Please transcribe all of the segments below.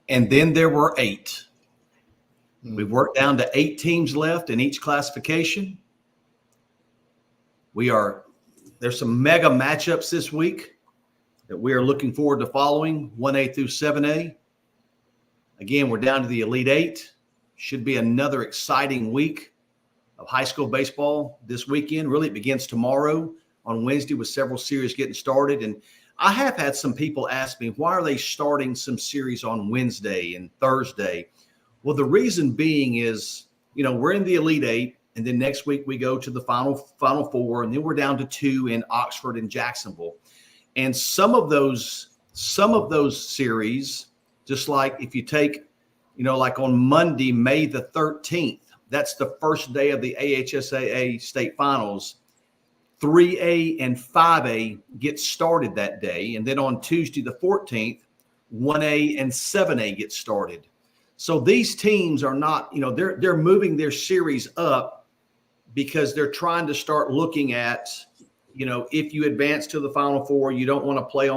And then there were 8. We've worked down to 8 teams left in each classification. There's some mega matchups this week that we are looking forward to following, 1A through 7A. Again, we're down to the Elite 8. Should be another exciting week of high school baseball this weekend. Really, it begins tomorrow on Wednesday with several series getting started. And I have had some people ask me, why are they starting some series on Wednesday and Thursday? Well, the reason being is, we're in the Elite 8, and then next week we go to the Final 4, and then we're down to 2 in Oxford and Jacksonville. And some of those series, just like if you take, like on Monday, May the 13th, that's the first day of the AHSAA state finals. 3A and 5A get started that day. And then on Tuesday the 14th, 1A and 7A get started. So these teams are not, they're moving their series up because they're trying to start looking at, if you advance to the Final Four, you don't want to play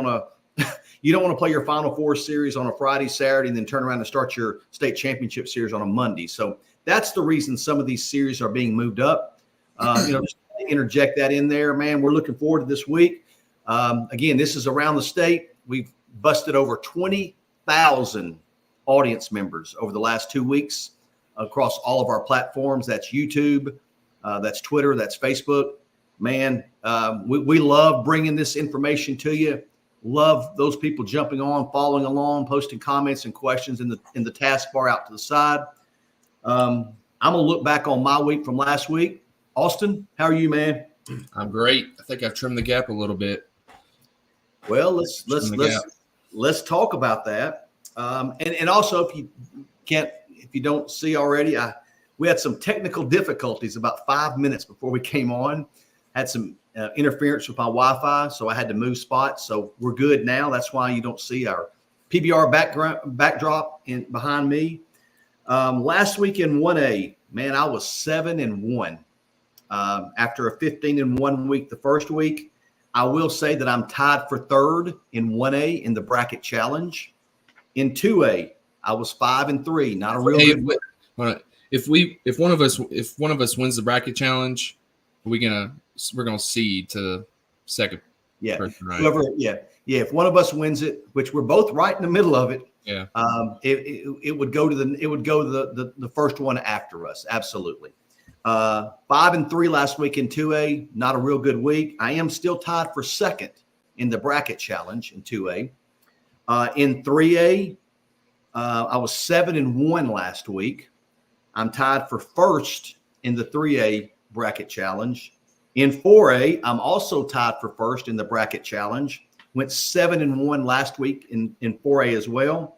your Final Four series on a Friday, Saturday, and then turn around and start your state championship series on a Monday. So that's the reason some of these series are being moved up. Just interject that in there, man. We're looking forward to this week. Again, this is around the state. We've busted over 20,000 audience members over the last 2 weeks across all of our platforms. That's YouTube, that's Twitter, that's Facebook. Man, we love bringing this information to you. Love those people jumping on, following along, posting comments and questions in the taskbar out to the side. I'm gonna look back on my week from last week. Austin, how are you, man? I'm great. I think I've trimmed the gap a little bit. Well, let's talk about that. And also, if you don't see already, we had some technical difficulties about 5 minutes before we came on. Had some interference with my Wi-Fi, so I had to move spots. So we're good now. That's why you don't see our PBR backdrop behind me. Last week in 1A, man, I was 7-1 after a 15-1 week the first week. I will say that I'm tied for third in 1A in the bracket challenge. In 2A, I was 5-3. Not a real good win. If one of us wins the bracket challenge, we're gonna seed to second. Yeah, person, right? Yeah. If one of us wins it, which we're both right in the middle of it, yeah, it would go to the first one after us. Absolutely. 5-3 last week in 2A. Not a real good week. I am still tied for second in the bracket challenge in 2A. In 3A, I was 7-1 last week. I'm tied for first in the 3A bracket challenge. In 4A, I'm also tied for first in the bracket challenge. Went 7-1 last week in 4A as well.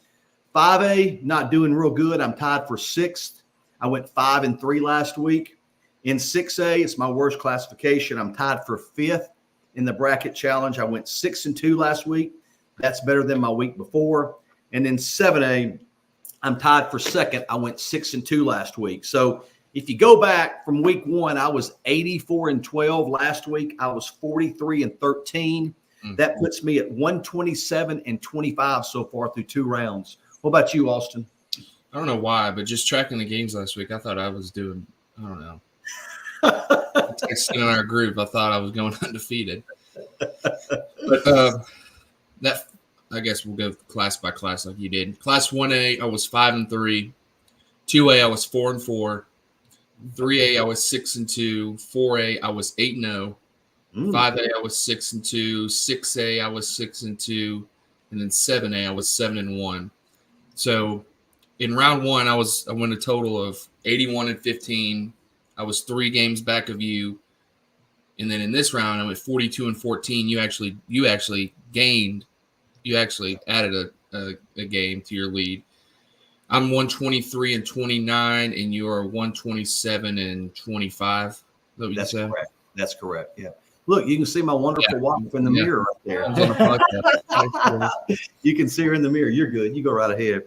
5A, not doing real good. I'm tied for sixth. I went 5-3 last week. In 6A, it's my worst classification. I'm tied for fifth in the bracket challenge. I went 6-2 last week. That's better than my week before. And in 7A, I'm tied for second. I went 6-2 last week. So if you go back from week 1, I was 84-12. Last week, I was 43-13. Mm-hmm. That puts me at 127-25 so far through 2 rounds. What about you, Austin? I don't know why, but just tracking the games last week, I thought I was doing, I don't know. Texting in our group, I thought I was going undefeated. But that, I guess we'll go class by class like you did. Class 1A, I was 5-3. 2A, I was 4-4. 3A, I was 6-2. 4A, I was 8-0. 5A, I was 6-2. 6A, I was 6-2. And then 7A, I was 7-1. So in round 1, I won a total of 81-15. I was 3 games back of you. And then in this round, I went 42-14. You actually gained. You actually added a game to your lead. I'm 123-29, and you are 127-25. That's correct. That's correct. Yeah. Look, you can see my wonderful wife in the mirror right there. You can see her in the mirror. You're good. You go right ahead.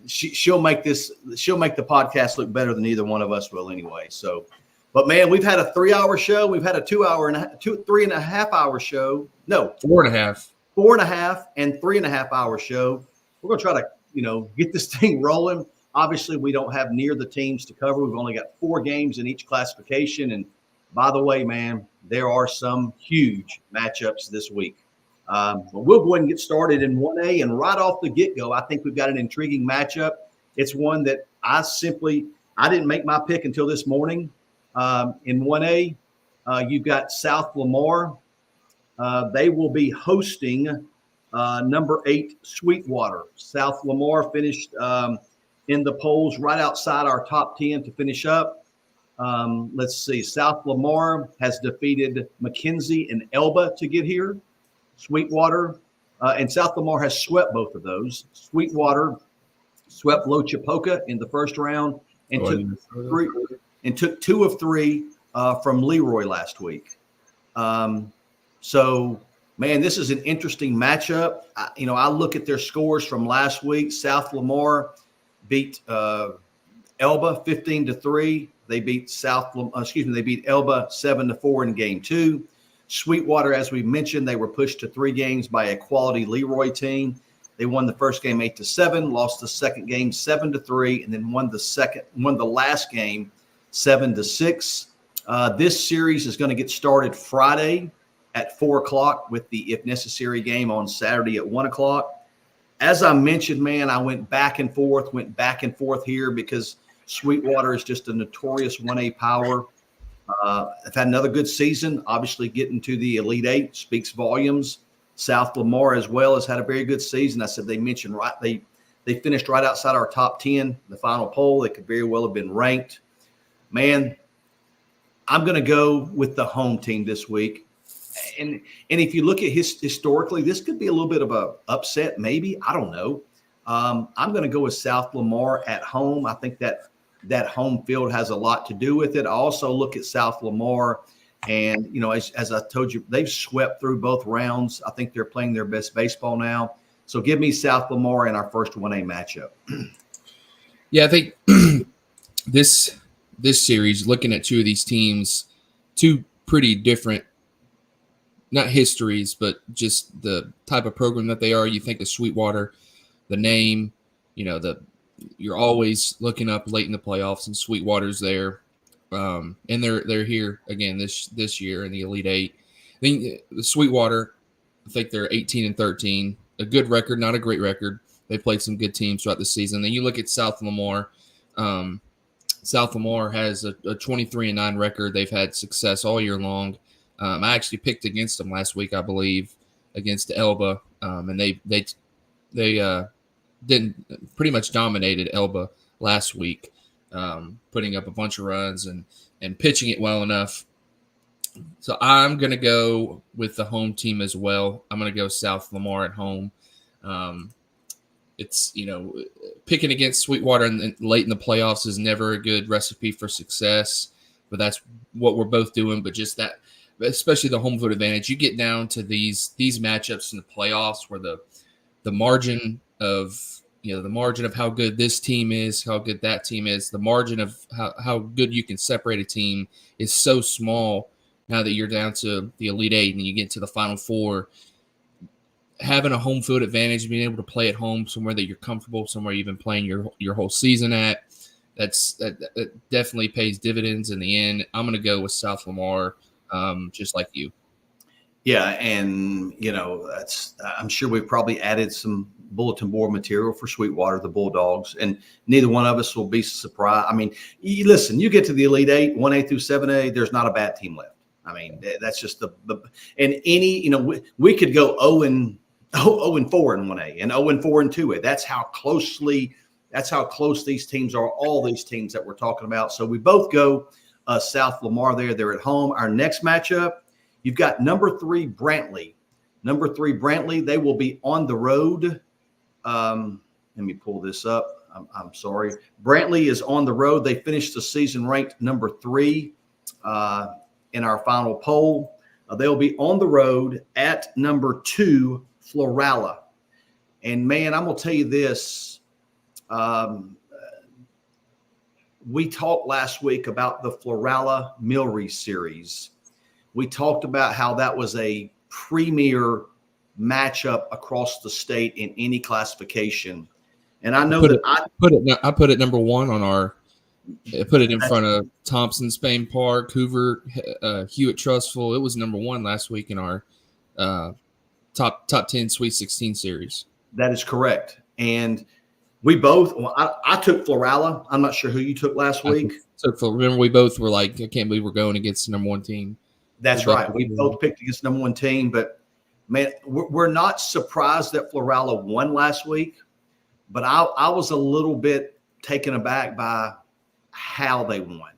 She'll make the podcast look better than either one of us will anyway. So, but man, we've had a 3-hour show. We've had a 3.5-hour show. No, 4.5. 4.5 and 3.5-hour show. We're going to try to get this thing rolling. Obviously, we don't have near the teams to cover. We've only got 4 games in each classification. And by the way, man, there are some huge matchups this week. But we'll go ahead and get started in 1A. And right off the get-go, I think we've got an intriguing matchup. It's one that I didn't make my pick until this morning. In 1A, you've got South Lamar. They will be hosting number 8 Sweetwater. South Lamar finished in the polls right outside our top 10 to finish up. Let's see. South Lamar has defeated McKenzie and Elba to get here. Sweetwater and South Lamar has swept both of those. Sweetwater swept Lochapoka in the first round and took 2 of 3 from Leroy last week. So, man, this is an interesting matchup. I look at their scores from last week. South Lamar beat Elba 15-3. They beat they beat Elba 7-4 in game 2. Sweetwater, as we mentioned, they were pushed to 3 games by a quality Leroy team. They won the first game 8-7, lost the second game 7-3, and then won the last game 7-6. This series is going to get started Friday at 4:00 with the if necessary game on Saturday at 1:00. As I mentioned, man, I went back and forth here because Sweetwater is just a notorious 1A power. I've had another good season. Obviously, getting to the Elite 8 speaks volumes. South Lamar as well has had a very good season. I said they finished right outside our top 10, the final poll. They could very well have been ranked. Man, I'm going to go with the home team this week. And if you look at historically, this could be a little bit of a upset, maybe. I don't know. I'm going to go with South Lamar at home. I think that home field has a lot to do with it. I also look at South Lamar, and as I told you, they've swept through both rounds. I think they're playing their best baseball now. So give me South Lamar in our first 1A matchup. Yeah, I think this series, looking at 2 of these teams, 2 pretty different, not histories, but just the type of program that they are. You think of Sweetwater, the name, you're always looking up late in the playoffs, and Sweetwater's there, and they're here again this year in the Elite 8. I think the Sweetwater, I think they're 18-13, a good record, not a great record. They played some good teams throughout the season. Then you look at South Lamar. South Lamar has a 23-9 record. They've had success all year long. I actually picked against them last week, I believe, against Elba, and they didn't pretty much dominated Elba last week, putting up a bunch of runs and pitching it well enough. So I'm going to go with the home team as well. I'm going to go South Lamar at home. It's, picking against Sweetwater and late in the playoffs is never a good recipe for success, but that's what we're both doing. But just that, especially the home field advantage, you get down to these matchups in the playoffs where the margin of how good this team is, how good that team is, the margin of how good you can separate a team is so small now that you're down to the Elite 8 and you get to the Final 4. Having a home field advantage, being able to play at home somewhere that you're comfortable, somewhere you've been playing your whole season at, that definitely pays dividends in the end. I'm going to go with South Lamar, just like you. Yeah, and I'm sure we've probably added some bulletin board material for Sweetwater, the Bulldogs, and neither one of us will be surprised. I mean, listen, you get to the Elite 8, 1A through 7A, there's not a bad team left. I mean, that's just and any, we could go 0-4 in 1A and 0-4 in 2A. That's how close these teams are, all these teams that we're talking about. So we both go South Lamar there. They're at home. Our next matchup, you've got number 3 Brantley. Number 3 Brantley, they will be on the road. Let me pull this up. I'm sorry. Brantley is on the road. They finished the season ranked number 3 in our final poll. They'll be on the road at number 2 Florala. And, man, I'm going to tell you this. We talked last week about the Florala-Milry series. We talked about how that was a premier matchup across the state in any classification. And I know that I put it number one on our. I put it in front of Thompson, Spain Park, Hoover, Hewitt Trustful. It was number one last week in our top 10 Sweet 16 series. That is correct. And we both, I took Florala. I'm not sure who you took last week. Remember, we both were like, I can't believe we're going against the number one team. That's right. We both picked against number one team. But, man, we're not surprised that Florala won last week. But I was a little bit taken aback by how they won,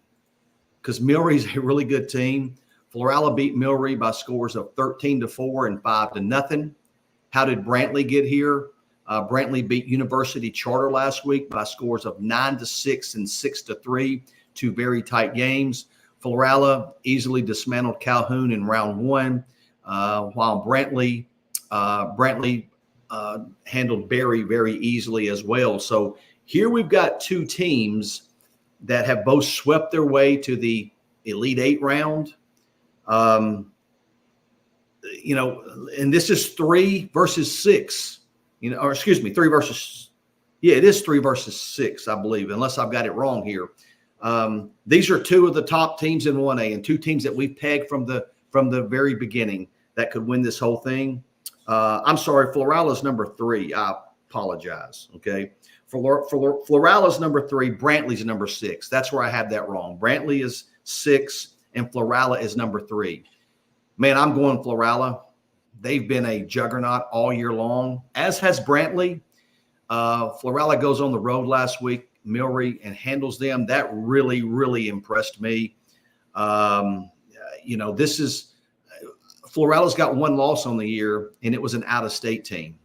because Milry's a really good team. Florala beat Milry by scores of 13-4 and 5-0. How did Brantley get here? Brantley beat University Charter last week by scores of 9-6 and 6-3, two very tight games. Florala easily dismantled Calhoun in round one, while Brantley handled Berry very easily as well. So here we've got two teams that have both swept their way to the Elite Eight round. And this is 3 versus 6. It is 3 versus 6, I believe, unless I've got it wrong here. These are two of the top teams in 1A and two teams that we've pegged from the very beginning that could win this whole thing. I'm sorry, Florala's number 3. I apologize. Okay. Florala's number 3, Brantley's number 6. That's where I had that wrong. Brantley is 6 and Florala is number 3. Man, I'm going Florala. They've been a juggernaut all year long, as has Brantley. Florala goes on the road last week, Milry, and handles them. That really, really impressed me. Florala's got one loss on the year, and it was an out-of-state team.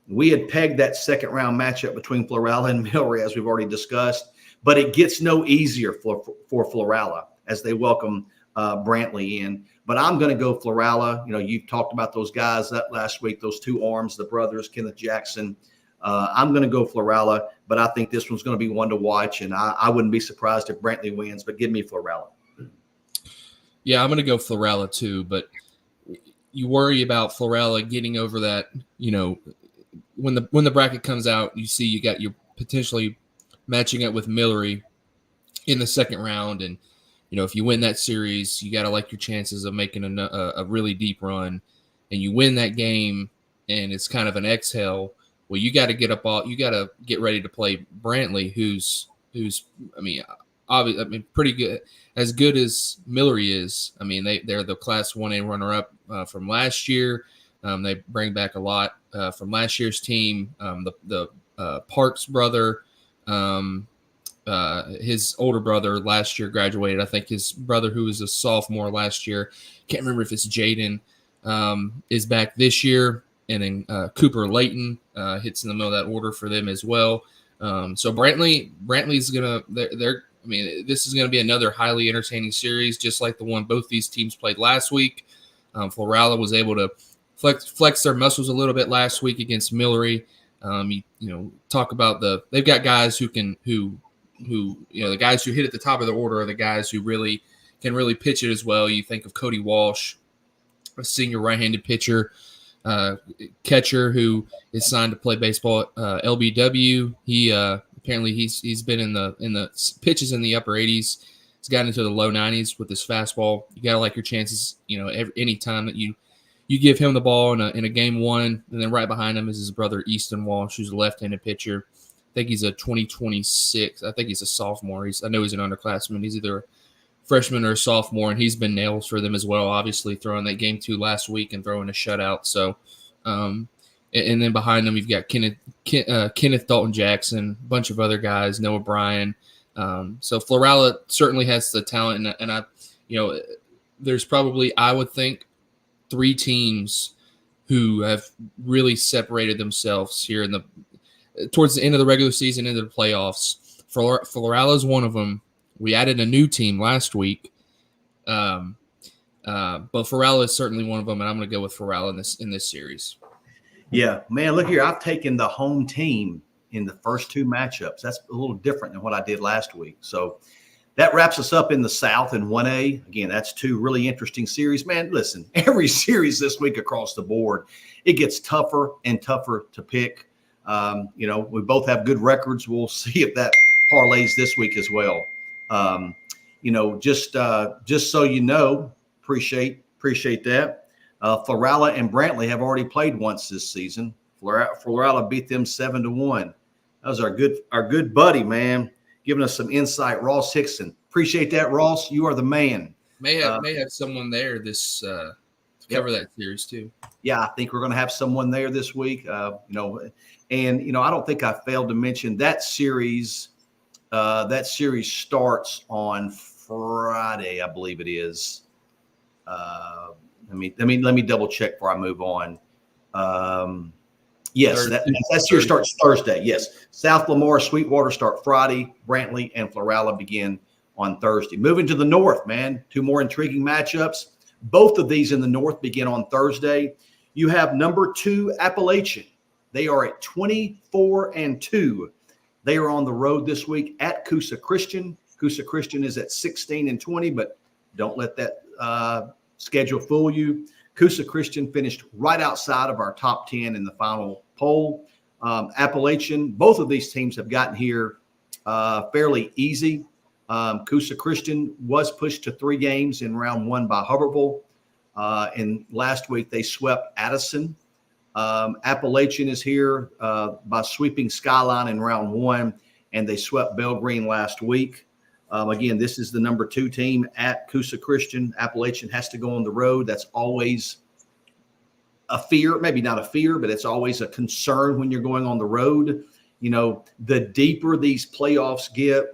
We had pegged that second round matchup between Florala and Milry, as we've already discussed, but it gets no easier for Florala as they welcome Brantley in. But I'm going to go Florala. You've talked about those guys that last week, those two arms, the brothers, Kenneth Jackson. I'm going to go Florala, but I think this one's going to be one to watch, and I wouldn't be surprised if Brantley wins, but give me Florala. Yeah, I'm going to go Florala too, but you worry about Florala getting over that, when the bracket comes out, you see you got your potentially matching up with Milry in the second round, and if you win that series, you got to like your chances of making a really deep run, and you win that game, and it's kind of an exhale. Well, you got to get ready to play Brantley, who's obviously, pretty good, as good as Milry is. They're the Class 1A runner-up from last year. They bring back a lot from last year's team. The Parks brother, his older brother last year graduated. I think his brother, who was a sophomore last year, can't remember if it's Jaden, is back this year. And then Cooper Layton hits in the middle of that order for them as well. So Brantley's going to – this is going to be another highly entertaining series, just like the one both these teams played last week. Florala was able to flex their muscles a little bit last week against Milry. Talk about they've got guys who the guys who hit at the top of the order are the guys who really can pitch it as well. You think of Cody Walsh, a senior right-handed pitcher, catcher who is signed to play baseball at LBW. He apparently he's been in the pitches in the upper 80s. He's gotten into the low 90s with his fastball. You gotta like your chances. Any time that you give him the ball in a game one, and then right behind him is his brother Easton Walsh, who's a left-handed pitcher. I think he's a 2026. I think he's a sophomore. I know he's an underclassman. He's either a freshman or a sophomore, and he's been nails for them as well. Obviously, throwing that game 2 last week and throwing a shutout. So, and then behind them, you've got Kenneth Dalton Jackson, a bunch of other guys, Noah Bryan. So Florala certainly has the talent, and there's probably, I would think, 3 teams who have really separated themselves here towards the end of the regular season, into the playoffs. Florala is one of them. We added a new team last week, but Florala is certainly one of them, and I'm going to go with Florala in this series. Yeah, man, look here. I've taken the home team in the first 2 matchups. That's a little different than what I did last week. So that wraps us up in the South in 1A. Again, that's 2 really interesting series. Man, listen, every series this week across the board, it gets tougher and tougher to pick. We both have good records. We'll see if that parlays this week as well. Just so you know, appreciate that. Florala and Brantley have already played once this season. Florala beat them 7-1. That was our good buddy, man, giving us some insight. Ross Hickson, appreciate that, Ross. You are the man. May have someone there to cover that series too. Yeah, I think we're going to have someone there this week. I don't think I failed to mention that series. That series starts on Friday, I believe it is. Let me double check before I move on. Yes, that series starts Thursday. Yes, South Lamar, Sweetwater start Friday. Brantley and Florala begin on Thursday. Moving to the north, man, two more intriguing matchups. Both of these in the north begin on Thursday. You have number 2 Appalachian. They are at 24-2. They are on the road this week at Coosa Christian. Coosa Christian is at 16-20, but don't let that schedule fool you. Coosa Christian finished right outside of our top 10 in the final poll. Appalachian, both of these teams have gotten here fairly easy. Coosa Christian was pushed to 3 games in round 1 by Hubbardville. And last week they swept Addison. Appalachian is here by sweeping Skyline in round 1, and they swept Bell Green last week. Again, this is the number 2 team at Coosa Christian. Appalachian has to go on the road. That's always a fear, maybe not a fear, but it's always a concern when you're going on the road. The deeper these playoffs get,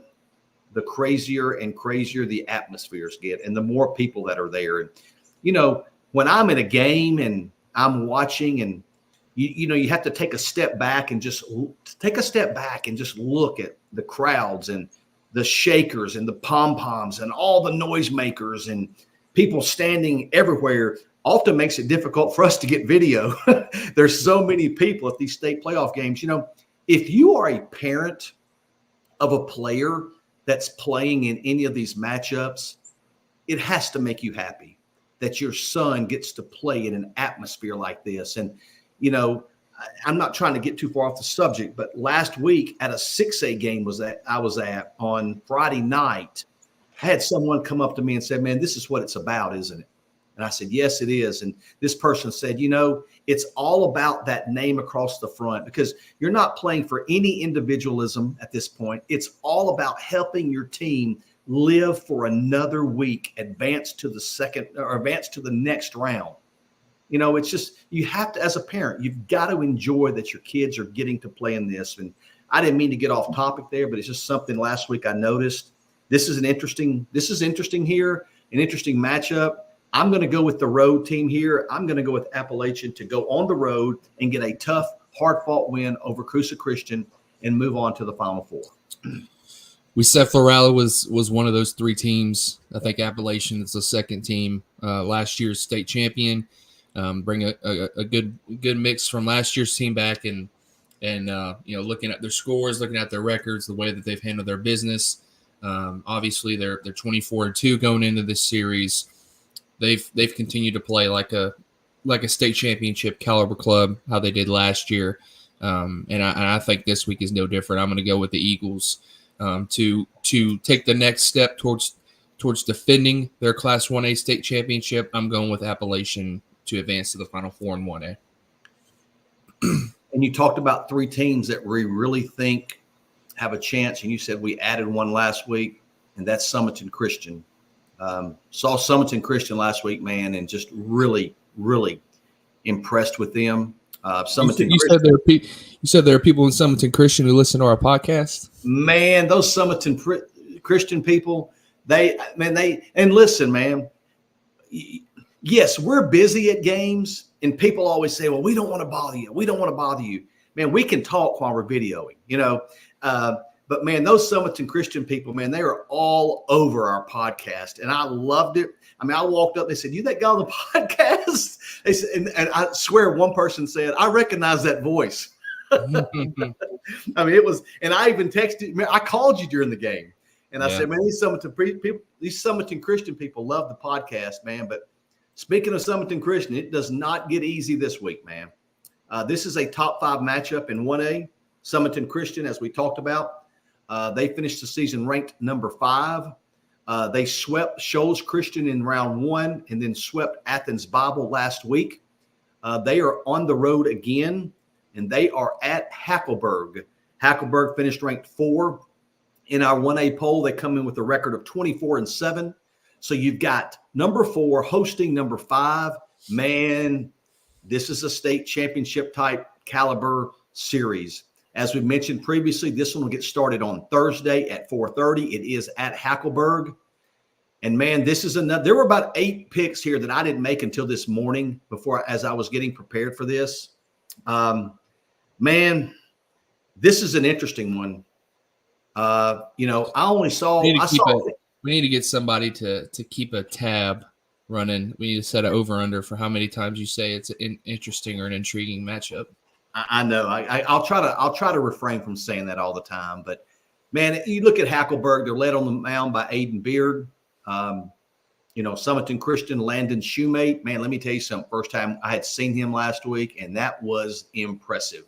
the crazier and crazier the atmospheres get, and the more people that are there. And, when I'm in a game and I'm watching, and you have to take a step back and just look at the crowds and the shakers and the pom-poms and all the noisemakers and people standing everywhere. Often makes it difficult for us to get video. There's so many people at these state playoff games. If you are a parent of a player that's playing in any of these matchups, it has to make you happy that your son gets to play in an atmosphere like this. And, I'm not trying to get too far off the subject, but last week at a 6A game I was at on Friday night, I had someone come up to me and said, "Man, this is what it's about, isn't it?" And I said, "Yes, it is." And this person said, it's all about that name across the front, because you're not playing for any individualism at this point. It's all about helping your team live for another week, advance to the next round. It's just, you have to, as a parent, you've got to enjoy that your kids are getting to play in this. And I didn't mean to get off topic there, but it's just something last week I noticed. This is interesting here, an interesting matchup. I'm going to go with the road team here. I'm going to go with Appalachian to go on the road and get a tough, hard-fought win over Coosa Christian and move on to the Final Four. We said Florala was one of those 3 teams. I think Appalachian is the second team, last year's state champion. Bring a good mix from last year's team back, and looking at their scores, looking at their records, the way that they've handled their business. Obviously, they're 24-2 going into this series. They've continued to play like a state championship caliber club, how they did last year, and I think this week is no different. I'm going to go with the Eagles to take the next step towards defending their Class 1A state championship. I'm going with Appalachian to advance to the Final Four in 1A. And you talked about 3 teams that we really think have a chance, and you said we added one last week, and that's Summerton Christian. Saw Summerton Christian last week, man, and just really, really impressed with them. You said there are people in Summerton Christian who listen to our podcast. Man, those Summerton Christian people, and listen, man. Yes, we're busy at games, and people always say, "Well, we don't want to bother you. We don't want to bother you." Man, we can talk while we're videoing, But, man, those Summerton Christian people, man, they are all over our podcast, and I loved it. I walked up, and they said, "You that guy on the podcast?" They said, and I swear one person said, "I recognize that voice." It was, and I even texted, man, I called you during the game, and I said, "Man, these Summerton Christian people love the podcast, man." But speaking of Summerton Christian, it does not get easy this week, man. This is a top 5 matchup in 1A. Summerton Christian, as we talked about, they finished the season ranked number 5. They swept Shoals Christian in round 1 and then swept Athens Bible last week. They are on the road again, and they are at Hackleburg. Hackleburg finished ranked 4 in our 1A poll. They come in with a record of 24-7. So you've got number 4 hosting number 5. Man, this is a state championship type caliber series. As we mentioned previously, this one will get started on Thursday at 4:30. It is at Hackleburg. And man, this is another. There were about 8 picks here that I didn't make until this morning as I was getting prepared for this. Man, this is an interesting one. I only saw. We need to get somebody to keep a tab running. We need to set an over/under for how many times you say it's an interesting or an intriguing matchup. I know. I'll try to refrain from saying that all the time. But man, you look at Hackleburg; they're led on the mound by Aiden Beard. Summerton Christian, Landon Shoemate. Man, let me tell you something. First time I had seen him last week, and that was impressive.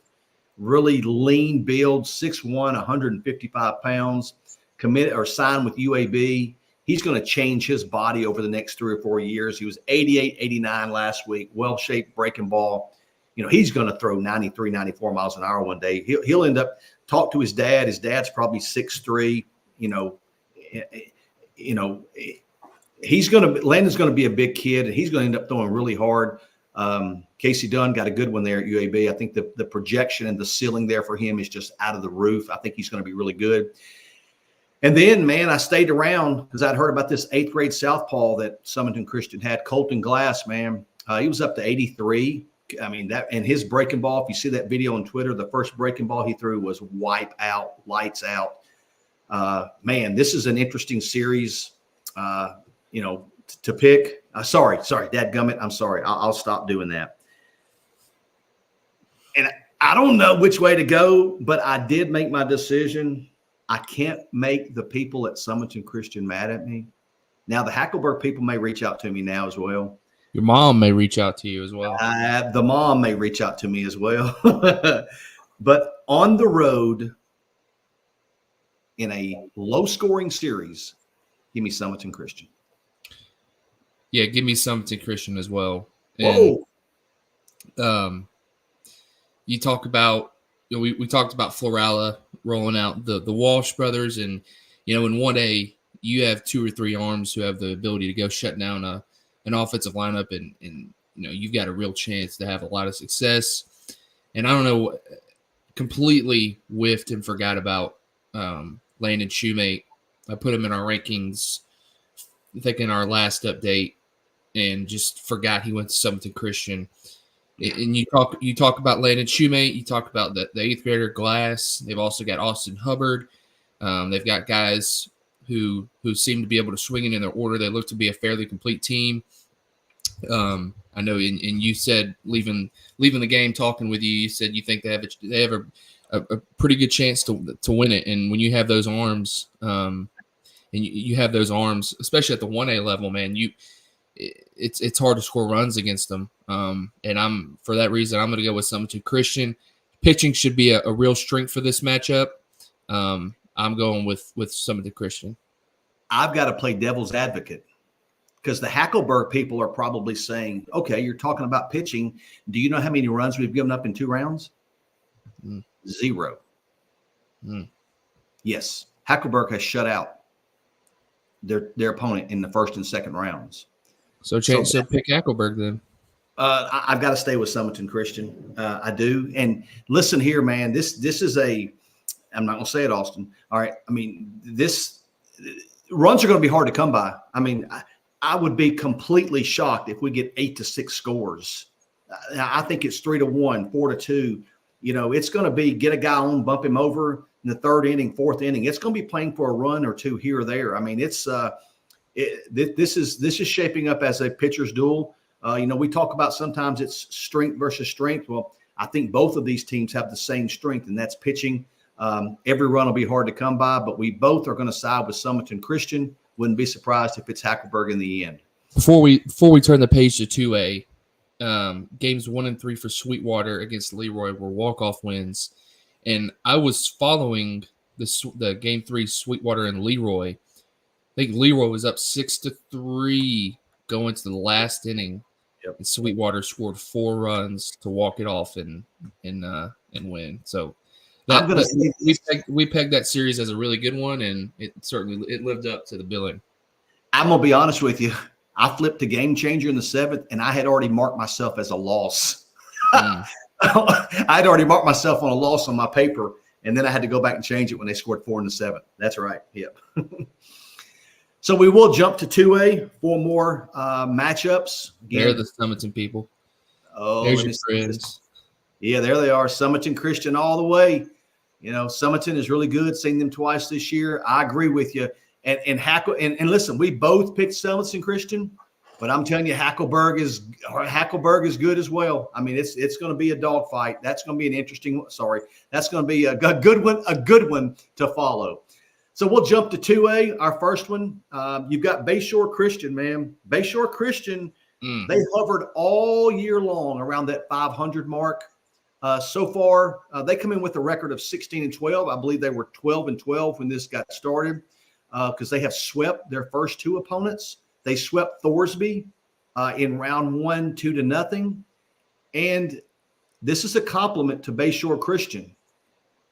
Really lean build, 6'1", 155 pounds. Committed or signed with UAB. He's going to change his body over the next 3 or 4 years. He was 88, 89 last week. Well-shaped breaking ball. He's going to throw 93, 94 miles an hour one day. He'll end up talk to his dad. His dad's probably 6'3". Landon's going to be a big kid, and he's going to end up throwing really hard. Casey Dunn got a good one there at UAB. I think the projection and the ceiling there for him is just out of the roof. I think he's going to be really good. And then, man, I stayed around because I'd heard about this 8th grade southpaw that Summerton Christian had, Colton Glass, man. He was up to 83. I mean, that and his breaking ball, if you see that video on Twitter, the first breaking ball he threw was wipe out, lights out. Man, this is an interesting series, to pick. Sorry, dadgummit. I'm sorry. I'll stop doing that. And I don't know which way to go, but I did make my decision. I can't make the people at Summerton Christian mad at me. Now, the Hackleburg people may reach out to me now as well. Your mom may reach out to you as well. The mom may reach out to me as well. But on the road in a low-scoring series, give me Summerton Christian. Yeah, give me Summerton Christian as well. And, you talk about we talked about Florala rolling out the Walsh brothers, and in 1A you have 2 or 3 arms who have the ability to go shut down an offensive lineup, and you've got a real chance to have a lot of success. And I don't know, completely whiffed and forgot about Landon Shoemate. I put him in our rankings, I think in our last update, and just forgot he went to Summerton Christian. And you talk about Landon Shoemate, you talk about the 8th grader Glass. They've also got Austin Hubbard. They've got guys who seem to be able to swing it in their order. They look to be a fairly complete team. I know, and you said leaving the game, talking with you, you said you think they have a pretty good chance to win it. And when you have those arms, and you have those arms, especially at the 1A level, man, it's hard to score runs against them. And for that reason, I'm going to go with Summerton Christian. Pitching should be a real strength for this matchup. I'm going with Summerton Christian. I've got to play devil's advocate because the Hackleburg people are probably saying, okay, you're talking about pitching. Do you know how many runs we've given up in 2 rounds? 0. Yes. Hackleburg has shut out their opponent in the first and second rounds. So chance to pick Hackleburg then. I've got to stay with Summerton Christian. I do. And listen here, man, this is I'm not going to say it, Austin. All right. I mean, runs are going to be hard to come by. I mean, I would be completely shocked if we get 8 to 6 scores. I think it's 3-1, 4-2. It's going to be get a guy on, bump him over in the 3rd inning, 4th inning. It's going to be playing for a run or 2 here or there. I mean, this is shaping up as a pitcher's duel. We talk about sometimes it's strength versus strength. Well, I think both of these teams have the same strength, and that's pitching. Every run will be hard to come by, but we both are going to side with Summerton Christian. Wouldn't be surprised if it's Hackleburg in the end. Before we turn the page to 2A, games 1 and 3 for Sweetwater against Leroy were walk-off wins. And I was following the game 3 Sweetwater and Leroy. I think Leroy was up 6-3 going to the last inning. Yep. And Sweetwater scored 4 runs to walk it off and win. So we pegged that series as a really good one, and it lived up to the billing. I'm gonna be honest with you. I flipped a game changer in the 7th, and I had already marked myself as a loss. I'd already marked myself on a loss on my paper, and then I had to go back and change it when they scored 4 in the 7th. That's right. Yep. So we will jump to 2A for more matchups. Again, they're the Summerton people. Oh, there's your friends. Yeah, there they are. Summerton Christian all the way. You know, Summerton is really good. Seen them twice this year. I agree with you. And listen, we both picked Summerton Christian, but I'm telling you, Hackleburg is good as well. I mean, it's going to be a dogfight. That's going to be an interesting. Sorry, that's going to be a good one to follow. So we'll jump to 2A, our first one. You've got Bayshore Christian, man. Bayshore Christian, they hovered all year long around that 500 mark. So far, they come in with a record of 16-12. I believe they were 12-12 when this got started because they have swept their first 2 opponents. They swept Thorsby in round 1, 2-0. And this is a compliment to Bayshore Christian.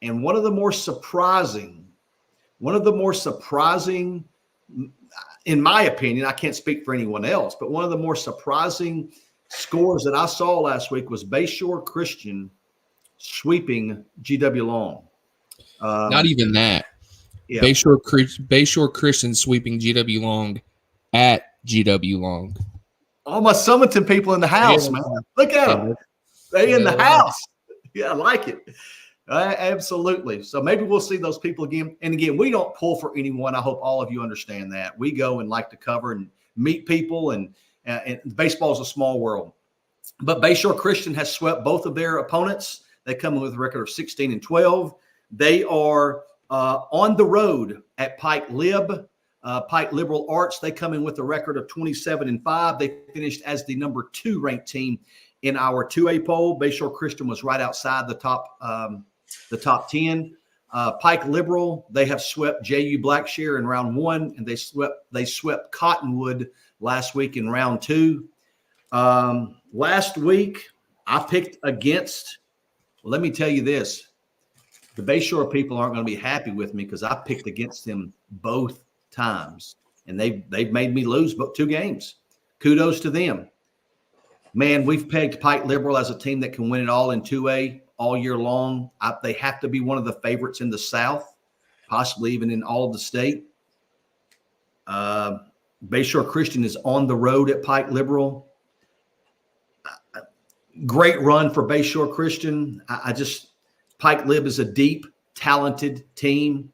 And one of the more surprising, in my opinion, I can't speak for anyone else, but one of the more surprising scores that I saw last week was Bayshore Christian sweeping GW Long. Not even that. Yeah. Bayshore Christian sweeping GW Long at GW Long. All my Summerton people in the house, man. Look at them. They in the house. Yeah, I like it. Absolutely. So maybe we'll see those people again. And again, we don't pull for anyone. I hope all of you understand that. We go and like to cover and meet people, and baseball is a small world. But Bayshore Christian has swept both of their opponents. They come in with a record of 16-12. They are on the road at Pike Liberal Arts. They come in with a record of 27-5. They finished as the number 2 ranked team in our 2A poll. Bayshore Christian was right outside the top 10. Pike Liberal, they have swept JU Blackshear in round 1, and they swept Cottonwood last week in round 2. Last week, I picked against. Well, let me tell you this: the Bayshore people aren't going to be happy with me because I picked against them both times, and they've made me lose 2 games. Kudos to them. Man, we've pegged Pike Liberal as a team that can win it all in 2A all year long. They have to be one of the favorites in the South, possibly even in all of the state. Bayshore Christian is on the road at Pike Liberal. Great run for Bayshore Christian. Pike Lib is a deep, talented team.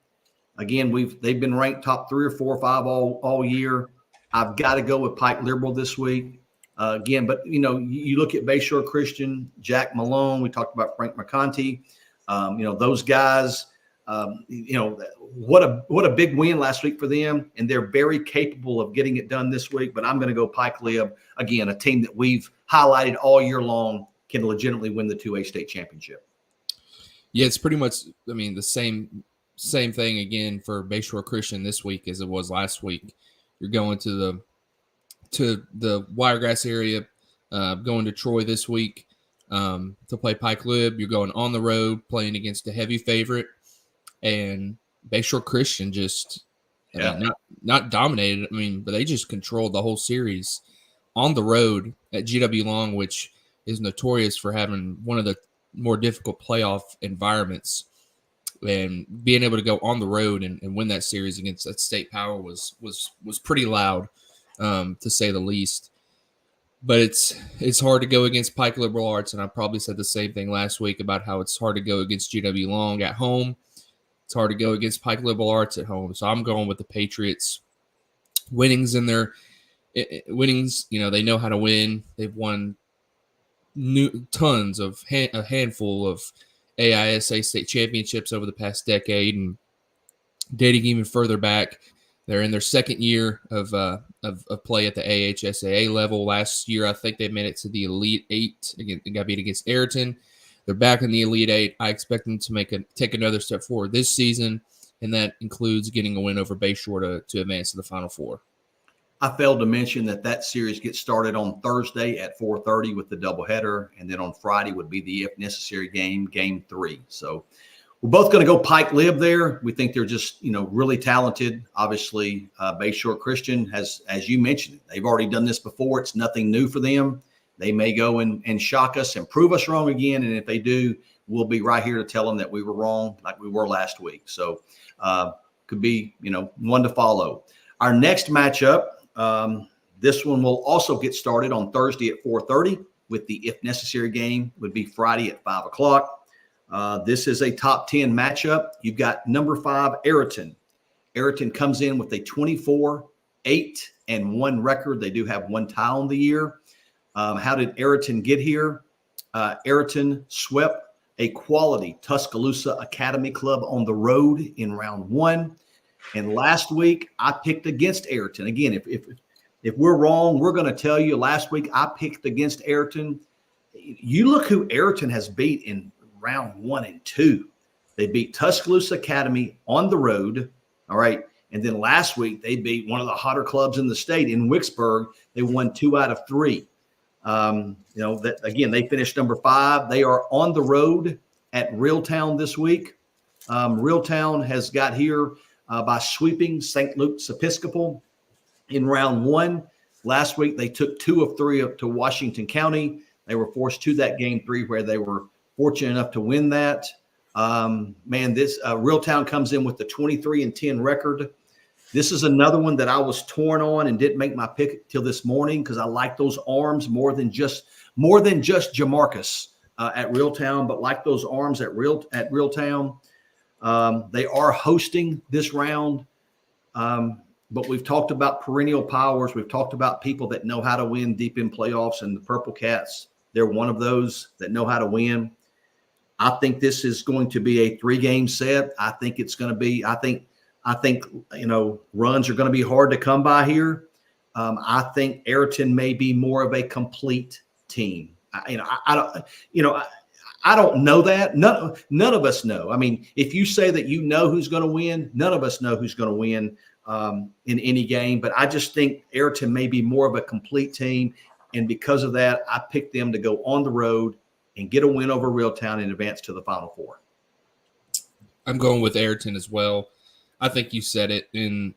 Again, they've been ranked top 3 or 4 or 5 all year. I've got to go with Pike Liberal this week. Again, but you look at Bayshore Christian, Jack Malone. We talked about Frank McConty. Those guys. What a big win last week for them, and they're very capable of getting it done this week. But I'm going to go Pike Lib again, a team that we've highlighted all year long can legitimately win the 2A state championship. Yeah, it's pretty much. I mean, the same thing again for Bayshore Christian this week as it was last week. You're going to the Wiregrass area, going to Troy this week to play Pike Lib. You're going on the road playing against a heavy favorite, and Bayshore Christian not dominated. I mean, but they just controlled the whole series on the road at GW Long, which is notorious for having one of the more difficult playoff environments. And being able to go on the road and win that series against that state power was pretty loud. To say the least. But it's hard to go against Pike Liberal Arts, and I probably said the same thing last week about how it's hard to go against GW Long at home. It's hard to go against Pike Liberal Arts at home. So I'm going with the Patriots. Winnings, they know how to win. They've won tons of a handful of AISA state championships over the past decade, and dating even further back, They're in their second year of play at the AHSAA level. Last year, I think they made it to the Elite Eight. Again, they got beat against Ayrton. They're back in the Elite Eight. I expect them to take another step forward this season, and that includes getting a win over Bayshore to advance to the Final Four. I failed to mention that series gets started on Thursday at 4:30 with the doubleheader, and then on Friday would be the if necessary game 3. So we're both going to go Pike Lib there. We think they're just really talented. Obviously, Bayshore Christian has, as you mentioned, they've already done this before. It's nothing new for them. They may go and shock us and prove us wrong again, and if they do, we'll be right here to tell them that we were wrong, like we were last week. So could be one to follow. Our next matchup. This one will also get started on Thursday at 4:30 with the if necessary game would be Friday at 5 o'clock. This is a top 10 matchup. You've got number 5, Ayrton. Ayrton comes in with a 24-8-1 record. They do have one tie on the year. How did Ayrton get here? Ayrton swept a quality Tuscaloosa Academy club on the road in round 1. And last week, I picked against Ayrton. Again, if we're wrong, we're going to tell you. Last week, I picked against Ayrton. You look who Ayrton has beat in round 1 and 2. They beat Tuscaloosa Academy on the road, all right? And then last week, they beat one of the hotter clubs in the state in Wicksburg. They won 2 out of 3. Again, they finished number 5. They are on the road at Reeltown this week. Reeltown has got here by sweeping St. Luke's Episcopal in round 1. Last week, they took 2 of 3 up to Washington County. They were forced to that game 3 where they were fortunate enough to win that. This Reeltown comes in with the 23-10 record. This is another one that I was torn on and didn't make my pick till this morning because I like those arms more than just Jamarcus at Reeltown, but like those arms at Reeltown. They are hosting this round, but we've talked about perennial powers. We've talked about people that know how to win deep in playoffs, and the Purple Cats, they're one of those that know how to win. I think this is going to be a 3-game set. I think it's going to be. I think runs are going to be hard to come by here. I think Ayrton may be more of a complete team. I don't know that. None of us know. I mean, if you say that who's going to win, none of us know who's going to win in any game. But I just think Ayrton may be more of a complete team. And because of that, I picked them to go on the road and get a win over Reeltown and advance to the Final Four. I'm going with Ayrton as well. I think you said it, in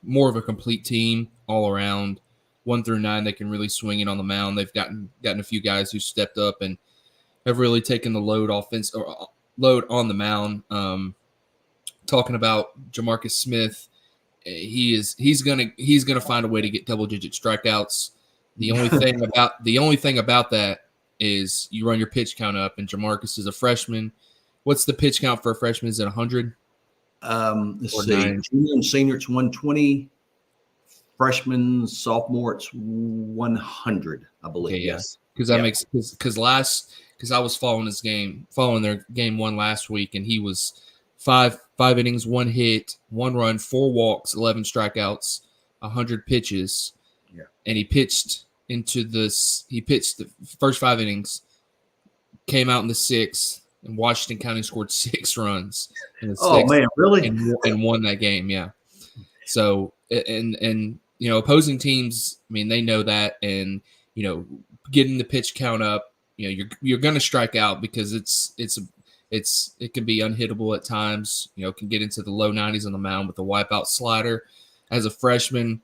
more of a complete team all around. 1 through 9, they can really swing it on the mound. They've gotten a few guys who stepped up and have really taken the load on the mound. Talking about Jamarcus Smith, he's gonna find a way to get double-digit strikeouts. The only thing about that is you run your pitch count up, and Jamarcus is a freshman. What's the pitch count for a freshman? Is it 100? Let's see. Junior and senior, it's 120. Freshman, sophomore, it's 100, I believe. Okay, yes. Because that makes because I was following their game 1 last week, and he was five innings, 1 hit, 1 run, 4 walks, 11 strikeouts, 100 pitches. Yeah. And he pitched the first 5 innings, came out in the 6th, and Washington County scored 6 runs in the 6th. Oh man, really? And won that game, yeah. So and opposing teams, I mean, they know that, and getting the pitch count up, you're going to strike out because it can be unhittable at times. Can get into the low 90s on the mound with the wipeout slider as a freshman.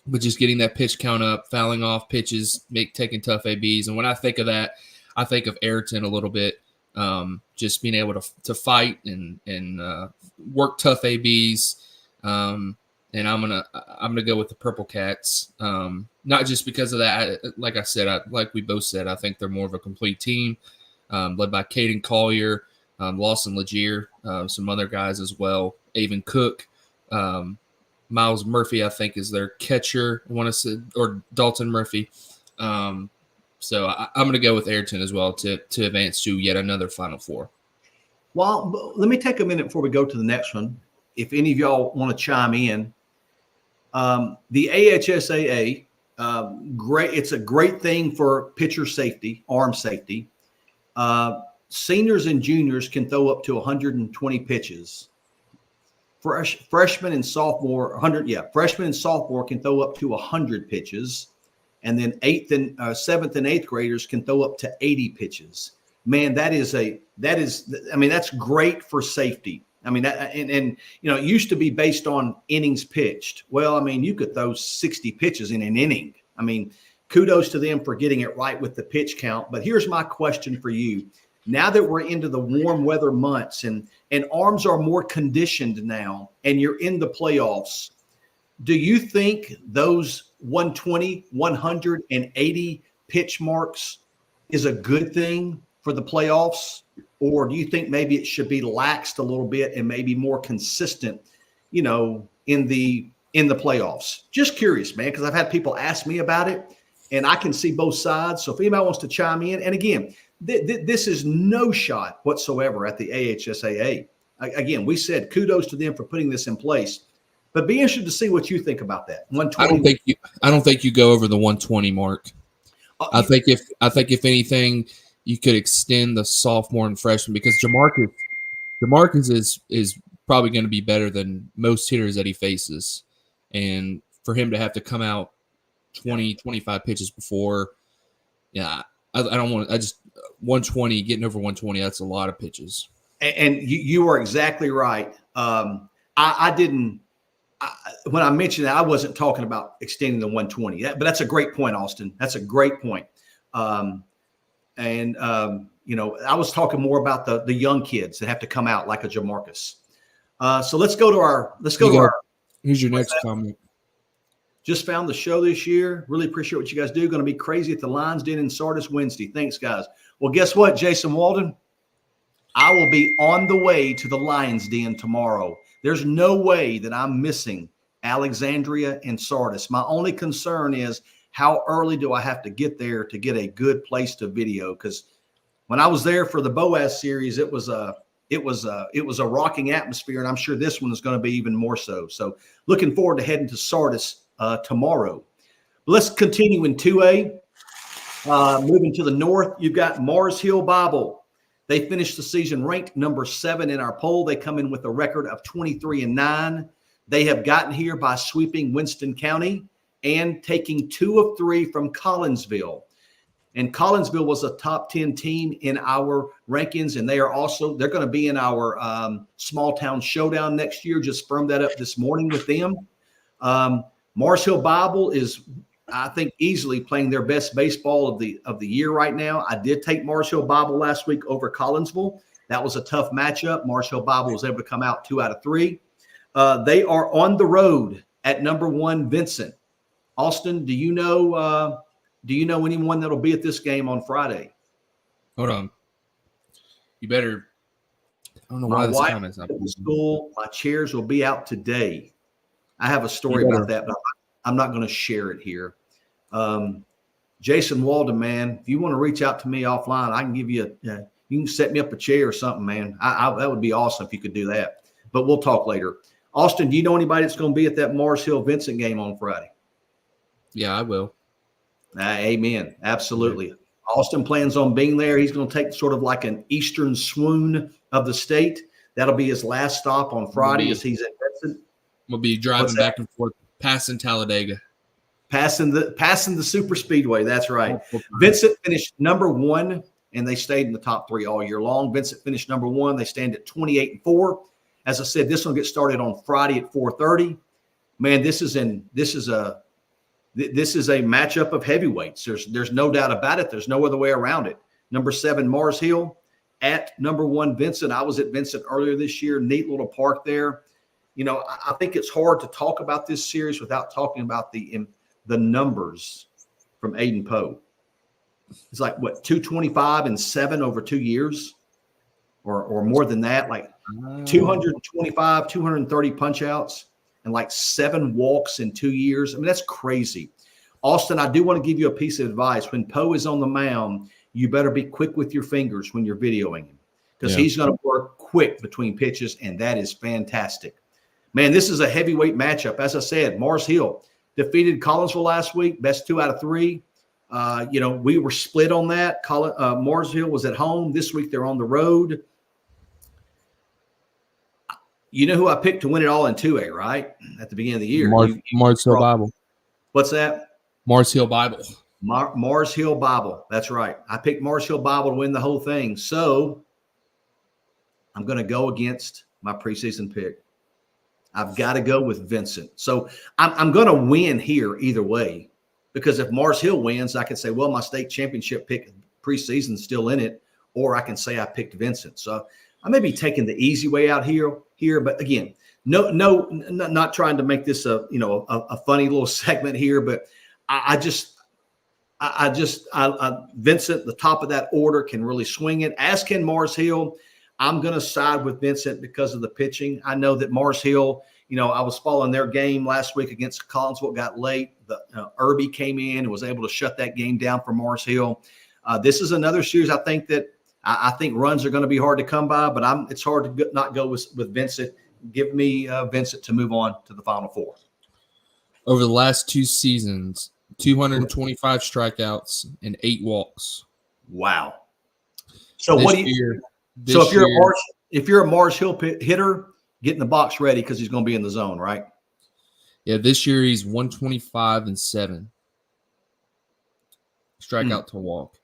But just getting that pitch count up, fouling off pitches, taking tough ABs. And when I think of that, I think of Ayrton a little bit, just being able to fight and work tough ABs. And I'm gonna go with the Purple Cats, not just because of that. Like I said, like we both said, I think they're more of a complete team, led by Caden Collier, Lawson Legier, some other guys as well. Avon Cook, Miles Murphy, I think, is their catcher. I want to say, or Dalton Murphy. So I'm going to go with Ayrton as well to advance to yet another Final Four. Well, let me take a minute before we go to the next one. If any of y'all want to chime in, The AHSAA, great. It's a great thing for pitcher safety, arm safety. Seniors and juniors can throw up to 120 pitches. Freshmen and sophomore, 100. Yeah, freshmen and sophomore can throw up to 100 pitches, and then seventh and eighth graders can throw up to 80 pitches. Man, that's great for safety. I mean, and it used to be based on innings pitched. Well, I mean, you could throw 60 pitches in an inning. I mean, kudos to them for getting it right with the pitch count. But here's my question for you. Now that we're into the warm weather months and arms are more conditioned now and you're in the playoffs, do you think those 120, 180 pitch marks is a good thing for the playoffs? Or do you think maybe it should be laxed a little bit and maybe more consistent, in the playoffs? Just curious, man, because I've had people ask me about it and I can see both sides. So if anybody wants to chime in, and again, this is no shot whatsoever at the AHSAA. Again, we said kudos to them for putting this in place, but be interested to see what you think about that. 120. I don't think you go over the 120 mark. I think if anything, you could extend the sophomore and freshman, because Jamarcus is probably going to be better than most hitters that he faces, and for him to have to come out 20, 25 pitches before, I don't want. I just 120, getting over 120. That's a lot of pitches. And you are exactly right. I didn't. When I mentioned that, I wasn't talking about extending the 120. But that's a great point, Austin. That's a great point. I was talking more about the young kids that have to come out like a Jamarcus. So let's go to our. Here's your next comment. Just found the show this year. Really appreciate what you guys do. Going to be crazy at the Lions Den in Sardis Wednesday. Thanks, guys. Well, guess what, Jason Walden? I will be on the way to the Lions Den tomorrow. There's no way that I'm missing Alexandria and Sardis. My only concern is how early do I have to get there to get a good place to video? Because when I was there for the Boaz series, it was a rocking atmosphere, and I'm sure this one is going to be even more so. So looking forward to heading to Sardis tomorrow. Let's continue in 2A. Moving to the north, you've got Mars Hill Bible. They finished the season ranked number 7 in our poll. They come in with a record of 23-9. They have gotten here by sweeping Winston County and taking 2 of 3 from Collinsville. And Collinsville was a top 10 team in our rankings, and they're going to be in our small town showdown next year. Just firmed that up this morning with them. Mars Hill Bible is, I think, easily playing their best baseball of the year right now. I did take Mars Hill Bible last week over Collinsville. That was a tough matchup. Mars Hill Bible was able to come out 2 out of 3. They are on the road at number 1 Vincent. Austin, do you know anyone that'll be at this game on Friday? Hold on. You better. I don't know why this comment's up. School, my chairs will be out today. I have a story about that, but I'm not going to share it here. Jason Walden, man, if you want to reach out to me offline, I can give you you can set me up a chair or something, man. That would be awesome if you could do that. But we'll talk later. Austin, do you know anybody that's going to be at that Mars Hill Vincent game on Friday? Yeah, I will. Amen. Absolutely. Austin plans on being there. He's going to take sort of like an eastern swoon of the state. That'll be his last stop on Friday as he's at Vincent. We'll be driving back and forth, passing Talladega. Passing the super speedway. That's right. Vincent finished number 1, and they stayed in the top 3 all year long. Vincent finished number 1. They stand at 28-4. As I said, this will get started on Friday at 4:30. Man, this is a matchup of heavyweights. There's no doubt about it. There's no other way around it. Number 7 Mars Hill at number 1 Vincent. I was at Vincent earlier this year. Neat little park there. I think it's hard to talk about this series without talking about the numbers from Aiden Poe. It's like, what, 225 and 7 over 2 years or more than that, like 225, 230 punch outs and like 7 walks in 2 years. I mean, that's crazy. Austin, I do want to give you a piece of advice. When Poe is on the mound, you better be quick with your fingers when you're videoing him because he's going to work quick between pitches, and that is fantastic. Man, this is a heavyweight matchup. As I said, Mars Hill defeated Collinsville last week, best 2 out of 3. We were split on that. Mars Hill was at home. This week they're on the road. You know who I picked to win it all in 2A, right? At the beginning of the year. Mars Hill Bible. What's that? Mars Hill Bible. Mars Hill Bible. That's right. I picked Mars Hill Bible to win the whole thing. So I'm going to go against my preseason pick. I've got to go with Vincent. So I'm going to win here either way, because if Mars Hill wins, I can say, well, my state championship pick preseason is still in it, or I can say I picked Vincent. So I may be taking the easy way out here, but again, not trying to make this a funny little segment here, but Vincent, the top of that order, can really swing it, as can Mars Hill. I'm going to side with Vincent because of the pitching. I know that Mars Hill, I was following their game last week against Collinsville, got late. Irby came in and was able to shut that game down for Mars Hill. This is another series I think runs are going to be hard to come by, but it's hard to not go with Vincent. Give me Vincent to move on to the Final Four. Over the last 2 seasons, 225 strikeouts and 8 walks. Wow. So if you're a Mars Hill hitter, get in the box ready because he's going to be in the zone, right? Yeah, this year he's 125 and 7 strikeout to walk,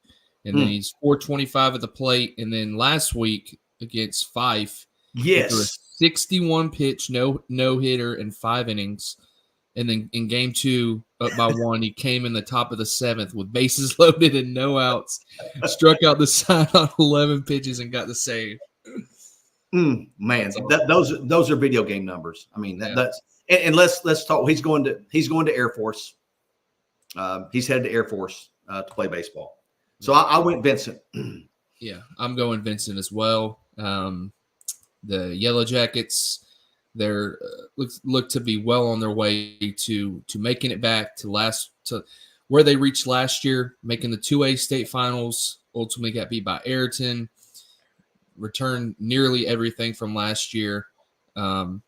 and then he's 425 at the plate. And then last week against Fife, yes, threw a 61 pitch no hitter in 5 innings. And then in game 2, up by 1, he came in the top of the 7th with bases loaded and no outs, struck out the side on 11 pitches and got the save. Man, those are video game numbers. I mean, that's and let's talk. He's going to Air Force. He's headed to Air Force to play baseball. So I went Vincent. Yeah, I'm going Vincent as well. The Yellow Jackets, they're look to be well on their way to making it back to where they reached last year, making the 2A state finals. Ultimately got beat by Ayrton, returned nearly everything from last year, and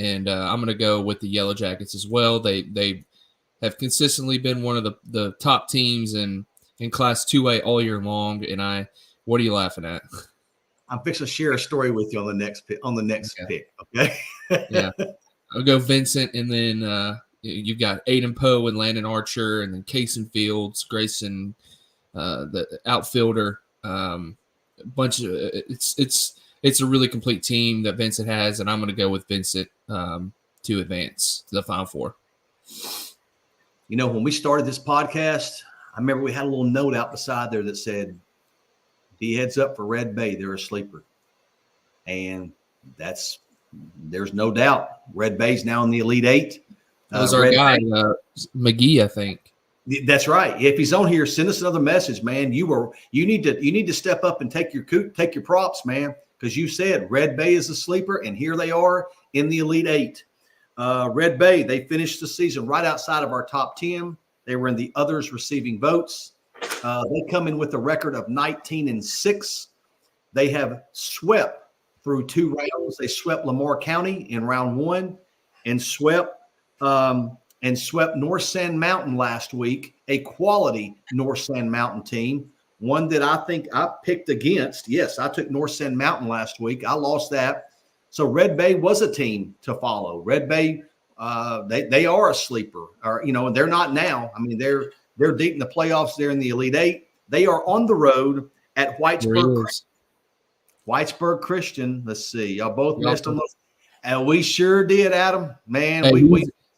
I'm going to go with the Yellow Jackets as well. They have consistently been one of the top teams in Class 2A all year long. And what are you laughing at? I'm fixing to share a story with you on the next pick. Okay. Yeah. I'll go Vincent, and then you've got Aiden Poe and Landon Archer, and then Cason Fields, Grayson, the outfielder. It's a really complete team that Vincent has, and I'm going to go with Vincent to advance to the Final Four. When we started this podcast, I remember we had a little note out beside there that said, "Be heads up for Red Bay. They're a sleeper." And there's no doubt. Red Bay's now in the Elite 8. That was our guy, McGee, I think. That's right. If he's on here, send us another message, man. You need to step up and take your props, man, because you said Red Bay is a sleeper, and here they are in the Elite 8. Red Bay, they finished the season right outside of our top 10. They were in the others receiving votes. They come in with a record of 19-6. They have swept through 2 rounds. They swept Lamar County in round 1 and swept North Sand Mountain last week, a quality North Sand Mountain team, one that I think I picked against. Yes, I took North Sand Mountain last week. I lost that. So Red Bay was a team to follow. Red Bay, they are a sleeper, and they're not now. I mean, they're deep in the playoffs. They're in the Elite 8. They are on the road at Whitesburg Christian. Let's see. Y'all both missed them. And we sure did, Adam. Man,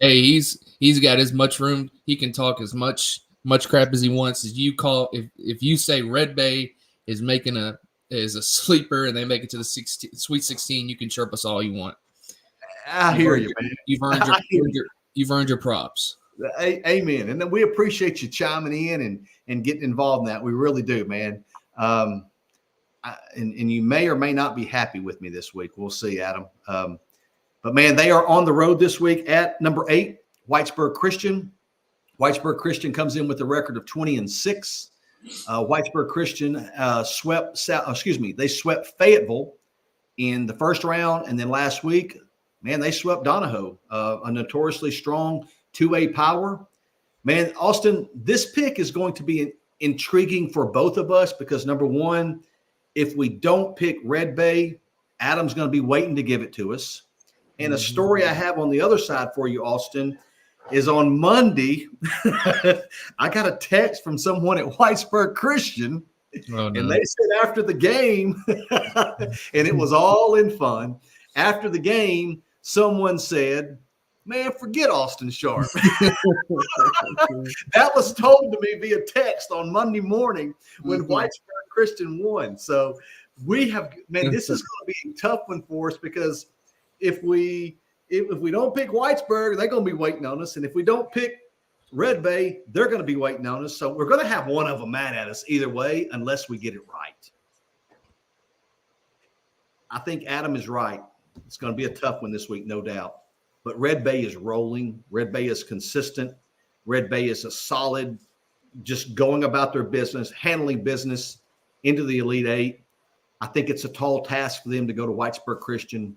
he's got as much room. He can talk as much crap as he wants. As you call, if you say Red Bay is a sleeper and they make it to the Sweet 16, you can chirp us all you want. I hear you, man. You've earned your props. Amen. And then we appreciate you chiming in and getting involved in that. We really do, man. And you may or may not be happy with me this week. We'll see, Adam. But man, they are on the road this week at number 8, Whitesburg Christian. Whitesburg Christian comes in with a record of 20-6. Whitesburg Christian swept Fayetteville in the first round, and then last week man, they swept Donahoe, a notoriously strong 2A power. Man, Austin, this pick is going to be intriguing for both of us because, number one, if we don't pick Red Bay, Adam's going to be waiting to give it to us. And a story I have on the other side for you, Austin, is on Monday. I got a text from someone at Whitesburg Christian, and they said after the game, and it was all in fun. After the game, someone said, "Man, forget Austin Sharp." That was told to me via text on Monday morning when Whitesburg Christian won. So we have, man, this is going to be a tough one for us because if we don't pick Whitesburg, they're going to be waiting on us. And if we don't pick Red Bay, they're going to be waiting on us. So we're going to have one of them mad at us either way unless we get it right. I think Adam is right. It's going to be a tough one this week, no doubt. But Red Bay is rolling. Red Bay is consistent. Red Bay is a solid, just going about their business, handling business into the Elite Eight. I think it's a tall task for them to go to Whitesburg Christian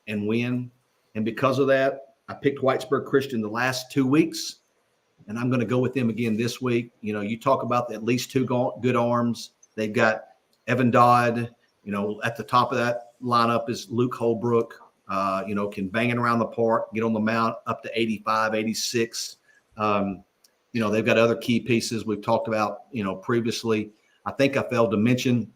and win. And because of that, I picked Whitesburg Christian the last 2 weeks, and I'm going to go with them again this week. You know, you talk about at least two good arms. They've got Evan Dodd. You know, at the top of that lineup is Luke Holbrook. You know, can bang it around the park, get on the mount up to 85, 86. You know, they've got other key pieces we've talked about, you know, previously. I think I failed to mention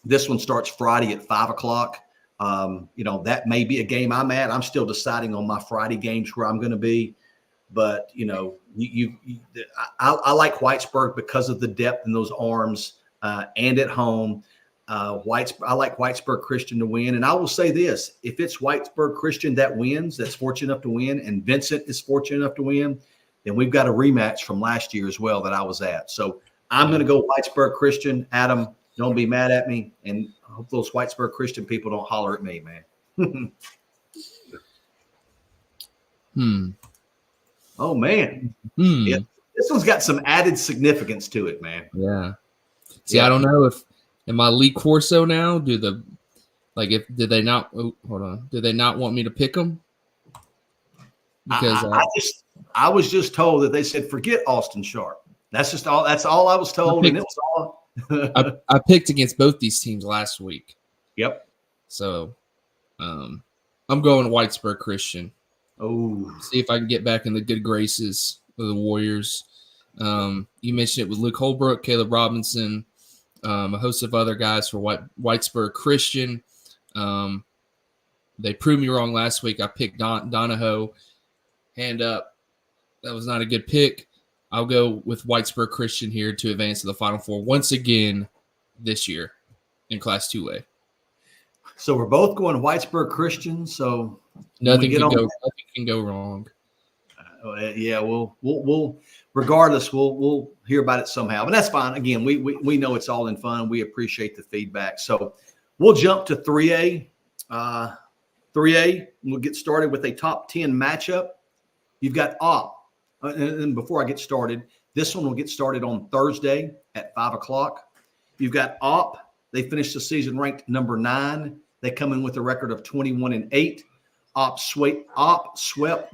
this one starts Friday at 5 o'clock. You know, that may be a game I'm at. I'm still deciding on my Friday games where I'm going to be. But, you know, I like Whitesburg because of the depth in those arms and at home. I like Whitesburg Christian to win. And I will say this, if it's Whitesburg Christian that wins, that's fortunate enough to win, and Vincent is fortunate enough to win, then we've got a rematch from last year as well that I was at. So I'm going to go Whitesburg Christian. Adam, don't be mad at me. And I hope those Whitesburg Christian people don't holler at me, man. Oh, man. Yeah, this one's got some added significance to it, man. Yeah. See, I don't know if am I Lee Corso now? Did they not want me to pick them? Because I was just told that they said forget Austin Sharp. That's all I was told, and it was all. I picked against both these teams last week. Yep. So, I'm going Whitesburg Christian. Oh, see if I can get back in the good graces of the Warriors. You mentioned it with Luke Holbrook, Caleb Robinson, a host of other guys for Whitesburg Christian. They proved me wrong last week. I picked Donahoe. Hand up. That was not a good pick. I'll go with Whitesburg Christian here to advance to the Final Four once again this year in Class 2A. So we're both going Whitesburg Christian. So nothing can go wrong. Yeah, we'll regardless, we'll hear about it somehow, but that's fine. Again, we know it's all in fun. We appreciate the feedback. So we'll jump to 3A. 3A, we'll get started with a top 10 matchup. You've got OP. And before I get started, this one will get started on Thursday at 5 o'clock. You've got OP. They finished the season ranked number 9. They come in with a record of 21-8. OP swept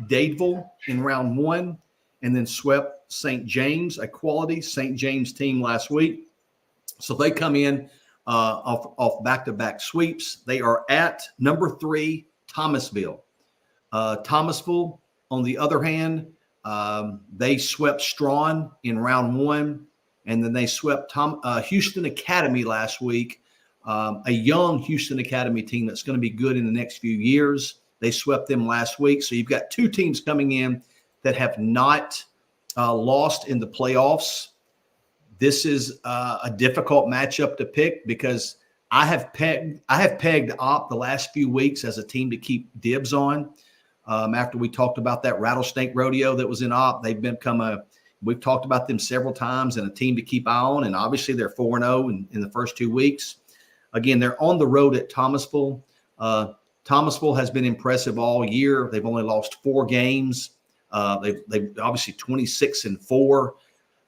Dadeville in round 1 and then swept St. James, a quality St. James team last week. So they come in off back-to-back sweeps. They are at number 3, Thomasville. Thomasville, on the other hand, they swept Strawn in round 1, and then they swept Houston Academy last week, a young Houston Academy team that's going to be good in the next few years. They swept them last week. So you've got 2 teams coming in that have not lost in the playoffs. This is a difficult matchup to pick because I have pegged OP the last few weeks as a team to keep dibs on. After we talked about that rattlesnake rodeo that was in OP, we've talked about them several times and a team to keep eye on. And obviously they're 4-0 in the first 2 weeks. Again, they're on the road at Thomasville. Thomasville has been impressive all year. They've only lost 4 games. They've obviously 26-4.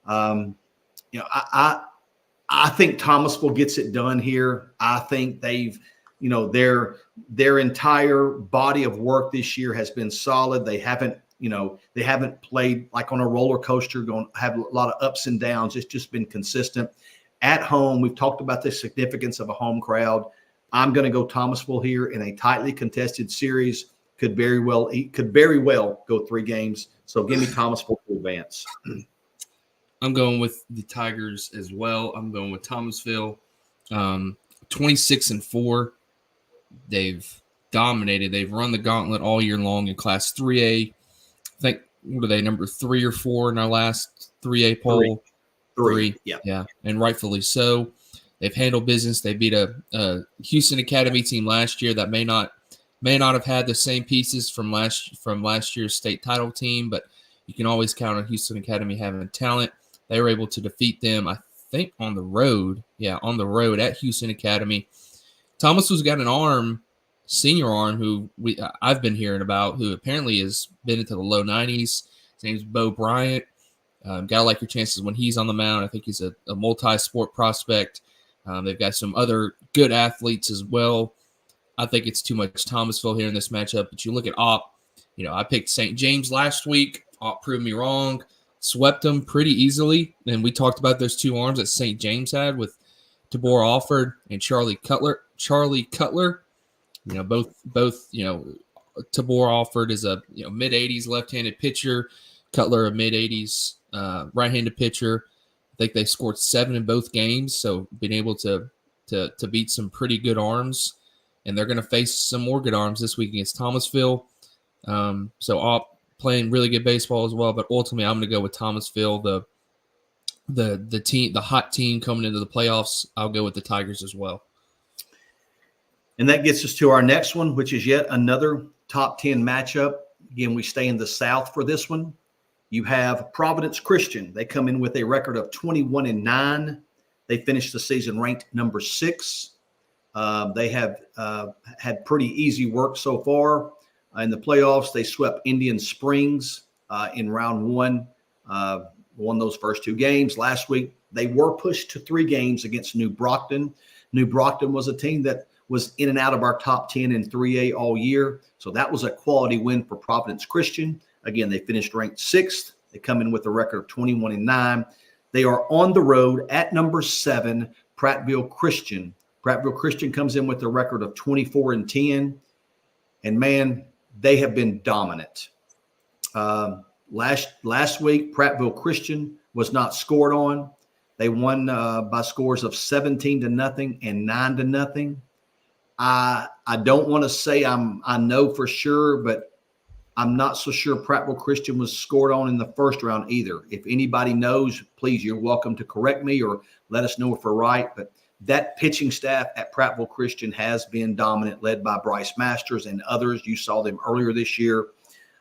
I think Thomasville gets it done here. I think they've their entire body of work this year has been solid. They haven't played like on a roller coaster, going have a lot of ups and downs. It's just been consistent. At home, we've talked about the significance of a home crowd. I'm going to go Thomasville here in a tightly contested series. Could very well go 3 games. So give me Thomasville to advance. I'm going with the Tigers as well. I'm going with Thomasville. 26-4. They've dominated. They've run the gauntlet all year long in Class 3A. I think, what are they, number 3 or 4 in our last 3A poll? Three. Yeah. And rightfully so. They've handled business. They beat a Houston Academy team last year that may not have had the same pieces from last year's state title team, but you can always count on Houston Academy having talent. They were able to defeat them, I think, on the road. Yeah, on the road at Houston Academy. Thomasville's got an senior arm, who I've been hearing about, who apparently has been into the low 90s. His name's Bo Bryant. Gotta like your chances when he's on the mound. I think he's a multi-sport prospect. They've got some other good athletes as well. I think it's too much Thomasville here in this matchup. But you look at Opp. I picked St. James last week. Opp proved me wrong. Swept them pretty easily. And we talked about those 2 arms that St. James had with Tabor Alford and Charlie Cutler. Both Tabor Alford is a mid-80s left-handed pitcher. Cutler a mid-80s right-handed pitcher. I think they scored 7 in both games, so being able to beat some pretty good arms, and they're going to face some more good arms this week against Thomasville. So Opp playing really good baseball as well, but ultimately I'm going to go with Thomasville, the team, the hot team coming into the playoffs. I'll go with the Tigers as well. And that gets us to our next one, which is yet another top 10 matchup. Again, we stay in the South for this one. You have Providence Christian. They come in with a record of 21-9. They finished the season ranked number 6. They have had pretty easy work so far. In the playoffs, they swept Indian Springs in round 1, won those first 2 games. Last week, they were pushed to 3 games against New Brockton. New Brockton was a team that was in and out of our top 10 in 3A all year. So that was a quality win for Providence Christian. Again, they finished ranked 6th. They come in with a record of 21-9. They are on the road at number 7, Prattville Christian. Prattville Christian comes in with a record of 24-10. And man, they have been dominant. Last week, Prattville Christian was not scored on. They won by scores of 17-0 and 9-0. I don't want to say I know for sure, but I'm not so sure Prattville Christian was scored on in the first round either. If anybody knows, please, you're welcome to correct me or let us know if we're right. But that pitching staff at Prattville Christian has been dominant, led by Bryce Masters and others. You saw them earlier this year.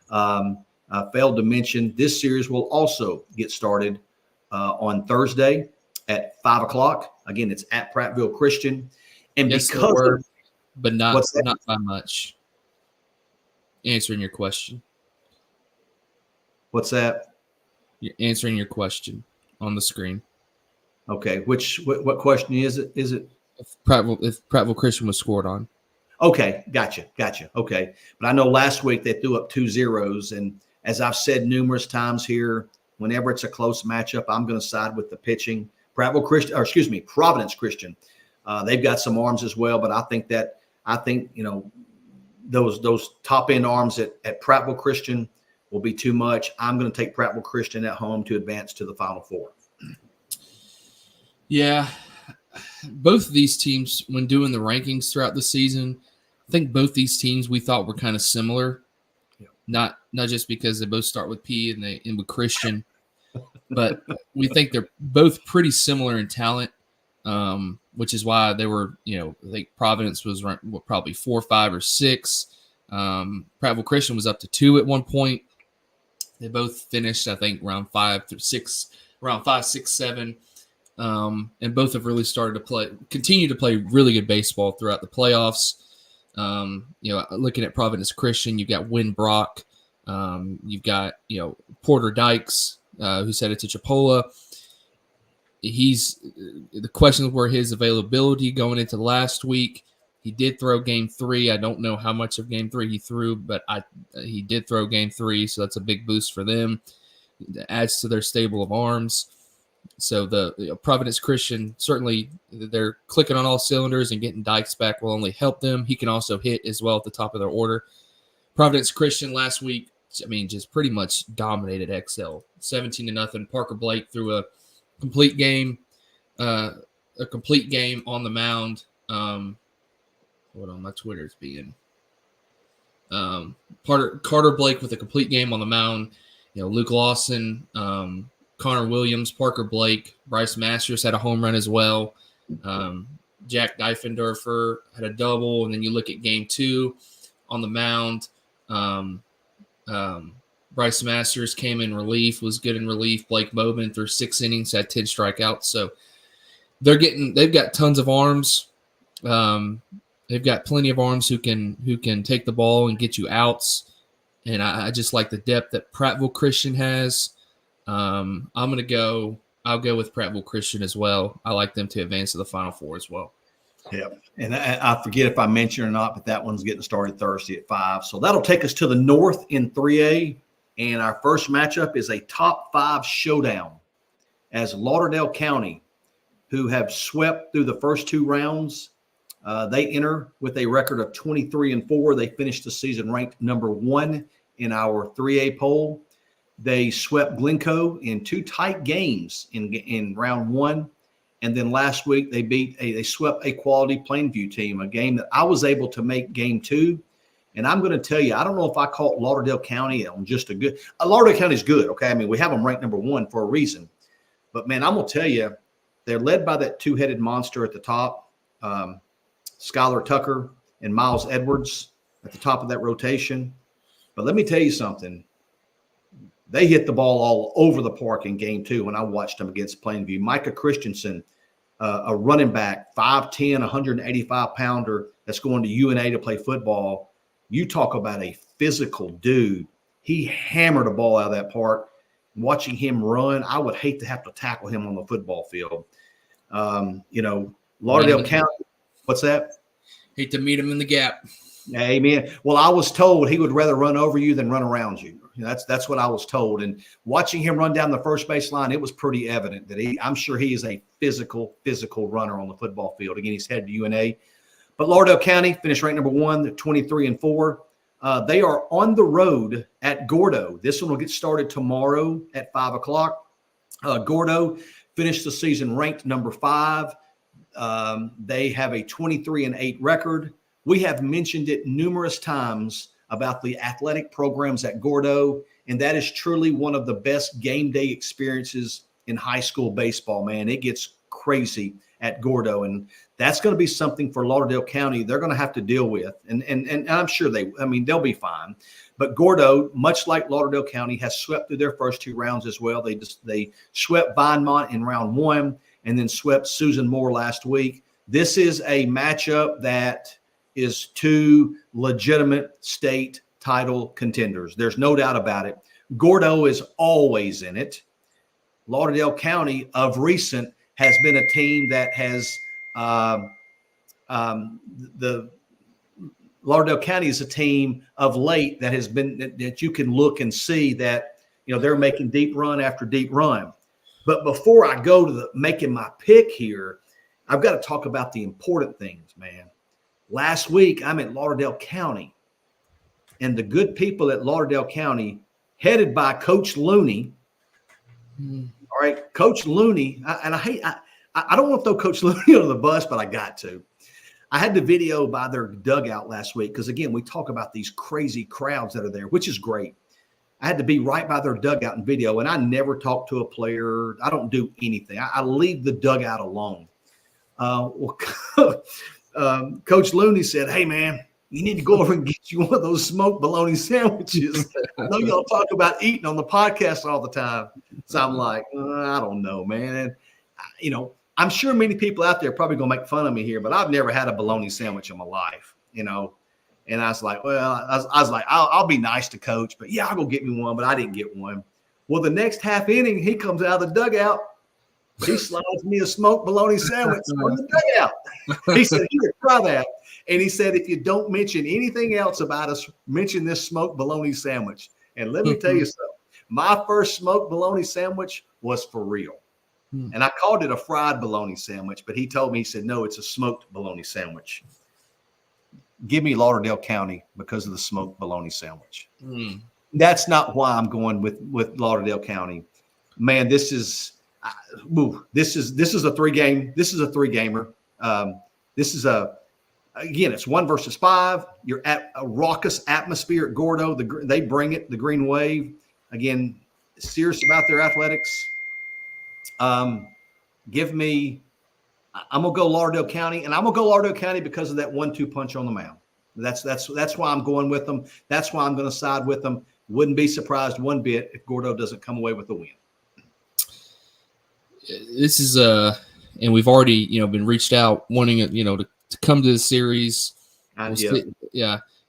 Failed to mention, this series will also get started on Thursday at 5 o'clock. Again, it's at Prattville Christian. And yes, because but not by much. Answering your question. What's that? You're answering your question on the screen. Okay. What question is it? Is it if Prattville Christian was scored on? Okay. Gotcha. Okay. But I know last week they threw up 2 zeros. And as I've said numerous times here, whenever it's a close matchup, I'm going to side with the pitching. Providence Christian. They've got some arms as well, but I think those top end arms at Prattville Christian will be too much. I'm going to take Prattville Christian at home to advance to the Final Four. Yeah, both of these teams, when doing the rankings throughout the season, I think both these teams we thought were kind of similar. Yeah. Not just because they both start with P and they end with Christian, but we think they're both pretty similar in talent. Which is why they were, I think Providence was ranked, probably 4, 5, or 6. Prattville Christian was up to 2 at one point. They both finished, I think, around 5, 6, 7. And both have really started to continue to play really good baseball throughout the playoffs. Looking at Providence Christian, you've got Wynn Brock. You've got, Porter Dykes, who's headed to Chipola. The questions were his availability going into last week. He did throw game 3. I don't know how much of game 3 he threw, but he did throw game 3, so that's a big boost for them. It adds to their stable of arms. So the Providence Christian, certainly they're clicking on all cylinders, and getting Dykes back will only help them. He can also hit as well at the top of their order. Providence Christian last week, I mean, just pretty much dominated XL, 17-0. Parker Blake threw a complete game on the mound. Hold on, my Twitter's being Carter Blake with a complete game on the mound. Luke Lawson, Connor Williams, Parker Blake, Bryce Masters had a home run as well. Jack Diefendorfer had a double, and then you look at game 2 on the mound. Bryce Masters came in relief, was good in relief. Blake Bowman threw 6 innings, had 10 strikeouts. So they've got tons of arms. They've got plenty of arms who can take the ball and get you outs. And I just like the depth that Prattville Christian has. I'll go with Prattville Christian as well. I like them to advance to the Final Four as well. Yeah, and I forget if I mentioned or not, but that one's getting started Thursday at 5. So that'll take us to the north in 3A. And our first matchup is a top 5 showdown as Lauderdale County, who have swept through the first 2 rounds. They enter with a record of 23-4. They finished the season ranked number 1 in our 3A poll. They swept Glencoe in 2 tight games in round 1. And then last week they swept a quality Plainview team, a game that I was able to make game 2. And I'm going to tell you, I don't know if I caught Lauderdale County on just a good – Lauderdale County is good, okay? I mean, we have them ranked number 1 for a reason. But, man, I'm going to tell you, they're led by that 2-headed monster at the top, Skylar Tucker and Miles Edwards at the top of that rotation. But let me tell you something. They hit the ball all over the park in game 2 when I watched them against Plainview. Micah Christensen, a running back, 5'10", 185-pounder that's going to UNA to play football. You talk about a physical dude. He hammered a ball out of that park. Watching him run, I would hate to have to tackle him on the football field. Lauderdale County, what's that? Hate to meet him in the gap. Amen. Well, I was told he would rather run over you than run around you. That's what I was told. And watching him run down the first base line, it was pretty evident that I'm sure he is a physical runner on the football field. Again, he's headed to UNA. But Lauderdale County finished ranked number 1, 23-4. They are on the road at Gordo. This one will get started tomorrow at 5 o'clock. Gordo finished the season ranked number 5. They have a 23-8 record. We have mentioned it numerous times about the athletic programs at Gordo, and that is truly one of the best game day experiences in high school baseball, man. It gets crazy at Gordo, and that's going to be something for Lauderdale County they're going to have to deal with. And I'm sure they'll be fine. But Gordo, much like Lauderdale County, has swept through their first 2 rounds as well. They swept Vinemont in round 1 and then swept Susan Moore last week. This is a matchup that is 2 legitimate state title contenders. There's no doubt about it. Gordo is always in it. Lauderdale County of recent has been a team that has the Lauderdale County is a team of late that has been that you can look and see that they're making deep run after deep run. But before I go to making my pick here, I've got to talk about the important things, man. Last week I'm at Lauderdale County, and the good people at Lauderdale County, headed by Coach Looney. All right, Coach Looney, I don't want to throw Coach Looney under the bus, but I got to. I had the video by their dugout last week because, again, we talk about these crazy crowds that are there, which is great. I had to be right by their dugout and video, and I never talk to a player. I don't do anything. I leave the dugout alone. Coach Looney said, "Hey, man, you need to go over and get you one of those smoked bologna sandwiches. I know y'all talk about eating on the podcast all the time." So I'm like, I don't know, man. I'm sure many people out there are probably going to make fun of me here, but I've never had a bologna sandwich in my life, And I was like, I'll be nice to Coach, but yeah, I'll go get me one. But I didn't get one. Well, the next half inning, he comes out of the dugout He slides me a smoked bologna sandwich from the dugout. He said, "Here, try that." And he said, "If you don't mention anything else about us, mention this smoked bologna sandwich." And let me tell you something. My first smoked bologna sandwich was for real. And I called it a fried bologna sandwich, but he told me, he said, "No, it's a smoked bologna sandwich." Give me Lauderdale County because of the smoked bologna sandwich. That's not why I'm going with Lauderdale County. Man, this is a 3-game. This is a 3-gamer. This is again, it's 1 versus 5. You're at a raucous atmosphere at Gordo. They bring it, the Green Wave. Again, serious about their athletics. Give me, I'm gonna go Lauderdale County, and I'm gonna go Lauderdale County because of that 1-2 punch on the mound. That's why I'm going with them. That's why I'm going to side with them. Wouldn't be surprised one bit if Gordo doesn't come away with the win. This is and we've already been reached out wanting to come to the series. This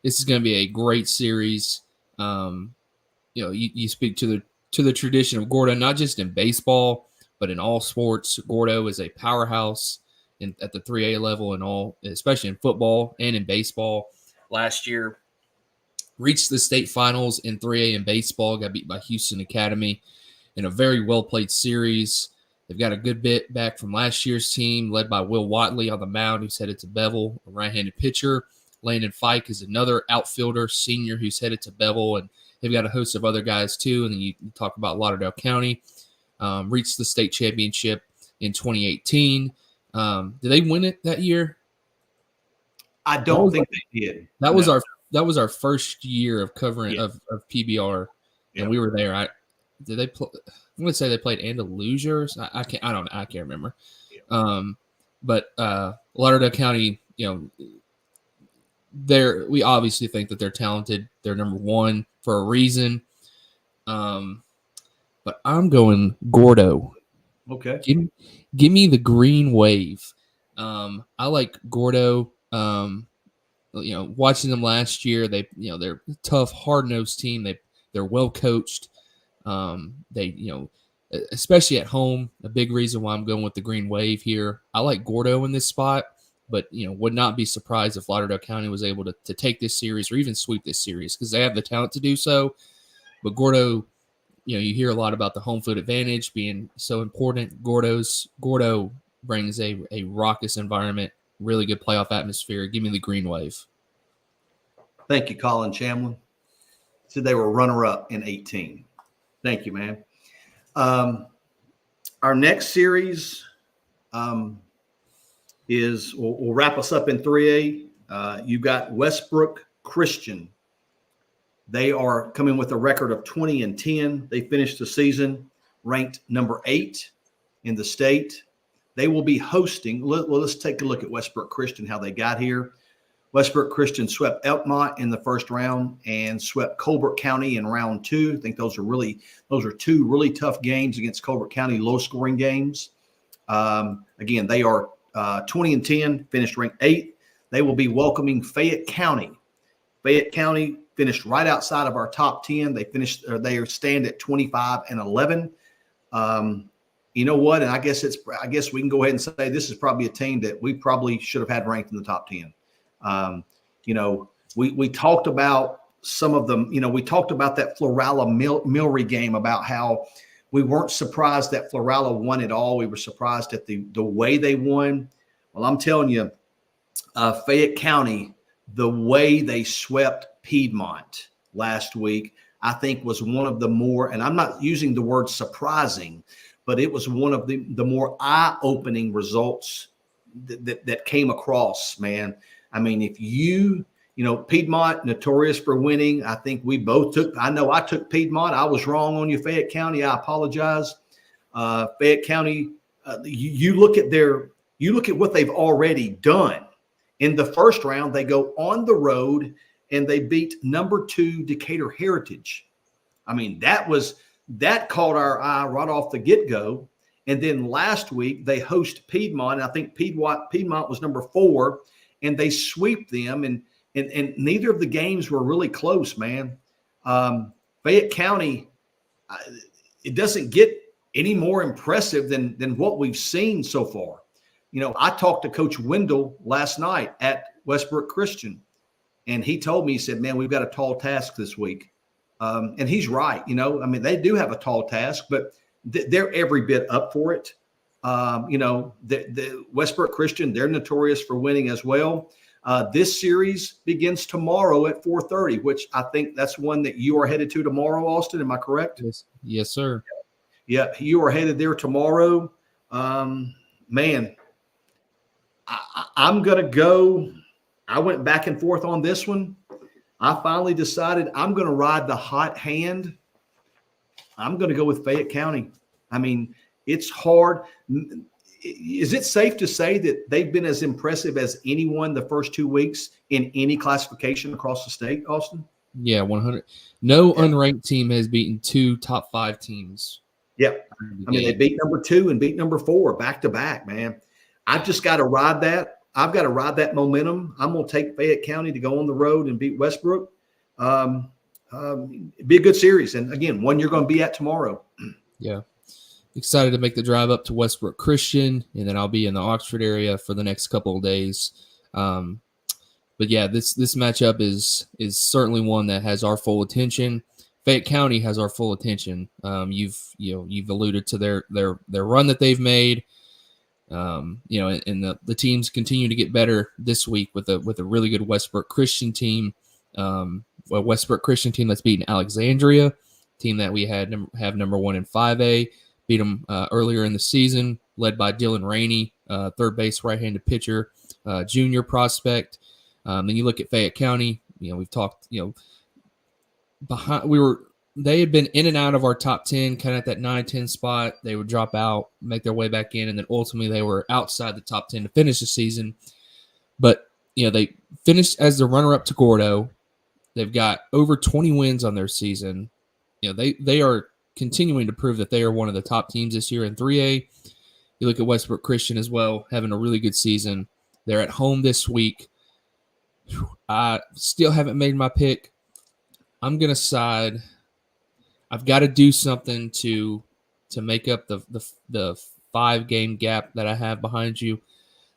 is going to be a great series. You speak to the tradition of Gordo, not just in baseball, but in all sports. Gordo is a powerhouse at the 3A level and all, especially in football and in baseball. Last year, reached the state finals in 3A in baseball, got beat by Houston Academy in a very well-played series. They've got a good bit back from last year's team, led by Will Watley on the mound, who's headed to Bevel, a right-handed pitcher. Landon Fike is another outfielder, senior, who's headed to Bevel, and they've got a host of other guys too. And then you talk about Lauderdale County, reached the state championship in 2018. Did they win it that year? I don't think they did. That was our first year of covering of PBR, and we were there. Did they play? I'm going to say they played Andalusia. I can't remember. Yeah. But Lauderdale County, we obviously think that they're talented. They're number 1 for a reason. But I'm going Gordo. Okay. Give me the Green Wave. I like Gordo. Watching them last year, they're a tough, hard-nosed team. They're well coached. Especially at home, a big reason why I'm going with the Green Wave here. I like Gordo in this spot, but would not be surprised if Lauderdale County was able to take this series or even sweep this series because they have the talent to do so. But Gordo, you hear a lot about the home field advantage being so important. Gordo brings a raucous environment, really good playoff atmosphere. Give me the Green Wave. Thank you, Colin Chamlin. Said they were runner-up in 18. Thank you, man. Our next series will wrap us up in 3A. You got Westbrook Christian. They are coming with a record of 20-10. They finished the season ranked number 8 in the state. They will be hosting. Let's take a look at Westbrook Christian, how they got here. Westbrook Christian swept Elkmont in the first round and swept Colbert County in round 2. I think those are 2 really tough games against Colbert County, low-scoring games. Again, they are 20-10, finished ranked 8th. They will be welcoming Fayette County. Fayette County finished right outside of our top 10. They stand at 25-11. You know what? And I guess we can go ahead and say this is probably a team that we probably should have had ranked in the top 10. We talked about some of them. We talked about that Florala Milry game, about how we weren't surprised that Florala won it all. We were surprised at the way they won. Well, I'm telling you, Fayette County, the way they swept Piedmont last week, I think was one of the more, and I'm not using the word surprising, but it was one of the more eye-opening results that came across, man. I mean, if Piedmont, notorious for winning. I think we both I took Piedmont. I was wrong on you, Fayette County. I apologize. Fayette County, you look at what they've already done. In the first round, they go on the road and they beat number 2 Decatur Heritage. I mean, that caught our eye right off the get-go. And then last week they host Piedmont. I think Piedmont was number 4, and they sweep them. And neither of the games were really close, man. Fayette County, it doesn't get any more impressive than what we've seen so far. I talked to Coach Wendell last night at Westbrook Christian, and he told me, he said, man, we've got a tall task this week. And he's right. They do have a tall task, but they're every bit up for it. The Westbrook Christian, they're notorious for winning as well. This series begins tomorrow at 4:30, which I think that's one that you are headed to tomorrow, Austin. Am I correct? Yes, sir. Yeah, you are headed there tomorrow. Man, I'm going to go. I went back and forth on this one. I finally decided I'm going to ride the hot hand. I'm going to go with Fayette County. It's hard. Is it safe to say that they've been as impressive as anyone the first 2 weeks in any classification across the state, Austin? Yeah, 100. No unranked team has beaten 2 top 5 teams. Yeah. They beat number 2 and beat number 4 back to back, man. I've just got to ride that. I've got to ride that momentum. I'm going to take Fayette County to go on the road and beat Westbrook. Be a good series. And again, one you're going to be at tomorrow. Yeah. Excited to make the drive up to Westbrook Christian, and then I'll be in the Oxford area for the next couple of days. But yeah, this matchup is certainly one that has our full attention. Fayette County has our full attention. You've alluded to their run that they've made. And the teams continue to get better this week with a really good Westbrook Christian team. Westbrook Christian team that's beaten Alexandria, team that we have number 1 in 5A. Beat them earlier in the season, led by Dylan Rainey, third base right-handed pitcher, junior prospect. Then you look at Fayette County. We've talked. They had been in and out of our top 10, kind of at that 9-10 spot. They would drop out, make their way back in, and then ultimately they were outside the top 10 to finish the season. But they finished as the runner-up to Gordo. They've got over 20 wins on their season. They are continuing to prove that they are one of the top teams this year in 3A. You look at Westbrook Christian as well, having a really good season. They're at home this week. I still haven't made my pick. I'm going to side. I've got to do something to make up the 5-game gap that I have behind you.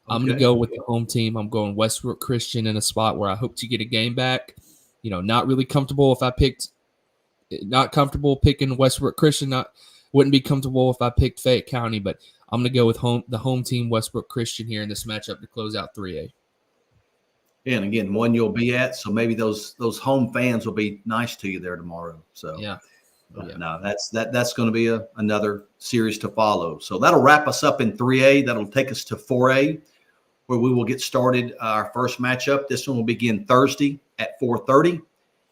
I'm going to go with the home team. I'm going Westbrook Christian in a spot where I hope to get a game back. Not really comfortable if I picked – not comfortable picking Westbrook Christian. Wouldn't be comfortable if I picked Fayette County, but I'm going to go with the home team, Westbrook Christian, here in this matchup to close out 3A. And again, one you'll be at, so maybe those home fans will be nice to you there tomorrow. So no, that's going to be another series to follow. So that'll wrap us up in 3A. That'll take us to 4A, where we will get started our first matchup. This one will begin Thursday at 4:30.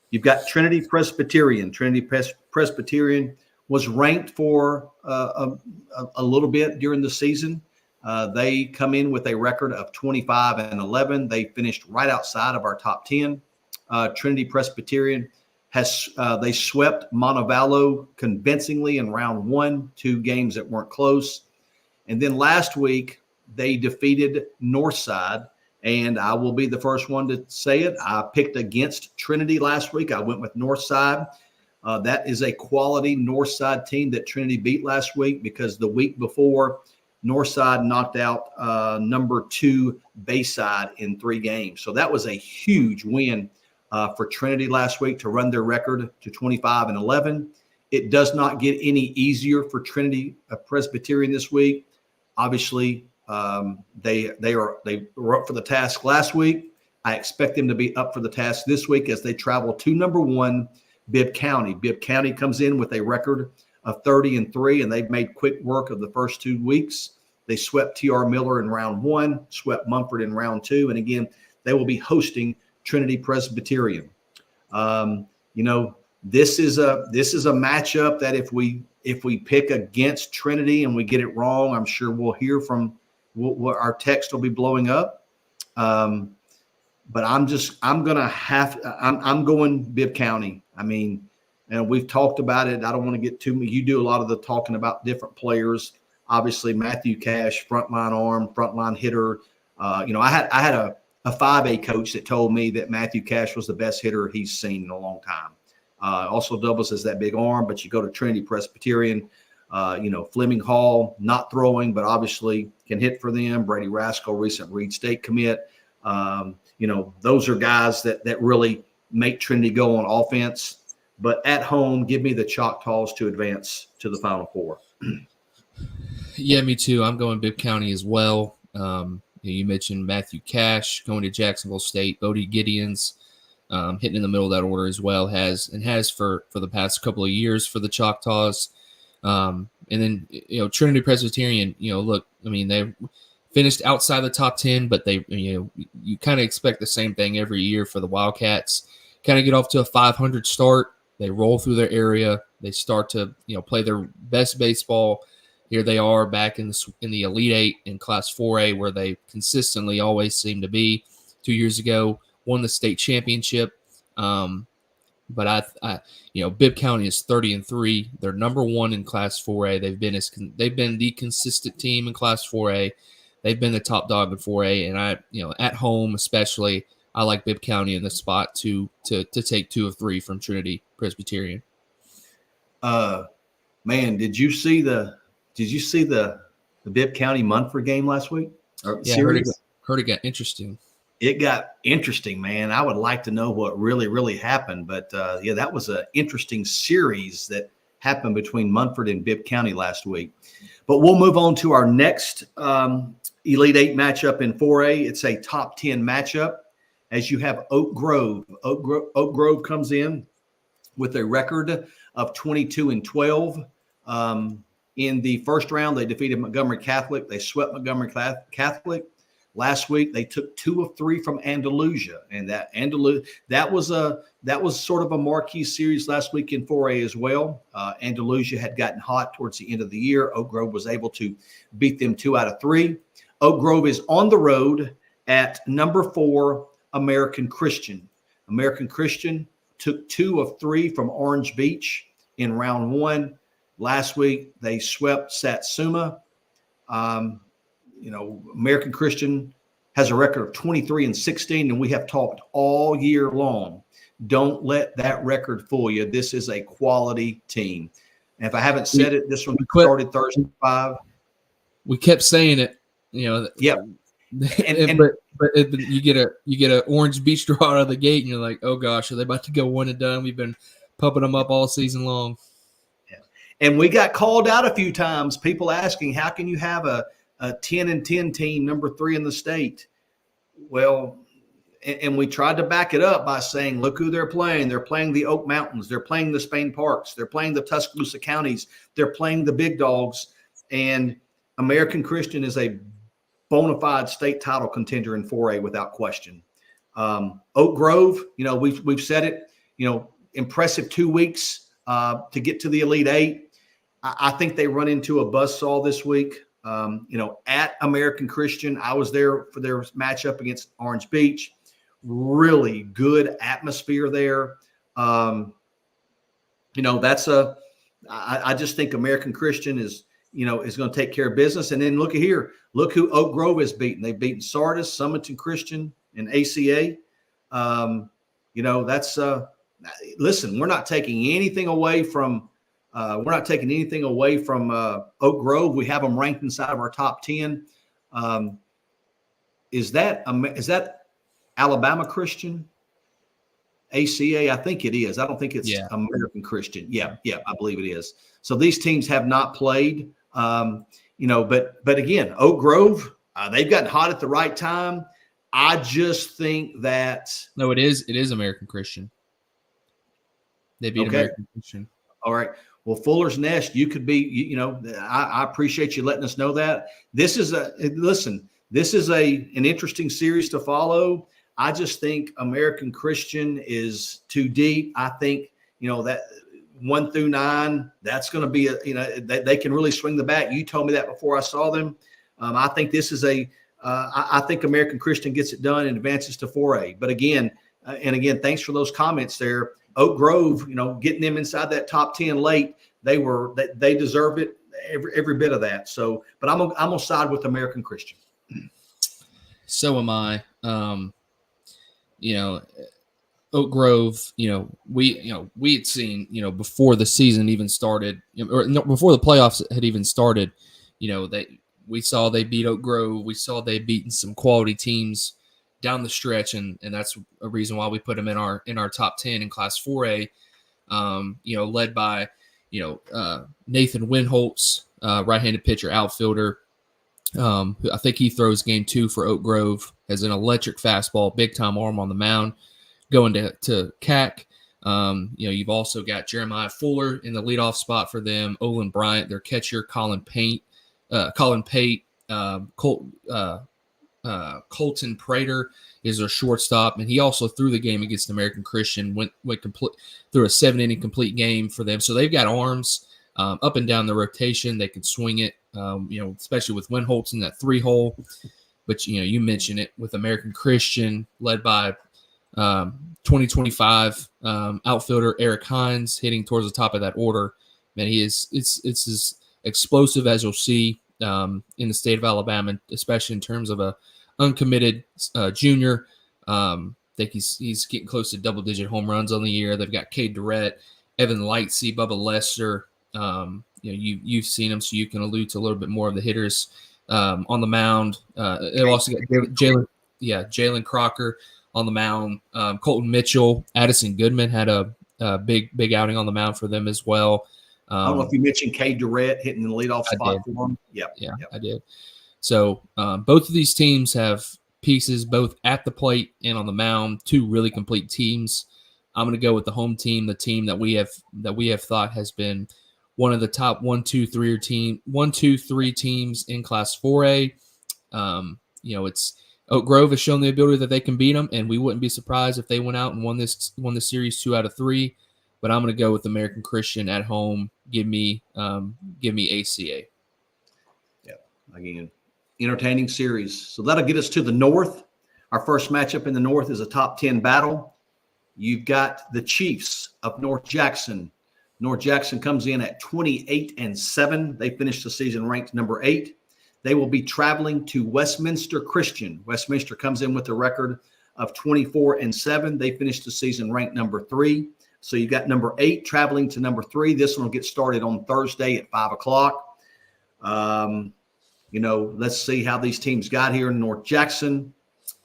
You've got Trinity Presbyterian. Trinity Presbyterian was ranked for a little bit during the season. They come in with a record of 25-11. They finished right outside of our top 10. Trinity Presbyterian they swept Montevallo convincingly in round 1, 2 games that weren't close. And then last week they defeated Northside. And I will be the first one to say it. I picked against Trinity last week. I went with Northside. That is a quality Northside team that Trinity beat last week, because the week before, Northside knocked out number 2 Bayside in 3 games. So that was a huge win for Trinity last week to run their record to 25-11. It does not get any easier for Trinity Presbyterian this week. Obviously, they were up for the task last week. I expect them to be up for the task this week as they travel to number 1, Bibb County. Bibb County comes in with a record of 30-3, and they've made quick work of the first 2 weeks. They swept T.R. Miller in round 1, swept Mumford in round 2, and again, they will be hosting Trinity Presbyterian. This is a matchup that if we pick against Trinity and we get it wrong, I'm sure we'll hear from our text will be blowing up. But I'm going Bibb County. And we've talked about it. I don't want to get too much. You do a lot of the talking about different players. Obviously, Matthew Cash, frontline arm, frontline hitter. I had a 5A coach that told me that Matthew Cash was the best hitter he's seen in a long time. Also doubles as that big arm, but you go to Trinity Presbyterian. Fleming Hall not throwing, but obviously can hit for them. Brady Rascal, recent Reed State commit. Those are guys that really make Trinity go on offense. But at home, give me the Choctaws to advance to the Final Four. Yeah, me too. I'm going Bibb County as well. You mentioned Matthew Cash going to Jacksonville State. Bodie Gideons hitting in the middle of that order as well, has for the past couple of years for the Choctaws. And then, Trinity Presbyterian, look, I mean, they finished outside the top 10, but they, you kind of expect the same thing every year for the Wildcats. Kind of get off to a 500 start. They roll through their area. They start to, play their best baseball. Here they are back in the Elite Eight in Class 4A, where they consistently always seem to be. 2 years ago, won the state championship. But Bibb County is 30-3. They're number one in Class 4A. They've been the consistent team in Class 4A. They've been the top dog in 4A, and at home especially, I like Bibb County in the spot to take 2 of 3 from Trinity Presbyterian. Man, did you see the Bibb County Munford game last week? Yeah, heard it got interesting. It got interesting, man. I would like to know what really, really happened. But, that was an interesting series that happened between Munford and Bibb County last week. But we'll move on to our next Elite Eight matchup in 4A. It's a top 10 matchup. As you have Oak Grove. Oak Grove comes in with a record of 22-12. In the first round, they defeated Montgomery Catholic. They swept Montgomery Catholic. Last week, they took 2 of 3 from Andalusia, and that was sort of a marquee series last week in 4A as well. Andalusia had gotten hot towards the end of the year. Oak Grove was able to beat them 2 out of 3. Oak Grove is on the road at number 4, American Christian. American Christian took 2 of 3 from Orange Beach in round 1. Last week, they swept Satsuma. American Christian has a record of 23-16, and we have talked all year long. Don't let that record fool you. This is a quality team. And if I haven't said it, this one started Thursday 5. We kept saying it, Yep. But you get a Orange Beach draw out of the gate, and you're like, oh gosh, are they about to go one and done? We've been pumping them up all season long. Yeah. And we got called out a few times. People asking, how can you have a 10-10 team, number 3 in the state? Well, and we tried to back it up by saying, look who they're playing. They're playing the Oak Mountains. They're playing the Spain Parks. They're playing the Tuscaloosa counties. They're playing the big dogs. And American Christian is a bona fide state title contender in 4A without question. Oak Grove, we've said it, impressive 2 weeks to get to the Elite Eight. I think they run into a buzzsaw this week. At American Christian, I was there for their matchup against Orange Beach. Really good atmosphere there. I just think American Christian is going to take care of business. And then look at here. Look who Oak Grove has beaten. They've beaten Sardis, Summerton Christian, and ACA. Listen, we're not taking anything away from Oak Grove. We have them ranked inside of our top 10. Is that Alabama Christian? ACA? I think it is. I don't think it's American Christian. Yeah, I believe it is. So these teams have not played. But again, Oak Grove, they've gotten hot at the right time. I just think that it is American Christian. They beat American Christian. All right. Well, Fuller's Nest, you could be, I appreciate you letting us know that. This is an interesting series to follow. I just think American Christian is too deep. I think, that 1 through 9, that's going to be they can really swing the bat. You told me that before I saw them. I think this is I think American Christian gets it done and advances to 4A. But again, thanks for those comments there. Oak Grove, getting them inside that top 10 late, they deserve it, every bit of that. So, but I'm gonna side with American Christian. So am I. Oak Grove, we had seen, before the season even started, or no, before the playoffs had even started, we saw they beat Oak Grove. We saw they beaten some quality teams down the stretch, and that's a reason why we put them in our top 10 in Class 4A. Led by Nathan Winholtz, right-handed pitcher, outfielder. I think he throws game 2 for Oak Grove, has an electric fastball, big-time arm on the mound, going to CAC. You've also got Jeremiah Fuller in the leadoff spot for them, Olin Bryant, their catcher, Colin Pate, Colton Prater is their shortstop, and he also threw the game against American Christian, went complete through a 7-inning complete game for them. So they've got arms up and down the rotation. They can swing it, especially with Winholtz in that 3-hole. But you mentioned it with American Christian, led by 2025 outfielder Eric Hines, hitting towards the top of that order. Man, it's as explosive as you'll see in the state of Alabama, especially in terms of a uncommitted junior. I think he's getting close to double-digit home runs on the year. They've got Cade Durrett, Evan Lightsey, Bubba Lester. You've seen them, so you can allude to a little bit more of the hitters on the mound. They've also got Jalen Crocker on the mound. Colton Mitchell, Addison Goodman had a big outing on the mound for them as well. I don't know if you mentioned Cade Durrett hitting the leadoff spot for them. Yep. I did. So both of these teams have pieces both at the plate and on the mound. 2 really complete teams. I'm going to go with the home team, the team that we have thought has been one of the top 1, 2, 3 teams in Class 4A. It's Oak Grove has shown the ability that they can beat them, and we wouldn't be surprised if they went out and won the series 2 out of 3. But I'm going to go with American Christian at home. Give me ACA. Yeah, again, entertaining series. So that'll get us to the north. Our first matchup in the north is a top 10 battle. You've got the Chiefs of North Jackson. North Jackson comes in at 28-7. They finished the season ranked number 8. They will be traveling to Westminster Christian. Westminster comes in with a record of 24-7. They finished the season ranked number 3. So you got number 8 traveling to number 3. This one will get started on Thursday at 5:00. Let's see how these teams got here in North Jackson.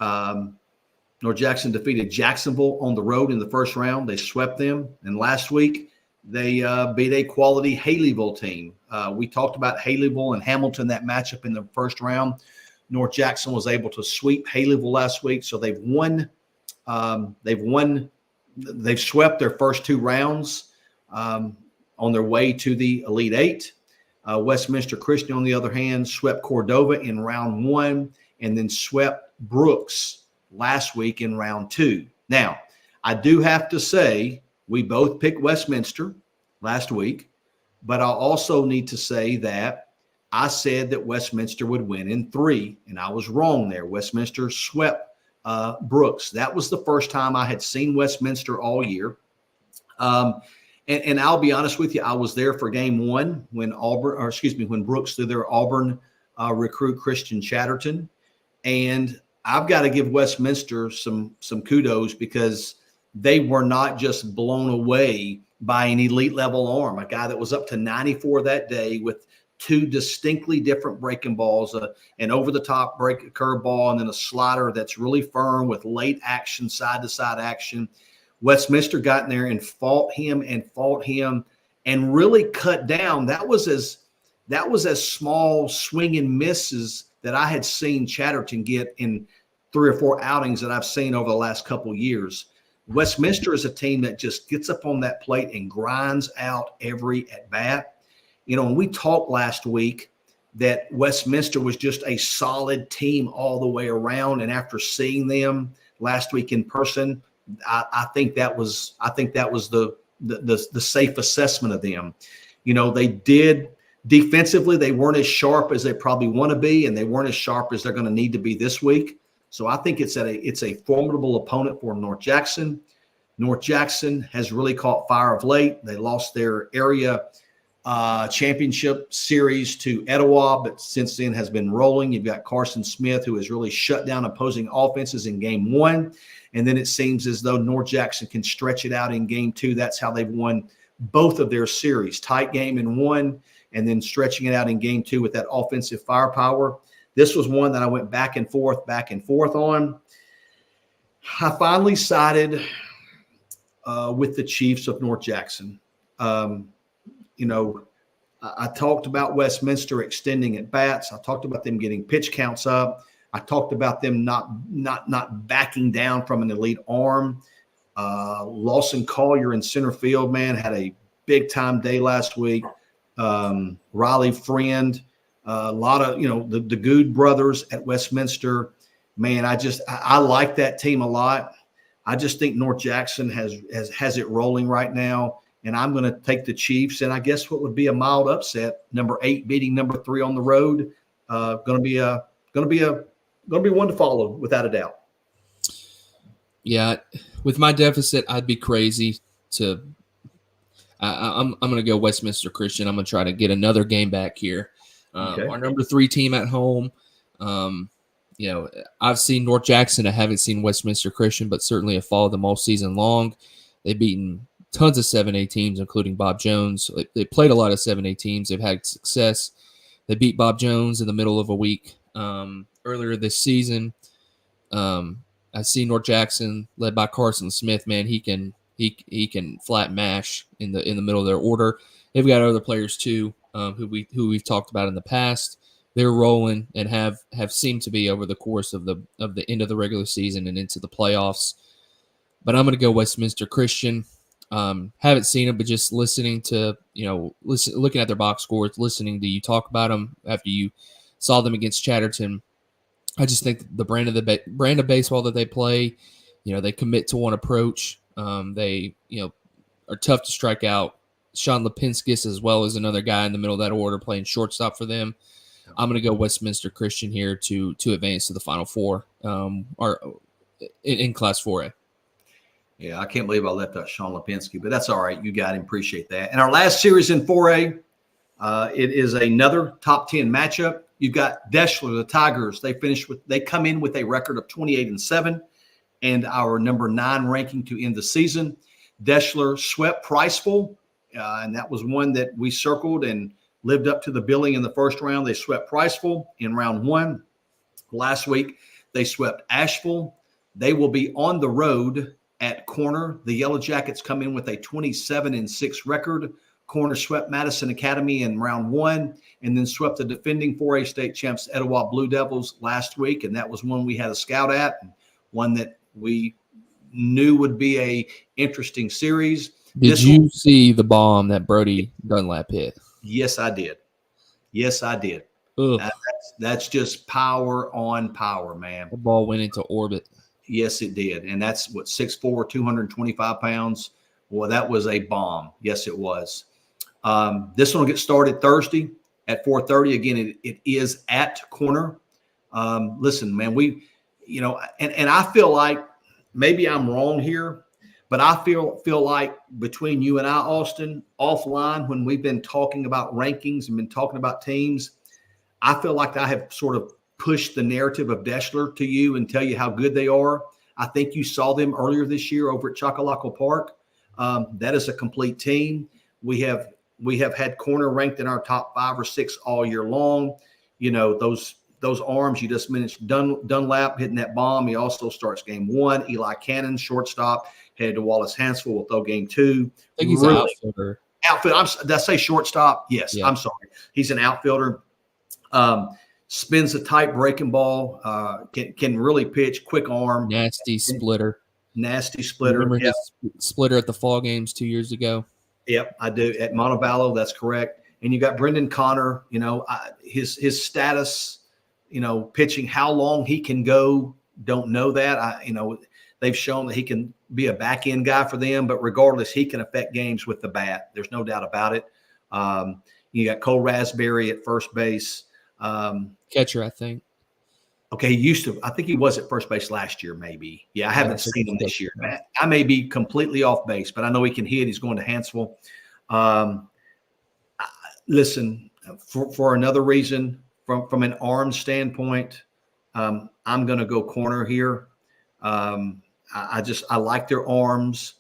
North Jackson defeated Jacksonville on the road in the first round. They swept them. And last week, they beat a quality Haleyville team. We talked about Haleyville and Hamilton, that matchup in the first round. North Jackson was able to sweep Haleyville last week. So they've won. They've swept their first 2 rounds on their way to the Elite 8. Westminster Christian, on the other hand, swept Cordova in round 1 and then swept Brooks last week in round 2. Now, I do have to say we both picked Westminster last week, but I also need to say that I said that Westminster would win in 3, and I was wrong there. Westminster swept Brooks. That was the first time I had seen Westminster all year. And I'll be honest with you, I was there for game 1 when Brooks threw their Auburn recruit Christian Chatterton. And I've got to give Westminster some kudos because they were not just blown away by an elite level arm, a guy that was up to 94 that day with 2 distinctly different breaking balls, an over-the-top break curve ball, and then a slider that's really firm with late action, side-to-side action. Westminster got in there and fought him and really cut down. That was as small swing and misses that I had seen Chatterton get in 3 or 4 outings that I've seen over the last couple years. Westminster is a team that just gets up on that plate and grinds out every at-bat. And we talked last week that Westminster was just a solid team all the way around. And after seeing them last week in person, I think that was the safe assessment of them. They did defensively, they weren't as sharp as they probably want to be, and they weren't as sharp as they're going to need to be this week. So I think it's a formidable opponent for North Jackson. North Jackson has really caught fire of late. They lost their area championship series to Etowah, but since then has been rolling. You've got Carson Smith, who has really shut down opposing offenses in game one. And then it seems as though North Jackson can stretch it out in game two. That's how they've won both of their series. Tight game in one, and then stretching it out in game two with that offensive firepower. This was one that I went back and forth on. I finally sided with the Chiefs of North Jackson. I talked about Westminster extending at bats. I talked about them getting pitch counts up. I talked about them not backing down from an elite arm. Lawson Collier in center field, man, had a big time day last week. Riley Friend, a lot of the Good brothers at Westminster. Man, I like that team a lot. I just think North Jackson has it rolling right now. And I'm going to take the Chiefs, and I guess what would be a mild upset, number 8 beating number 3 on the road, going to be one to follow without a doubt. Yeah, with my deficit, I'd be crazy to. I'm going to go Westminster Christian. I'm going to try to get another game back here. Okay. Our number 3 team at home. I've seen North Jackson. I haven't seen Westminster Christian, but certainly have followed them all season long. They've beaten tons of 7A teams, including Bob Jones. They played a lot of 7A teams. They've had success. They beat Bob Jones in the middle of a week earlier this season. I see North Jackson led by Carson Smith. Man, he can flat mash in the middle of their order. They've got other players too who we've talked about in the past. They're rolling and have seemed to be over the course of the end of the regular season and into the playoffs. But I'm going to go Westminster Christian. Haven't seen them, but just listening to, looking at their box scores, listening to you talk about them after you saw them against Chatterton. I just think the brand of baseball that they play, they commit to one approach. They, are tough to strike out. Sean Lipinskis as well as another guy in the middle of that order playing shortstop for them. I'm going to go Westminster Christian here to advance to the Final Four or in Class 4A. Yeah, I can't believe I left out Sean Lipinski, but that's all right. You got him. Appreciate that. And our last series in 4A, it is another top 10 matchup. You've got Deschler, the Tigers. They come in with a record of 28-7 and our number 9 ranking to end the season. Deschler swept Priceville, and that was one that we circled and lived up to the billing in the first round. They swept Priceville in round 1. Last week, they swept Asheville. They will be on the road at Corner. The Yellow Jackets come in with a 27-6 record. Corner swept Madison Academy in round 1 and then swept the defending 4A state champs Etowah Blue Devils last week. And that was one we had a scout at, and one that we knew would be a interesting series. Did you see the bomb that Brody Dunlap hit? Yes, I did. That's just power on power, man. The ball went into orbit. Yes, it did. And that's 6'4", 225 pounds. Well, that was a bomb. Yes, it was. This one will get started Thursday at 4:30. Again, it is at Corner. Listen, man, and I feel like maybe I'm wrong here, but I feel like between you and I, Austin, offline, when we've been talking about rankings and been talking about teams, I feel like I have sort of push the narrative of Deschler to you and tell you how good they are. I think you saw them earlier this year over at Chocolaco Park. That is a complete team. We have had Corner ranked in our top 5 or 6 all year long. Those arms you just mentioned, Dunlap hitting that bomb. He also starts game 1. Eli Cannon, shortstop, headed to Wallace Hansville will throw game 2. I think he's an outfielder. Did I say shortstop? Yes, yeah. I'm sorry. He's an outfielder. Spins a tight breaking ball, can really pitch, quick arm. Nasty splitter. Remember his splitter at the fall games 2 years ago? Yep, I do. At Montevallo, that's correct. And you got Brendan Connor, his status, pitching, how long he can go, don't know that. They've shown that he can be a back end guy for them, but regardless, he can affect games with the bat. There's no doubt about it. You got Cole Raspberry at first base. Catcher, I think. Okay, I think he was at first base last year, maybe. Yeah, I haven't seen him this year. I may be completely off base, but I know he can hit. He's going to Hansville. Listen, for another reason, from an arm standpoint, I'm going to go corner here. I like their arms.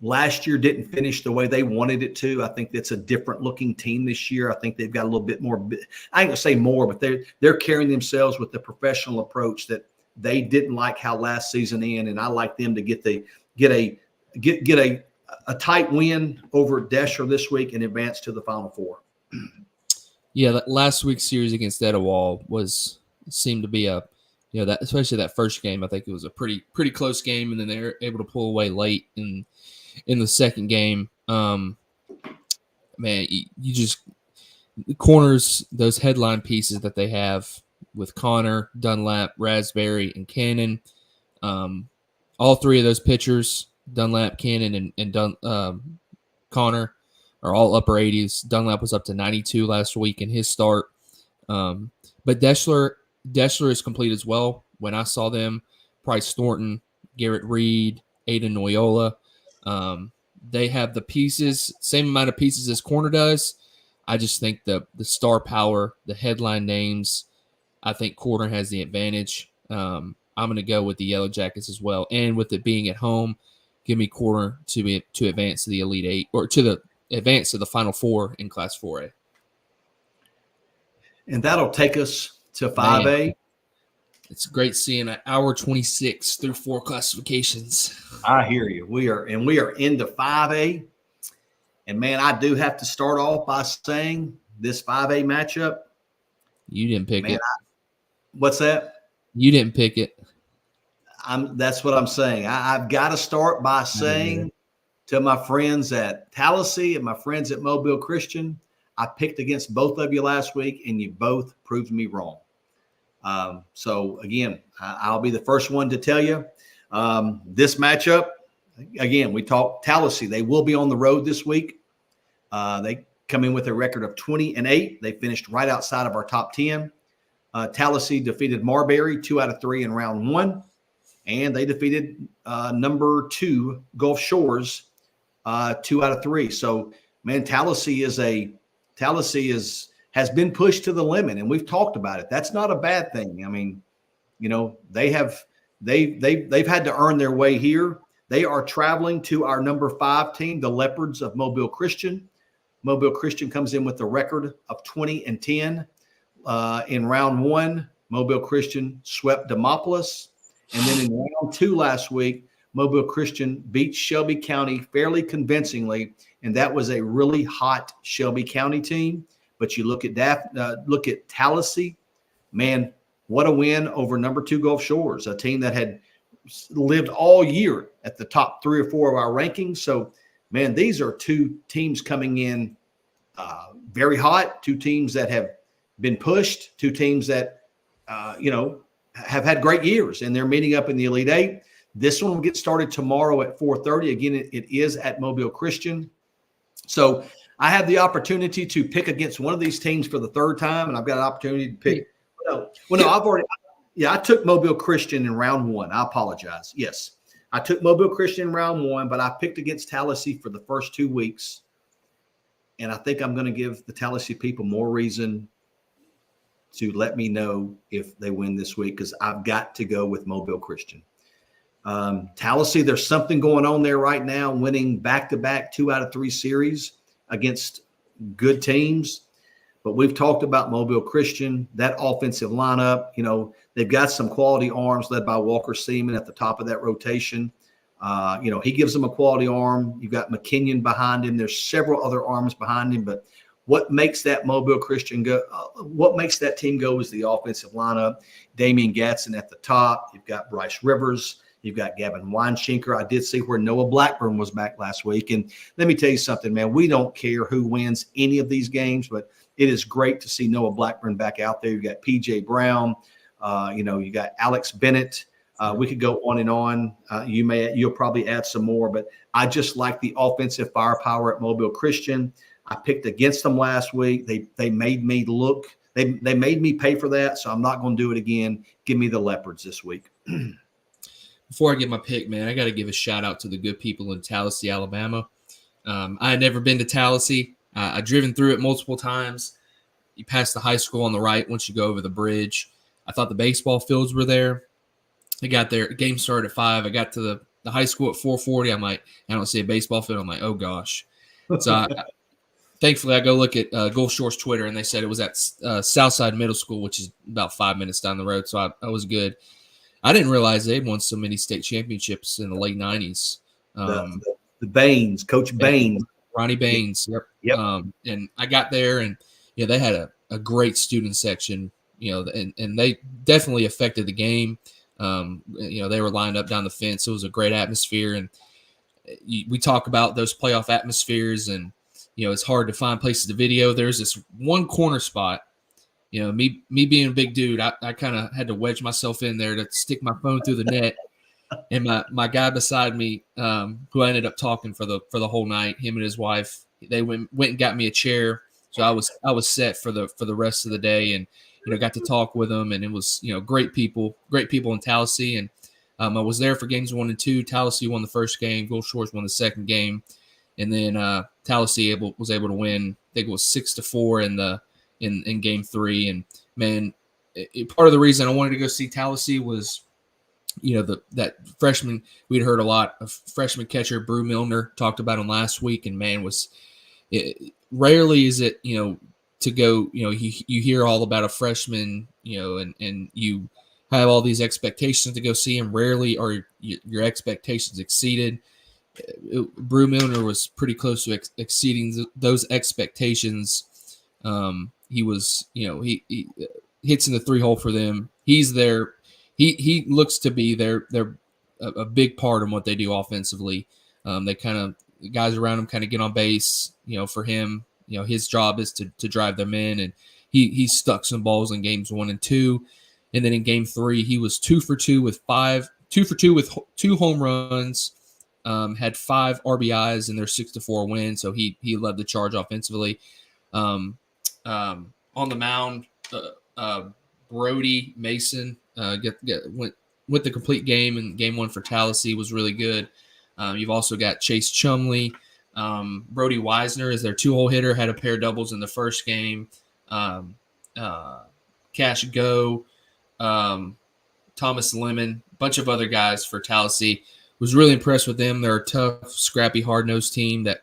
Last year didn't finish the way they wanted it to. I think that's a different looking team this year. I think they've got a little bit more. I ain't gonna say more, but they're carrying themselves with the professional approach that they didn't like how last season ended, and I like them to get a tight win over Deshler this week and advance to the Final Four. Yeah, that last week's series against Etowah seemed to be that, especially that first game. I think it was a pretty close game, and then they were able to pull away late in the second game. Man, you just the corners, those headline pieces that they have with Connor, Dunlap, Raspberry, and Cannon. All three of those pitchers, Dunlap, Cannon, and Connor, are all upper 80s. Dunlap was up to 92 last week in his start. But Deshler is complete as well. When I saw them, Price Thornton, Garrett Reed, Aiden Noyola, they have the pieces, same amount of pieces as corner does. I just think the star power, the headline names, I think corner has the advantage. I'm going to go with the Yellow Jackets as well. And with it being at home, give me corner to advance to the Elite Eight, or to the advance to the Final Four in Class 4A. And that'll take us to 5A. Man, it's great seeing an hour 26 through 4 classifications. I hear you. We are into 5A. And man, I do have to start off by saying this 5A matchup. You didn't pick it. What's that? You didn't pick it. That's what I'm saying. I've got to start by saying to my friends at Tallahassee and my friends at Mobile Christian, I picked against both of you last week, and you both proved me wrong. So again, I'll be the first one to tell you this matchup. Again, we talked Tallahassee. They will be on the road this week. They come in with a record of 20-8. They finished right outside of our top 10. Tallahassee defeated Marbury 2 out of 3 in round 1, and they defeated number 2 Gulf Shores 2 out of 3. So, man, Tallahassee has been pushed to the limit, and we've talked about it. That's not a bad thing. I mean, they've had to earn their way here. They are traveling to our number 5 team, the Leopards of Mobile Christian. Mobile Christian comes in with a record of 20-10. In round 1, Mobile Christian swept Demopolis. And then in round 2 last week, Mobile Christian beat Shelby County fairly convincingly, and that was a really hot Shelby County team. But you look at Tallahassee, man, what a win over number 2 Gulf Shores, a team that had lived all year at the top 3 or 4 of our rankings. So, man, these are 2 teams coming in very hot, 2 teams that have been pushed, 2 teams that, have had great years, and they're meeting up in the Elite Eight. This one will get started tomorrow at 4:30. Again, it is at Mobile Christian. So I have the opportunity to pick against one of these teams for the 3rd time, and I've got an opportunity to pick. I took Mobile Christian in round 1. I apologize. Yes, I took Mobile Christian in round 1, but I picked against Tallahassee for the first 2 weeks. And I think I'm going to give the Tallahassee people more reason to let me know if they win this week, because I've got to go with Mobile Christian. Tallahassee, there's something going on there right now, winning back-to-back 2 out of 3 series against good teams. But we've talked about Mobile Christian, that offensive lineup. They've got some quality arms led by Walker Seaman at the top of that rotation. He gives them a quality arm. You've got McKinnon behind him. There's several other arms behind him, but what makes that Mobile Christian go? What makes that team go is the offensive lineup. Damian Gatson at the top. You've got Bryce Rivers. You've got Gavin Weinschenker. I did see where Noah Blackburn was back last week. And let me tell you something, man. We don't care who wins any of these games, but it is great to see Noah Blackburn back out there. You got P.J. Brown. You got Alex Bennett. We could go on and on. You'll probably add some more, but I just like the offensive firepower at Mobile Christian. I picked against them last week. They made me look. They made me pay for that, so I'm not going to do it again. Give me the Leopards this week. Before I get my pick, man, I got to give a shout out to the good people in Tallahassee, Alabama. I had never been to Tallahassee. I've driven through it multiple times. You pass the high school on the right once you go over the bridge. I thought the baseball fields were there. I got there. Game started at 5. I got to the high school at 4:40. I'm like, I don't see a baseball field. I'm like, oh gosh. So thankfully, I go look at Gulf Shore's Twitter, and they said it was at Southside Middle School, which is about 5 minutes down the road. So I was good. I didn't realize they'd won so many state championships in the late 90s. The Baines, Coach Baines. Ronnie Baines. Yep. And I got there, and they had a great student section, and they definitely affected the game. They were lined up down the fence. It was a great atmosphere, and we talk about those playoff atmospheres, and it's hard to find places to video. There's this one corner spot. Me being a big dude, I kind of had to wedge myself in there to stick my phone through the net. And my guy beside me, who I ended up talking for the whole night, him and his wife, they went and got me a chair. So I was set for the rest of the day, and got to talk with them, and it was great people in Tallahassee, and I was there for games 1 and 2. Tallahassee won the first game, Gulf Shores won the second game, and then Tallahassee was able to win. I think it was 6-4 in game 3. And man, part of the reason I wanted to go see Tallahassee was that freshman. We'd heard a lot of freshman catcher Brew Milner, talked about him last week, and man, rarely is it to go, you hear all about a freshman, and you have all these expectations to go see him. Rarely are your expectations exceeded. Brew Milner was pretty close to exceeding those expectations. He was, he hits in the 3-hole for them. He's there. He looks to be they're a big part of what they do offensively. They guys around him kind of get on base, for him. His job is to drive them in, and he stuck some balls in games 1 and 2, and then in game 3 he was 2 for 2 with 2 home runs, had 5 RBIs in their 6-4 win. So he led the charge offensively. On the mound, Brody Mason went with the complete game, and game 1 for Tallahassee was really good. You've also got Chase Chumley. Brody Wisner is their 2-hole hitter, had a pair of doubles in the first game. Cash Go, Thomas Lemon, a bunch of other guys for Tallahassee. Was really impressed with them. They're a tough, scrappy, hard-nosed team that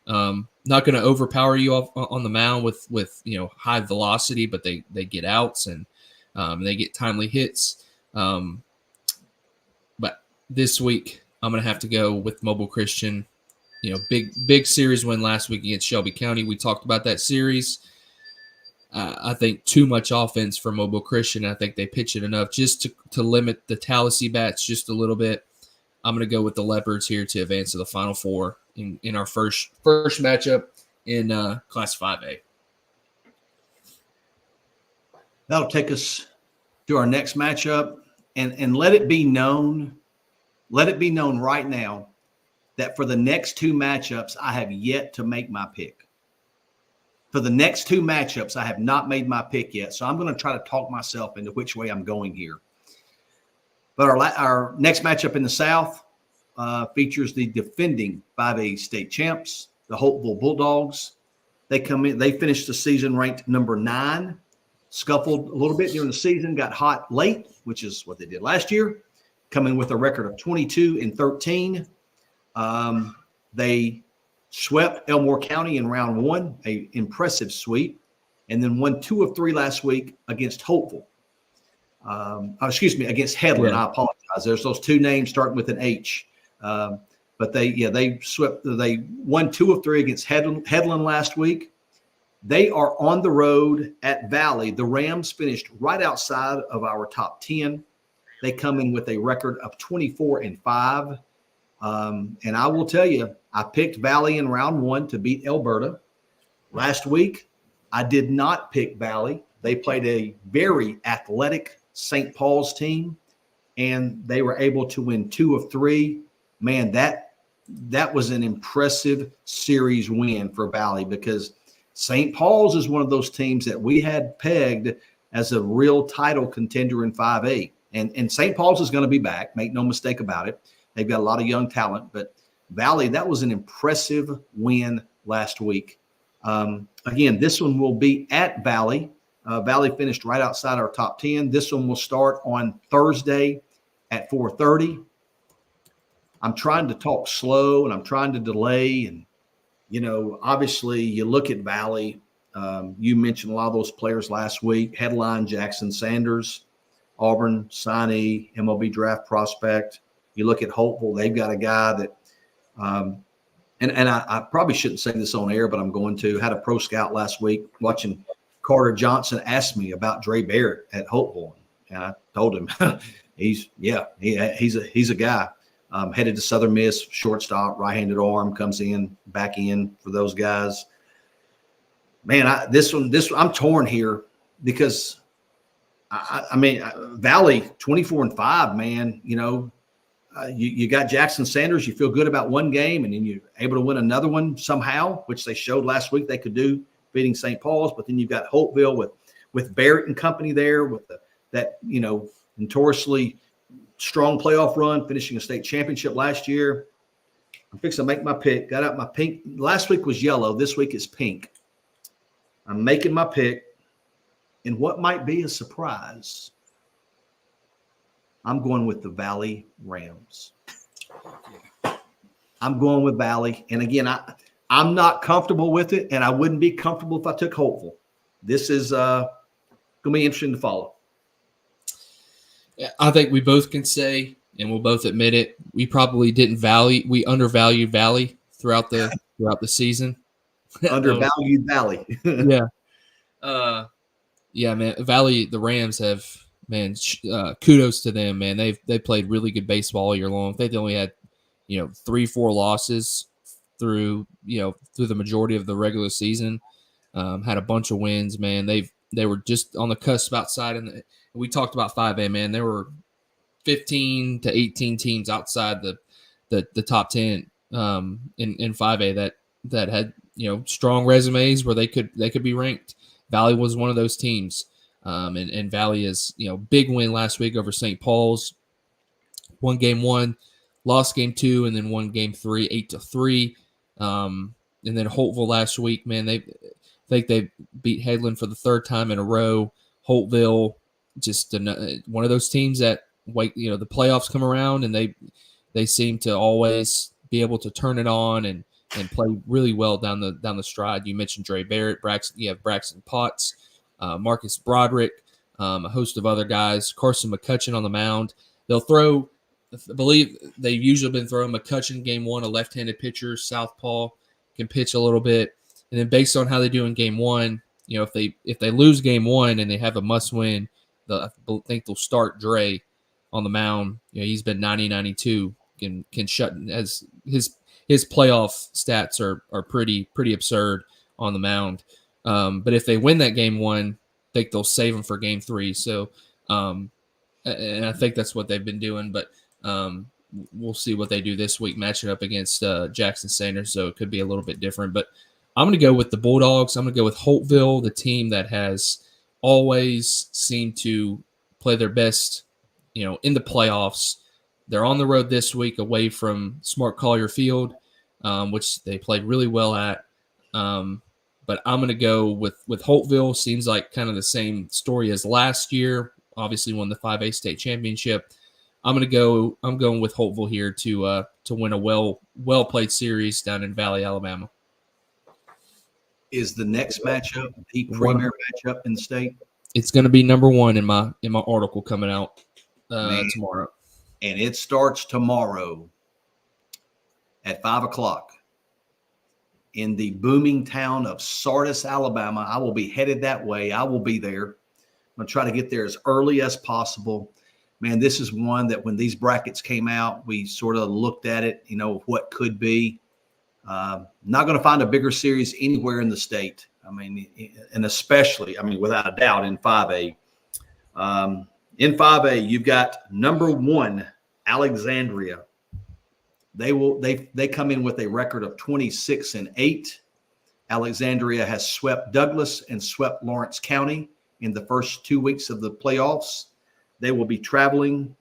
not going to overpower you on the mound with high velocity, but they get outs and they get timely hits. But this week I'm going to have to go with Mobile Christian. Big series win last week against Shelby County. We talked about that series. I think too much offense for Mobile Christian. I think they pitch it enough just to limit the Tallahassee bats just a little bit. I'm going to go with the Leopards here to advance to the Final Four in our first matchup in Class 5A. That'll take us to our next matchup, and let it be known right now that for the next 2 matchups, I have yet to make my pick. For the next 2 matchups, I have not made my pick yet, so I'm going to try to talk myself into which way I'm going here. But our next matchup in the South features the defending 5A state champs, the Hopeville Bulldogs. They come in. They finished the season ranked number 9, scuffled a little bit during the season, got hot late, which is what they did last year, coming with a record of 22-13. They swept Elmore County in round 1, an impressive sweep, and then won 2 of 3 last week against Hopeville. Against Headland. Yeah. I apologize. There's those 2 names starting with an H. But they swept. They won 2 of 3 against Headland last week. They are on the road at Valley. The Rams finished right outside of our top 10. They come in with a record of 24-5. And I will tell you, I picked Valley in round 1 to beat Alberta. Last week, I did not pick Valley. They played a very athletic St. Paul's team, and they were able to win 2 of 3. Man, that was an impressive series win for Valley, because St. Paul's is one of those teams that we had pegged as a real title contender in 5A. And St. Paul's is going to be back. Make no mistake about it. They've got a lot of young talent, but Valley, that was an impressive win last week. Again, this one will be at Valley. Valley finished right outside our top 10. This one will start on Thursday at 4:30. I'm trying to talk slow and I'm trying to delay. And, obviously you look at Valley. You mentioned a lot of those players last week. Headline Jackson Sanders, Auburn signee, MLB draft prospect. You look at Hopeful, they've got a guy that and I probably shouldn't say this on air, but I'm going to. Had a pro scout last week watching Carter Johnson ask me about Dre Barrett at Hopeful. And I told him he's a guy. Headed to Southern Miss, shortstop, right-handed arm, comes in, back in for those guys. Man, this one, I'm torn here because Valley 24-5, man. You got Jackson Sanders. You feel good about one game, and then you're able to win another one somehow, which they showed last week they could do, beating St. Paul's. But then you've got Hopeville with Barrett and company there with that notoriously strong playoff run, finishing a state championship last year. I'm fixing to make my pick. Got out my pink. Last week was yellow. This week is pink. I'm making my pick in what might be a surprise. I'm going with the Valley Rams. I'm going with Valley. And again, I'm not comfortable with it, and I wouldn't be comfortable if I took Hopeful. This is going to be interesting to follow. I think we both can say, and we'll both admit it, we probably we undervalued Valley throughout the season. Undervalued Valley. Yeah. Yeah, man. Valley, the Rams have, man, kudos to them, man. They played really good baseball all year long. They only had, 3-4 losses through the majority of the regular season. Had a bunch of wins, man. They were just on the cusp outside, and we talked about 5A, man. There were 15 to 18 teams outside the top 10 in 5A that had strong resumes where they could be ranked. Valley was one of those teams, and Valley is big win last week over St. Paul's. Won game 1, lost game 2, and then won game 3, 8-3. And then Holtville last week, man, they beat Headland for the third time in a row. Holtville, just one of those teams that the playoffs come around and they seem to always be able to turn it on and play really well down the stride. You mentioned Dre Barrett, you have Braxton Potts, Marcus Broderick, a host of other guys. Carson McCutcheon on the mound. They'll throw. I believe they've usually been throwing McCutcheon game 1, a left-handed pitcher, southpaw, can pitch a little bit, and then based on how they do in game 1, if they lose game 1 and they have a must-win, I think they'll start Dre on the mound. He's been 90-92, can shut as his playoff stats are pretty absurd on the mound. But if they win that game 1, I think they'll save him for game 3. So, and I think that's what they've been doing. But we'll see what they do this week, matching up against Jackson Sanders. So it could be a little bit different. But I'm going to go with the Bulldogs. I'm going to go with Holtville, the team that has always seemed to play their best, in the playoffs. They're on the road this week away from Smart Collier Field, which they played really well at. But I'm going to go with Holtville. Seems like kind of the same story as last year. Obviously won the 5A state championship. I'm going with Holtville here to win a well played series down in Valley, Alabama. Is the next matchup the premier matchup in the state? It's going to be number 1 in my article coming out tomorrow. And it starts tomorrow at 5:00 in the booming town of Sardis, Alabama. I will be headed that way. I will be there. I'm going to try to get there as early as possible. Man, this is one that when these brackets came out, we sort of looked at it, what could be. Not going to find a bigger series anywhere in the state. And especially, without a doubt, in 5A. In 5A, you've got number 1, Alexandria. They come in with a record of 26-8. Alexandria has swept Douglas and swept Lawrence County in the first 2 weeks of the playoffs. They will be traveling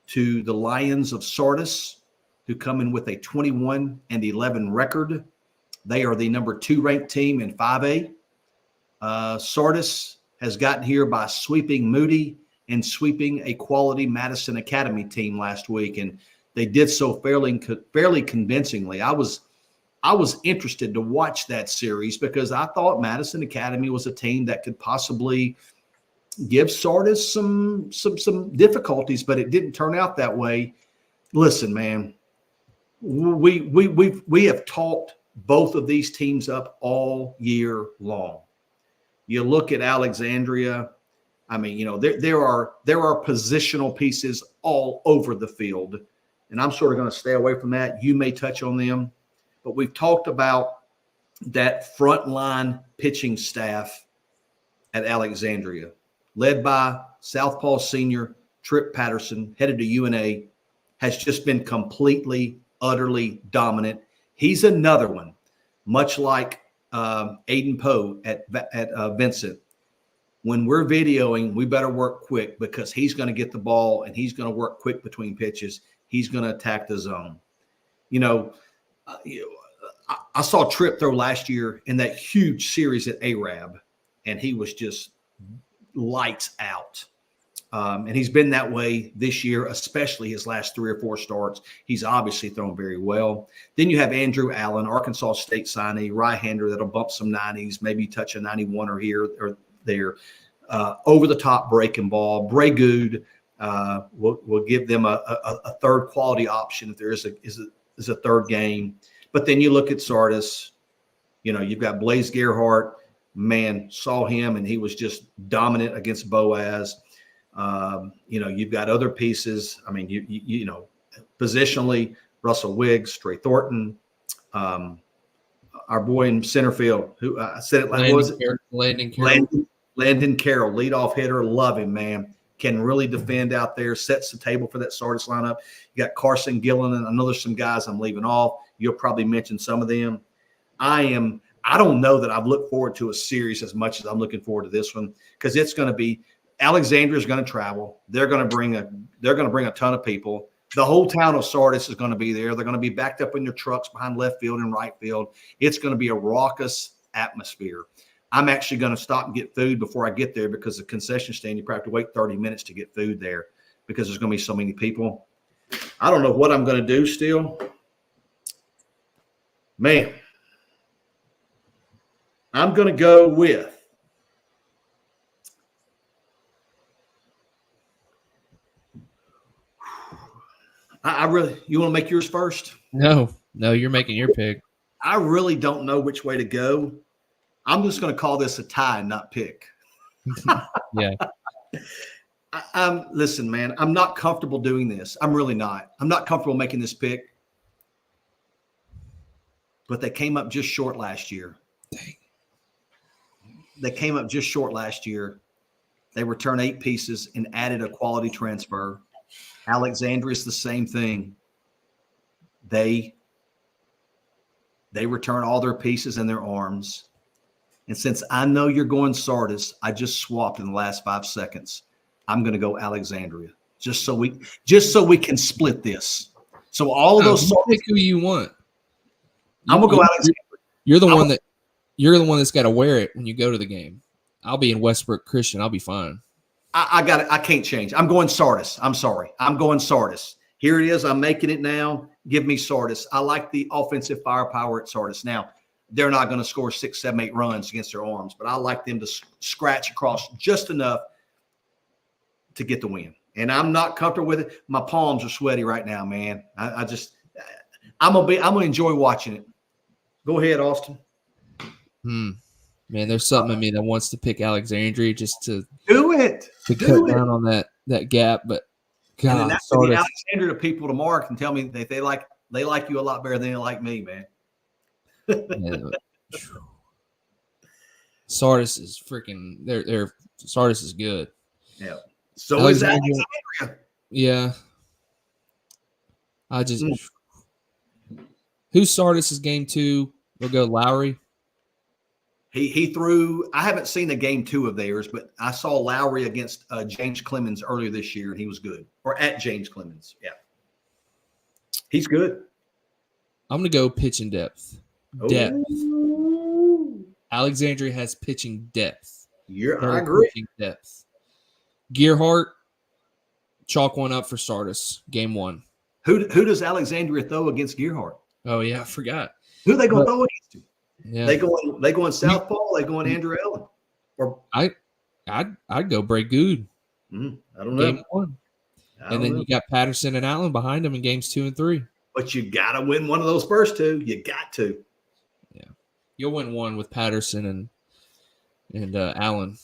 to the Lions of Sardis, who come in with a 21-11 record. They are the number 2 ranked team in 5A. Sardis has gotten here by sweeping Moody and sweeping a quality Madison Academy team last week, and they did so fairly convincingly. I was interested to watch that series because I thought Madison Academy was a team that could possibly give Sardis some difficulties, but it didn't turn out that way. Listen, man, we have talked both of these teams up all year long. You look at Alexandria. I mean, there are positional pieces all over the field, and I'm sort of going to stay away from that. You may touch on them, but we've talked about that frontline pitching staff at Alexandria, led by Southpaw senior Trip Patterson, headed to UNA, has just been completely, utterly dominant. He's another one, much like Aiden Poe at Vincent. When we're videoing, we better work quick because he's going to get the ball and he's going to work quick between pitches. He's going to attack the zone. I saw Tripp throw last year in that huge series at Arab, and he was just lights out. And he's been that way this year, especially his last 3 or 4 starts. He's obviously thrown very well. Then you have Andrew Allen, Arkansas State signee, right-hander that'll bump some 90s, maybe touch a 91 or here or there. Over-the-top breaking ball. Bray Good will give them a third quality option if there is a third game. But then you look at Sardis. You've got Blaze Gerhardt. Man, saw him, and he was just dominant against Boaz. You've got other pieces. I mean, positionally, Russell Wiggs, Trey Thornton, our boy in center field, who I said it like, Landon Carroll. Landon Carroll, leadoff hitter, love him, man. Can really defend out there, sets the table for that Sardis lineup. You got Carson Gillen, and I know there's some guys I'm leaving off. You'll probably mention some of them. I don't know that I've looked forward to a series as much as I'm looking forward to this one because it's going to be Alexandria is going to travel. They're going to bring a ton of people. The whole town of Sardis is going to be there. They're going to be backed up in their trucks behind left field and right field. It's going to be a raucous atmosphere. I'm actually going to stop and get food before I get there because the concession stand, you probably have to wait 30 minutes to get food there because there's going to be so many people. I don't know what I'm going to do still. Man, I'm going to go with you want to make yours first? No, you're making your pick. I really don't know which way to go. I'm just going to call this a tie and not pick. Yeah. Listen, man, I'm not comfortable doing this. I'm really not. I'm not comfortable making this pick. But they came up just short last year. Dang. They came up just short last year. They returned 8 pieces and added a quality transfer. Alexandria is the same thing. They return all their pieces and their arms. And since I know you're going Sardis, I just swapped in the last 5 seconds. I'm going to go Alexandria just so we can split this. So all of those. Pick who you want. I'm gonna go Alexandria. You're the one that's got to wear it when you go to the game. I'll be in Westbrook Christian. I'll be fine. I got it. I can't change. I'm going Sardis. I'm sorry. I'm going Sardis. Here it is. I'm making it now. Give me Sardis. I like the offensive firepower at Sardis. Now, they're not going to score 6, 7, 8 runs against their arms, but I like them to scratch across just enough to get the win. And I'm not comfortable with it. My palms are sweaty right now, man. I'm gonna enjoy watching it. Go ahead, Austin. Man, there's something in me that wants to pick Alexandria just to do it. To cut down on that gap, but God, and that's the Alexandria people tomorrow can tell me that they like you a lot better than they like me, man. Yeah. Sardis is freaking. They're Sardis is good. Yeah. So is Alexandria. Yeah. Who's Sardis' game 2? We'll go Lowry. He threw. I haven't seen a game 2 of theirs, but I saw Lowry against James Clemens earlier this year, and he was good. Or at James Clemens, yeah, he's good. I'm gonna go pitch in depth. depth. Oh, Alexandria has pitching depth. I agree. Pitching depth. Gearhart, chalk one up for Stardust, game 1. Who does Alexandria throw against Gearhart? Oh, yeah, I forgot. Who are they going to throw against him? Yeah. They going Southpaw? They going Andrew Allen? Or I'd go Bray Good. I don't know. Game 1. And then you got Patterson and Allen behind him in games 2 and 3. But you got to win one of those first two. You got to. Yeah. You'll win one with Patterson and Allen.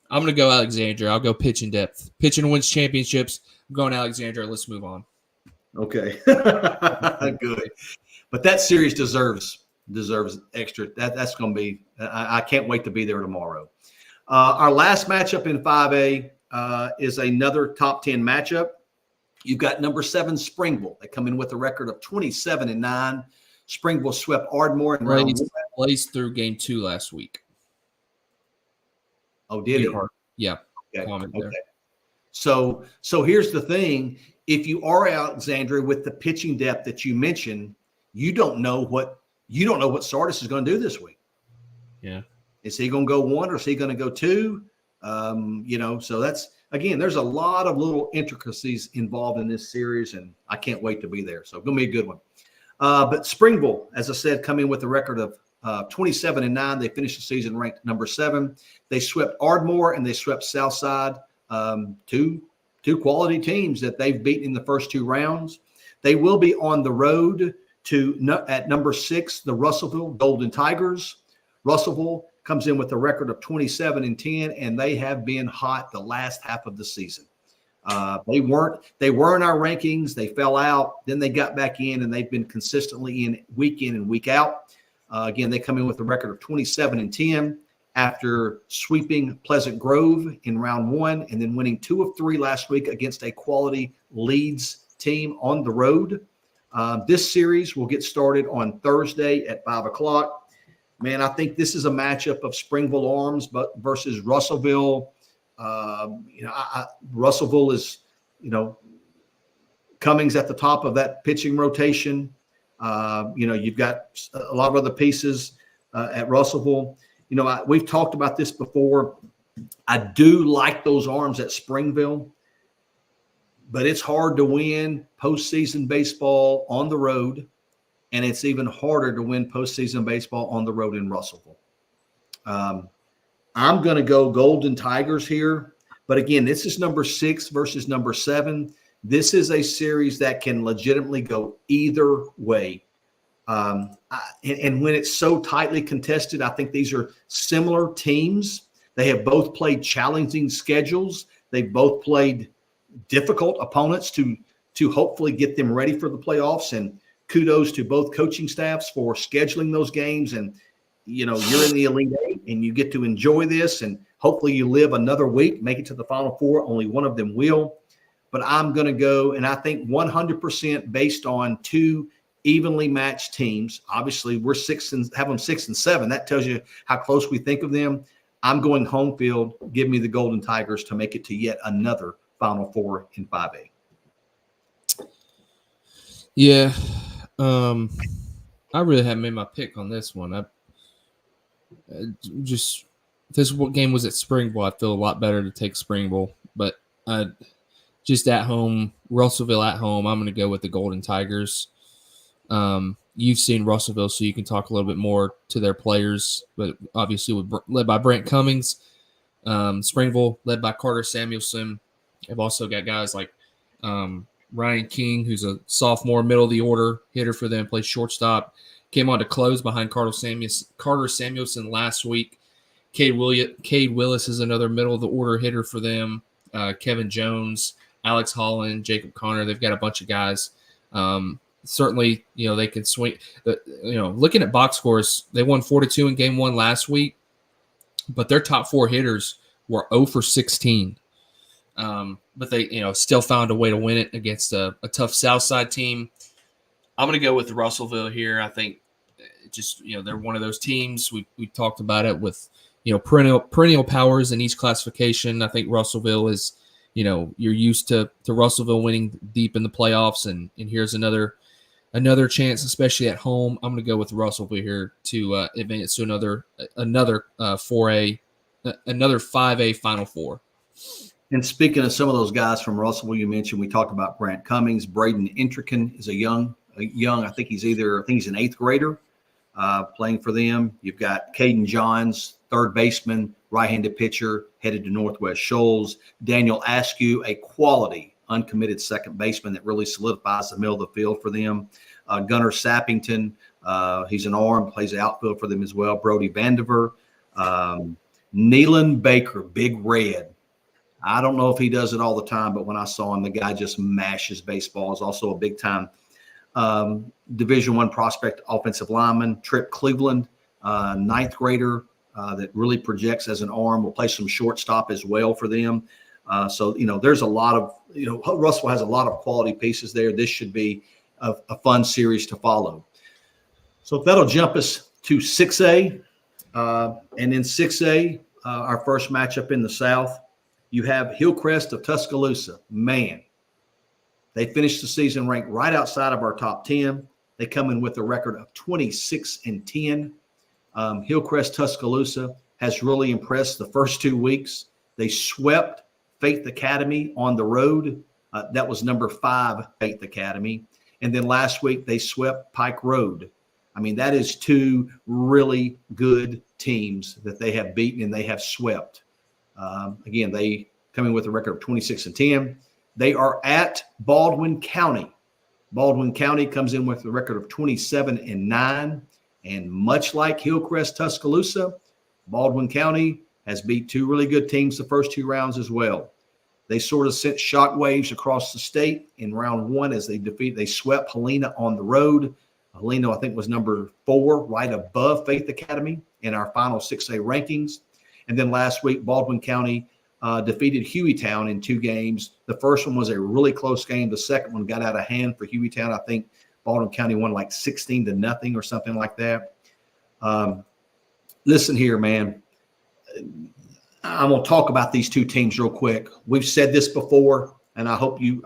I'm going to go Alexandria. I'll go pitching depth. Pitching wins championships. I'm going Alexandria. Let's move on. Okay. Good. But that series deserves extra. That's going to be – I can't wait to be there tomorrow. Our last matchup in 5A is another top 10 matchup. You've got number 7 Springville. They come in with a record of 27-9. Springville swept Ardmore in round 1. Plays through game 2 last week. Oh, did it? Yeah. Okay. So here's the thing. If you are Alexandria with the pitching depth that you mentioned, you don't know what Sardis is going to do this week. Yeah. Is he going to go 1 or is he going to go 2? So that's, again, there's a lot of little intricacies involved in this series, and I can't wait to be there. So it's going to be a good one. But Springville, as I said, come in with a record of 27-9. They finished the season ranked number 7. They swept Ardmore and they swept Southside, two quality teams that they've beaten in the first 2 rounds. They will be on the road at number 6, the Russellville Golden Tigers. Russellville comes in with a record of 27-10, and they have been hot the last half of the season. They were in our rankings. They fell out. Then they got back in, and they've been consistently in and week out. Again, they come in with a record of 27-10 after sweeping Pleasant Grove in round 1 and then winning 2 of 3 last week against a quality Leeds team on the road. This series will get started on Thursday at 5 o'clock. Man, I think this is a matchup of Springville Arms versus Russellville. Russellville is, Cummings at the top of that pitching rotation. You've got a lot of other pieces at Russellville. We've talked about this before. I do like those arms at Springville, but it's hard to win postseason baseball on the road, and it's even harder to win postseason baseball on the road in Russellville. I'm going to go Golden Tigers here, but again, this is number 6 versus number 7. This is a series that can legitimately go either way. And when it's so tightly contested, I think these are similar teams. They have both played challenging schedules. They've both played difficult opponents to hopefully get them ready for the playoffs. And kudos to both coaching staffs for scheduling those games. And, you're in the Elite Eight and you get to enjoy this. And hopefully you live another week, make it to the Final Four. Only one of them will. But I'm going to go, and I think 100% based on 2 evenly matched teams. Obviously, we're 6 and have them 6 and 7. That tells you how close we think of them. I'm going home field. Give me the Golden Tigers to make it to yet another Final Four in 5A. Yeah, I really haven't made my pick on this one. This game was at Springville. I feel a lot better to take Springville, but just at home, Russellville at home, I'm going to go with the Golden Tigers. You've seen Russellville, so you can talk a little bit more to their players, but obviously led by Brent Cummings. Springville, led by Carter Samuelson. They've also got guys like Ryan King, who's a sophomore, middle of the order hitter for them, plays shortstop. Came on to close behind Carter Samuelson last week. Cade Willis is another middle of the order hitter for them. Kevin Jones, Alex Holland, Jacob Connor. They've got a bunch of guys. Certainly, they can swing. Looking at box scores, they won 4-2 in game 1 last week, but their top 4 hitters were 0 for 16. But they, still found a way to win it against a tough Southside team. I'm going to go with Russellville here. I think they're one of those teams. We talked about it with, perennial powers in each classification. I think Russellville is, you're used to Russellville winning deep in the playoffs, and here's another another chance, especially at home. I'm going to go with Russellville here to advance to another 4A, another 5A Final Four. And speaking of some of those guys from Russellville, you mentioned, we talked about Grant Cummings. Braden Intrican is a young. I think he's an eighth grader playing for them. You've got Caden Johns, third baseman, right-handed pitcher, headed to Northwest Shoals. Daniel Askew, a quality uncommitted second baseman that really solidifies the middle of the field for them. Gunnar Sappington, he's an arm, plays the outfield for them as well. Brody Vandiver. Neelan Baker, Big Red. I don't know if he does it all the time, but when I saw him, the guy just mashes baseball. He's also a big-time Division I prospect offensive lineman. Trip Cleveland, ninth grader that really projects as an arm, will play some shortstop as well for them. So, there's a lot of, Russell has a lot of quality pieces there. This should be a fun series to follow. So that'll jump us to 6A. And in 6A, our first matchup in the South, you have Hillcrest of Tuscaloosa. Man, they finished the season ranked right outside of our top 10. They come in with a record of 26-10. Hillcrest Tuscaloosa has really impressed the first 2 weeks. They swept Faith Academy on the road. That was number 5 Faith Academy. And then last week they swept Pike Road. I mean, that is 2 really good teams that they have beaten and they have swept. Again, they come in with a record of 26-10. They are at Baldwin County. Baldwin County comes in with a record of 27-9. And much like Hillcrest Tuscaloosa, Baldwin County has beat 2 really good teams the first 2 rounds as well. They sort of sent shockwaves across the state in round 1 as they swept Helena on the road. Helena, I think, was number 4, right above Faith Academy in our final 6A rankings. And then last week, Baldwin County defeated Hueytown in 2 games. The first one was a really close game. The second one got out of hand for Hueytown. I think Baldwin County won like 16-0 or something like that. Listen here, man. I'm going to talk about these 2 teams real quick. We've said this before, and I hope you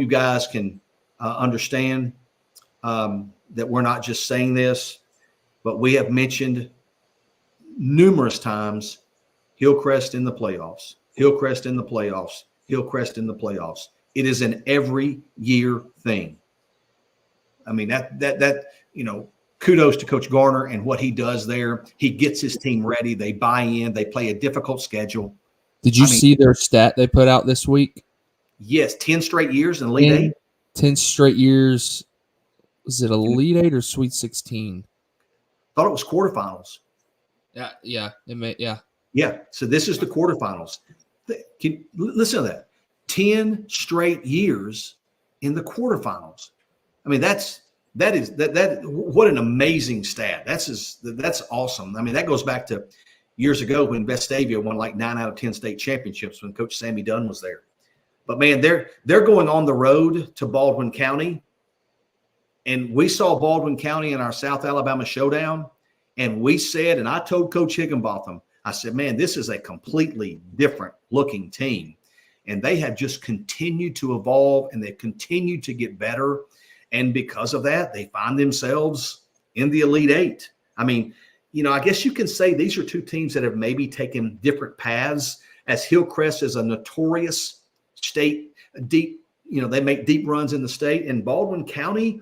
guys can understand that we're not just saying this, but we have mentioned numerous times Hillcrest in the playoffs, Hillcrest in the playoffs, Hillcrest in the playoffs. It is an every year thing. I mean, kudos to Coach Garner and what he does there. He gets his team ready. They buy in. They play a difficult schedule. Did you see their stat they put out this week? Yes, 10 straight years in Elite 8. 10 straight years. Was it Elite 8 or Sweet 16? Thought it was quarterfinals. Yeah. Yeah, so this is the quarterfinals. Listen to that. 10 straight years in the quarterfinals. I mean, that what an amazing stat. That's awesome. I mean, that goes back to years ago when Vestavia won like 9 out of 10 state championships when Coach Sammy Dunn was there. But man, they're going on the road to Baldwin County. And we saw Baldwin County in our South Alabama showdown. And we said, and I told Coach Higginbotham, I said, man, this is a completely different looking team. And they have just continued to evolve and they've continued to get better. And because of that, they find themselves in the Elite 8. I mean, I guess you can say these are 2 teams that have maybe taken different paths, as Hillcrest is a notorious state deep, they make deep runs in the state. And Baldwin County,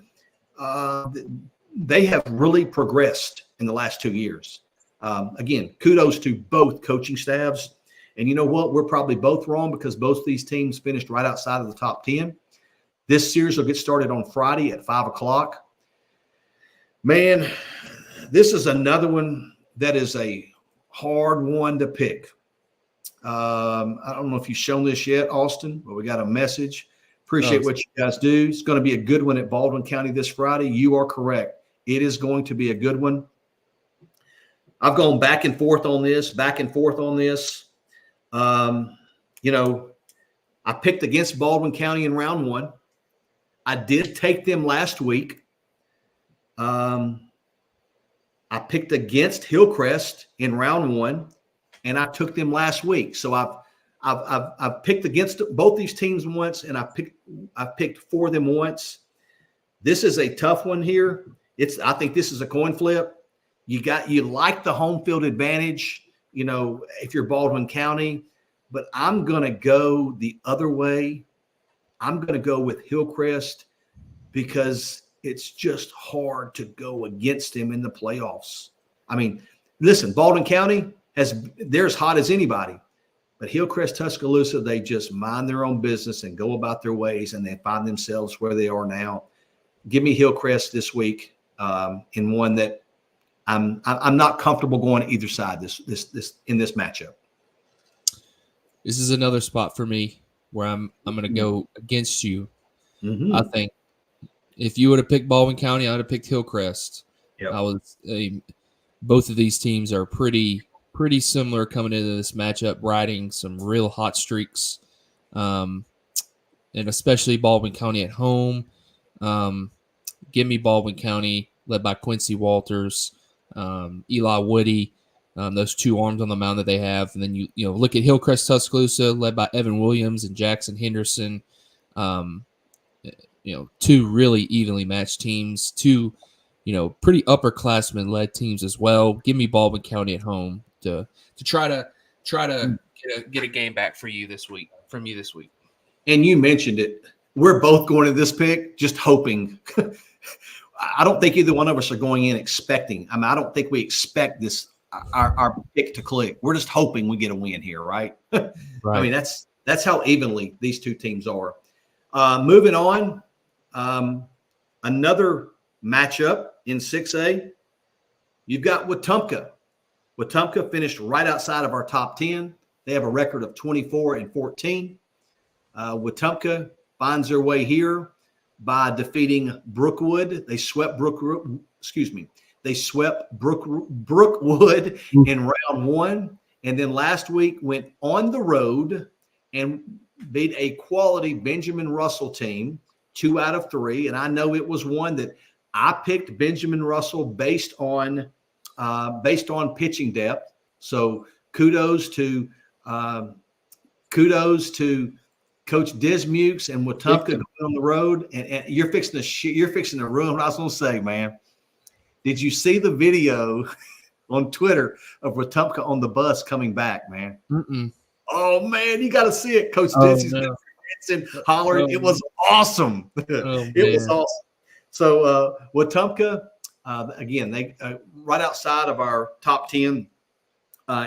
they have really progressed in the last 2 years. Again, kudos to both coaching staffs. And you know what? We're probably both wrong because both these teams finished right outside of the top 10. This series will get started on Friday at 5 o'clock. Man, this is another one that is a hard one to pick. I don't know if you've shown this yet, Austin, but we got a message. Appreciate what you guys do. It's going to be a good one at Baldwin County this Friday. You are correct. It is going to be a good one. I've gone back and forth on this. I picked against Baldwin County in round 1. I did take them last week. I picked against Hillcrest in round 1, and I took them last week. So I've picked against both these teams once, and I picked for them once. This is a tough one here. I think this is a coin flip. You like the home field advantage, if you're Baldwin County, but I'm going to go the other way. I'm going to go with Hillcrest because it's just hard to go against him in the playoffs. I mean, listen, Baldwin County they're as hot as anybody, but Hillcrest, Tuscaloosa, they just mind their own business and go about their ways, and they find themselves where they are now. Give me Hillcrest this week in one that I'm not comfortable going either side this in this matchup. This is another spot for me where I'm going to go against you. Mm-hmm. I think if you would have picked Baldwin County, I would have picked Hillcrest. Yep. Both of these teams are pretty similar coming into this matchup, riding some real hot streaks, and especially Baldwin County at home. Give me Baldwin County, led by Quincy Walters, Eli Woody. Those two arms on the mound that they have. And then you look at Hillcrest Tuscaloosa, led by Evan Williams and Jackson Henderson. Two really evenly matched teams, two, pretty upperclassmen led teams as well. Give me Baldwin County at home to try to get a game back from you this week. And you mentioned it. We're both going to this pick just hoping. I don't think either one of us are going in expecting. I don't think we expect this our pick to click. We're just hoping we get a win here, right? Right. I mean, that's how evenly these two teams are. Moving on, another matchup in 6A. You've got Wetumpka. Wetumpka finished right outside of our top 10. They have a record of 24-14. Wetumpka finds their way here by defeating Brookwood. They swept Brookwood in round one. And then last week went on the road and beat a quality Benjamin Russell team, 2 out of 3. And I know it was one that I picked Benjamin Russell based on pitching depth. So kudos to Coach Dismukes and Wetumpka going on the road. And you're fixing to ruin what I was going to say, man. Did you see the video on Twitter of Wetumpka on the bus coming back, man? Mm-mm. Oh, man, you got to see it. Coach Dizzy's dancing, hollering. It was awesome. It was awesome. So Wetumpka, again, they right outside of our top 10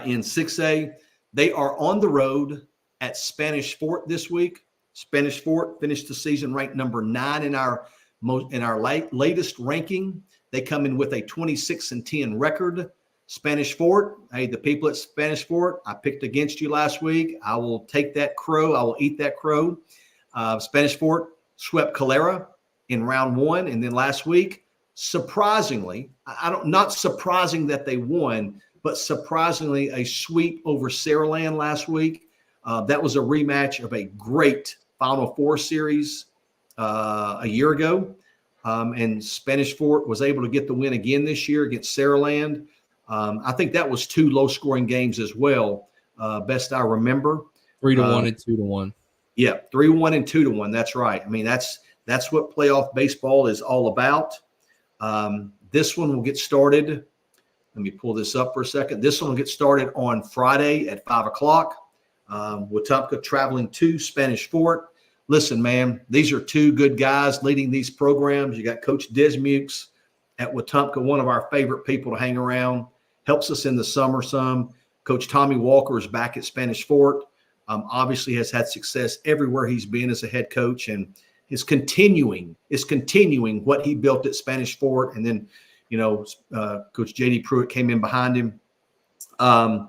in 6A. They are on the road at Spanish Fort this week. Spanish Fort finished the season ranked number 9 in our latest ranking. They come in with a 26-10 record. Spanish Fort, hey, the people at Spanish Fort, I picked against you last week. I will take that crow. I will eat that crow. Spanish Fort swept Calera in round 1, and then last week, surprisingly, not surprising that they won, but surprisingly a sweep over Saraland last week. That was a rematch of a great Final Four series a year ago. And Spanish Fort was able to get the win again this year against Saraland. I think that was 2 low-scoring games as well, best I remember. 3-1 and 2-1. Yeah, 3-1 and 2-1. That's right. I mean, that's what playoff baseball is all about. This one will get started. Let me pull this up for a second. This one will get started on Friday at 5 o'clock. Wetumpka traveling to Spanish Fort. Listen, man, these are 2 good guys leading these programs. You got Coach Dismukes at Wetumpka, one of our favorite people to hang around. Helps us in the summer some. Coach Tommy Walker is back at Spanish Fort. Obviously has had success everywhere he's been as a head coach, and is continuing what he built at Spanish Fort. And then, Coach J.D. Pruitt came in behind him. And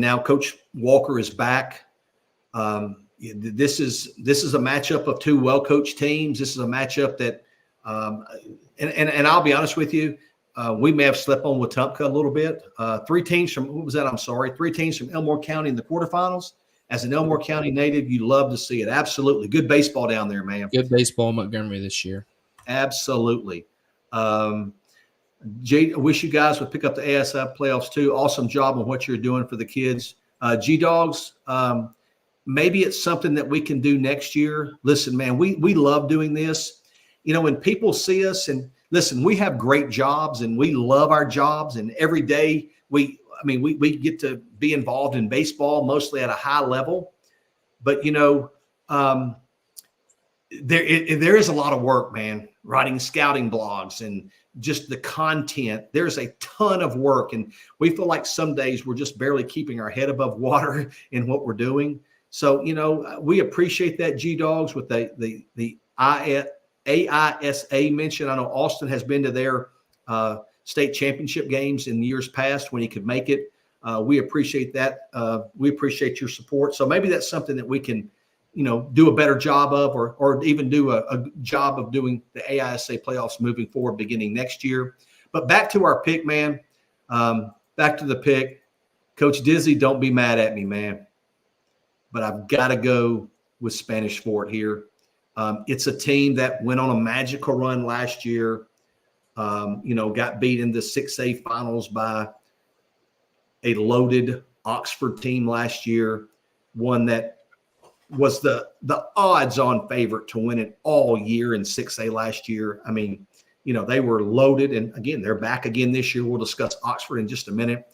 now Coach Walker is back. This is a matchup of 2 well-coached teams. This is a matchup that, and I'll be honest with you, we may have slept on Wetumpka a little bit. 3 teams from, what was that? I'm sorry. 3 teams from Elmore County in the quarterfinals. As an Elmore County native, you love to see it. Absolutely. Good baseball down there, man. Good baseball in Montgomery this year. Absolutely. Jay, I wish you guys would pick up the ASF playoffs too. Awesome job on what you're doing for the kids. G-Dogs, maybe it's something that we can do next year. Listen, man, we love doing this. when people see us, and listen, we have great jobs and we love our jobs, and every day we get to be involved in baseball, mostly at a high level. But, there is a lot of work, man, writing scouting blogs and just the content. There's a ton of work, and we feel like some days we're just barely keeping our head above water in what we're doing. So, we appreciate that, G-Dogs, with the AISA mention. I know Austin has been to their state championship games in years past when he could make it. We appreciate that. We appreciate your support. So maybe that's something that we can, do a better job of, or even do a job of doing the AISA playoffs moving forward beginning next year. But back to our pick, man. Back to the pick. Coach Dizzy, don't be mad at me, man. But I've got to go with Spanish Fort here. It's a team that went on a magical run last year, got beat in the 6A finals by a loaded Oxford team last year, one that was the odds-on favorite to win it all year in 6A last year. I mean, they were loaded, and again, they're back again this year. We'll discuss Oxford in just a minute.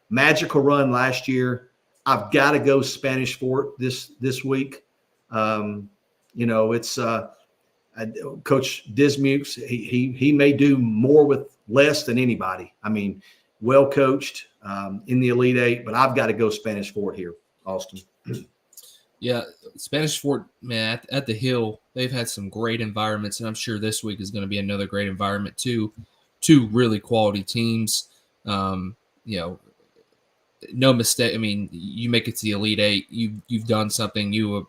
Magical run last year. I've got to go Spanish Fort this week. It's Coach Dismukes. He may do more with less than anybody. I mean, well coached in the Elite Eight, but I've got to go Spanish Fort here, Austin. Yeah, Spanish Fort, man, at the Hill, they've had some great environments, and I'm sure this week is going to be another great environment too. Two really quality teams. No mistake. I mean, you make it to the Elite Eight, you've done something. You've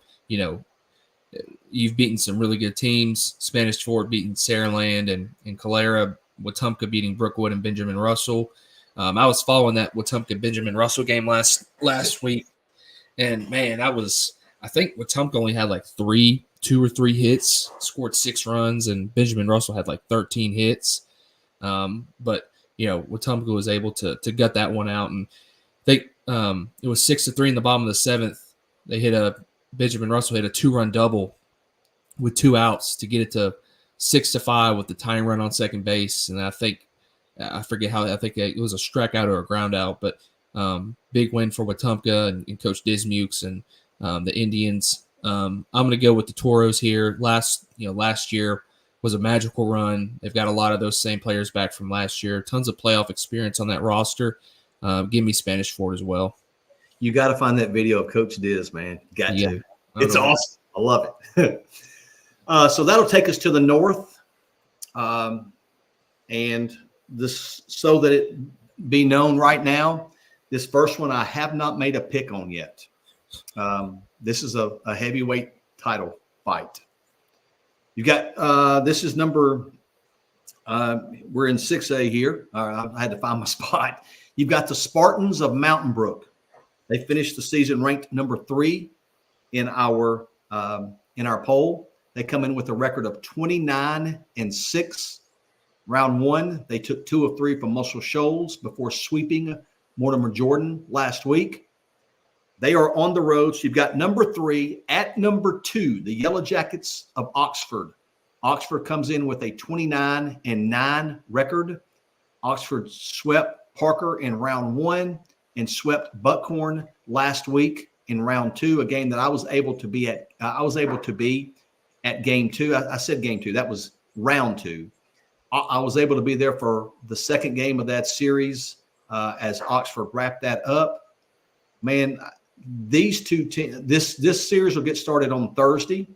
beaten some really good teams. Spanish Fort beating Saraland and Calera. Wetumpka beating Brookwood and Benjamin Russell. I was following that Wetumpka Benjamin Russell game last week, and man, I think Wetumpka only had like 2 or 3 hits, scored 6 runs, and Benjamin Russell had like 13 hits. But Wetumpka was able to gut that one out, and it was 6-3 in the bottom of the 7th. Benjamin Russell hit a 2-run double with 2 outs to get it to 6-5 with the tying run on second base. And I think it was a strikeout or a ground out, but big win for Wetumpka and Coach Dismukes and the Indians. I'm going to go with the Toros here. Last year was a magical run. They've got a lot of those same players back from last year. Tons of playoff experience on that roster. Give me Spanish Fort as well. You got to find that video of Coach Diz, man. Got to. It's awesome. I love it. So that'll take us to the north. And this, so that it be known right now, this first one I have not made a pick on yet. This is a heavyweight title fight. You got this is number we're in 6A here. I had to find my spot. You've got the Spartans of Mountain Brook. They finished the season ranked number 3 in our poll. They come in with a record of 29-6. Round 1, they took 2 of 3 from Muscle Shoals before sweeping Mortimer Jordan last week. They are on the road. So you've got number 3 at number 2, the Yellow Jackets of Oxford. Oxford comes in with a 29-9 record. Oxford swept Parker in round 1 and swept Buckhorn last week in round 2, a game that I was able to be at. I was able to be at game 2. I said game 2. That was round 2. I was able to be there for the second game of that series as Oxford wrapped that up. Man, these two teams, this series will get started on Thursday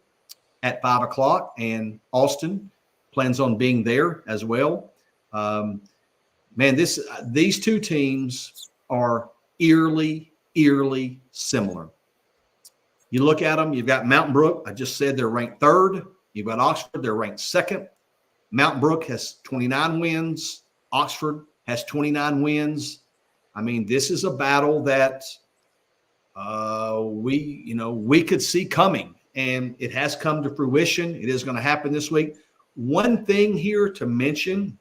at 5 o'clock, and Austin plans on being there as well. Man, these two teams are eerily similar. You look at them, you've got Mountain Brook. I just said they're ranked 3rd. You've got Oxford, they're ranked 2nd. Mountain Brook has 29 wins. Oxford has 29 wins. I mean, this is a battle that we could see coming, and it has come to fruition. It is going to happen this week. One thing here to mention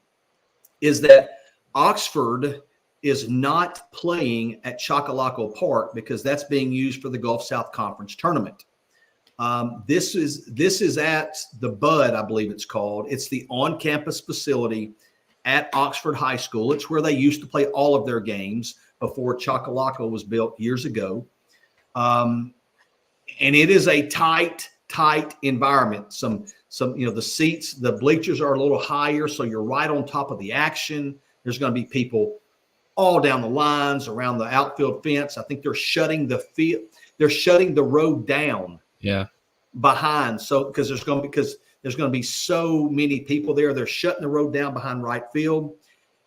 is that Oxford is not playing at Chocolaco Park because that's being used for the Gulf South Conference tournament. This is at the Bud, I believe it's called. It's the on-campus facility at Oxford High School. It's where they used to play all of their games before Chocolaco was built years ago. And it is a tight environment. Some the seats, the bleachers are a little higher, so you're right on top of the action. There's going to be people all down the lines around the outfield fence. I think they're shutting the field. They're shutting the road down. Yeah. Behind, so because there's going to be so many people there. They're shutting the road down behind right field.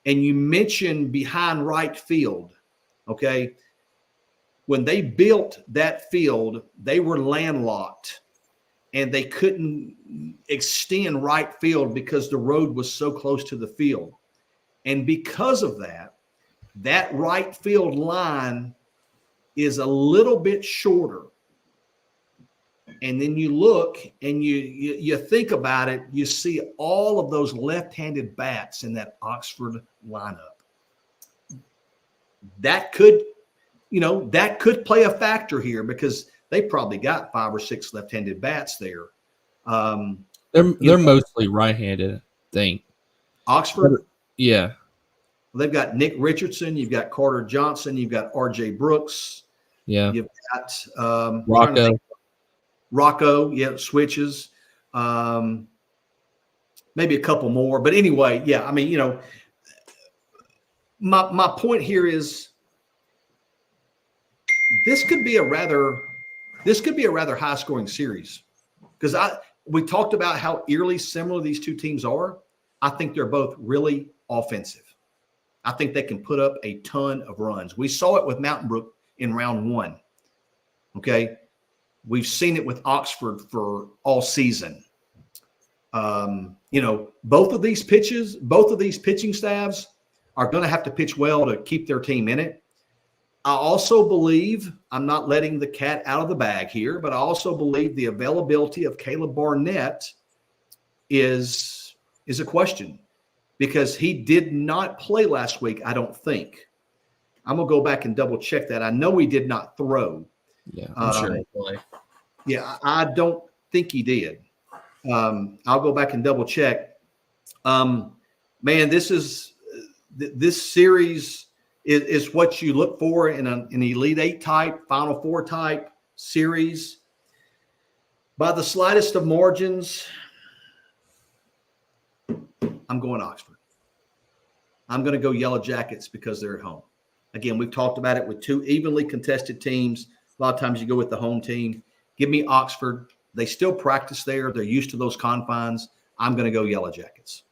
And you mentioned behind right field, okay? When they built that field, they were landlocked, and they couldn't extend right field because the road was so close to the field. And because of that, that right field line is a little bit shorter. And then you look and you think about it, you see all of those left-handed bats in that Oxford lineup. That could play a factor here because they probably got 5 or 6 left-handed bats there. They're mostly right-handed, I think. Oxford? Yeah. They've got Nick Richardson, you've got Carter Johnson, you've got R.J. Brooks. Yeah. You've got Rocco, yeah, switches. Maybe a couple more. But anyway, yeah, I mean, my point here is this could be a rather high scoring series because we talked about how eerily similar these two teams are. I think they're both really offensive. I think they can put up a ton of runs. We saw it with Mountain Brook in round 1. Okay. We've seen it with Oxford for all season. Both of these pitching staffs are going to have to pitch well to keep their team in it. I also believe, I'm not letting the cat out of the bag here, but I also believe the availability of Caleb Barnett is a question because he did not play last week, I don't think. I'm going to go back and double check that. I know he did not throw. Yeah, I'm sure he played. Yeah, I don't think he did. I'll go back and double check. Man, this series is what you look for in an Elite Eight type, Final Four type series. By the slightest of margins, I'm going Oxford. I'm going to go Yellow Jackets because they're at home. Again, we've talked about it with 2 evenly contested teams. A lot of times you go with the home team. Give me Oxford. They still practice there. They're used to those confines. I'm going to go Yellow Jackets.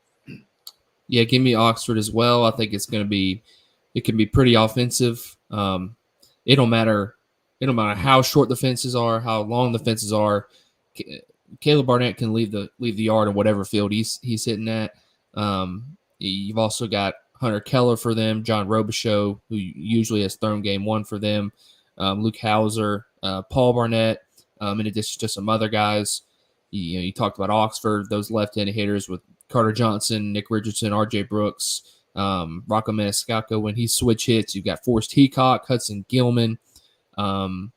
Yeah, give me Oxford as well. I think it can be pretty offensive. It don't matter how short the fences are, how long the fences are. Caleb Barnett can leave the yard or whatever field he's hitting at. You've also got Hunter Keller for them, John Robichaux, who usually has thrown game 1 for them, Luke Hauser, Paul Barnett, in addition to some other guys. You talked about Oxford, those left-handed hitters with Carter Johnson, Nick Richardson, R.J. Brooks, Rocco Maniscalco. When he switch hits, you've got Forrest Heacock, Hudson Gilman, Todd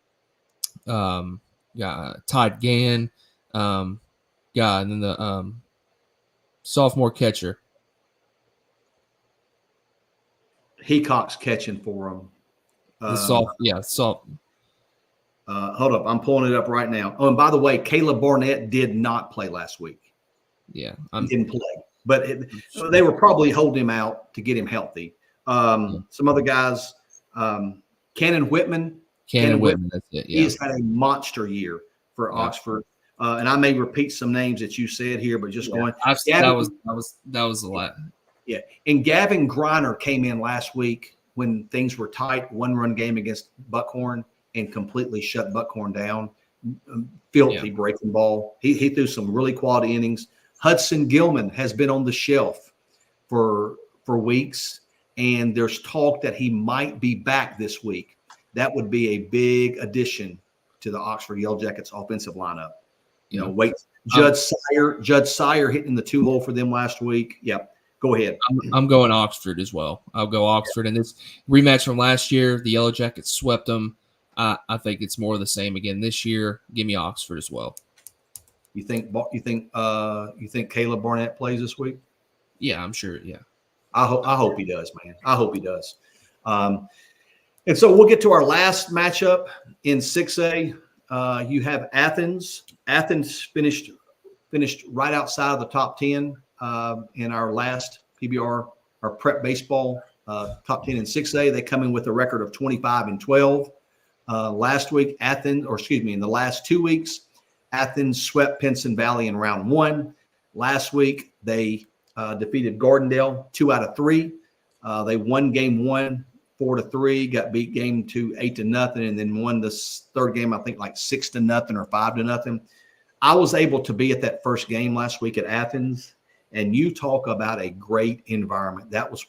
Gann, and then the sophomore catcher. Heacock's catching for him. Soft. Hold up. I'm pulling it up right now. Oh, and by the way, Caleb Barnett did not play last week. Yeah. He didn't play. But they were probably holding him out to get him healthy. Some other guys, Cannon Whitman. That's it. Yeah. He's had a monster year for Oxford. And I may repeat some names that you said here, but just going. That was a lot. Yeah. And Gavin Griner came in last week when things were tight, 1-run game against Buckhorn, and completely shut Buckhorn down. Filthy breaking ball. He threw some really quality innings. Hudson Gilman has been on the shelf for weeks, and there's talk that he might be back this week. That would be a big addition to the Oxford Yellow Jackets offensive lineup. Judd Sire hitting the 2-hole for them last week. Yep. Go ahead. I'm going Oxford as well. I'll go Oxford. And this rematch from last year, the Yellow Jackets swept them. I think it's more of the same again this year. Give me Oxford as well. You think Caleb Barnett plays this week? Yeah, I'm sure. Yeah. I hope he does, man. I hope he does. And so we'll get to our last matchup in 6A. You have Athens. Athens finished right outside of the top 10 in our last PBR, our prep baseball top 10 in 6A. They come in with a record of 25-12. Last week, in the last 2 weeks, Athens swept Pinson Valley in round 1. Last week, they defeated Gardendale 2 out of 3. They won game 1 4-3, got beat game 2 8-0, and then won the third game, I think, like 6-0 or 5-0. I was able to be at that first game last week at Athens, and you talk about a great environment. That was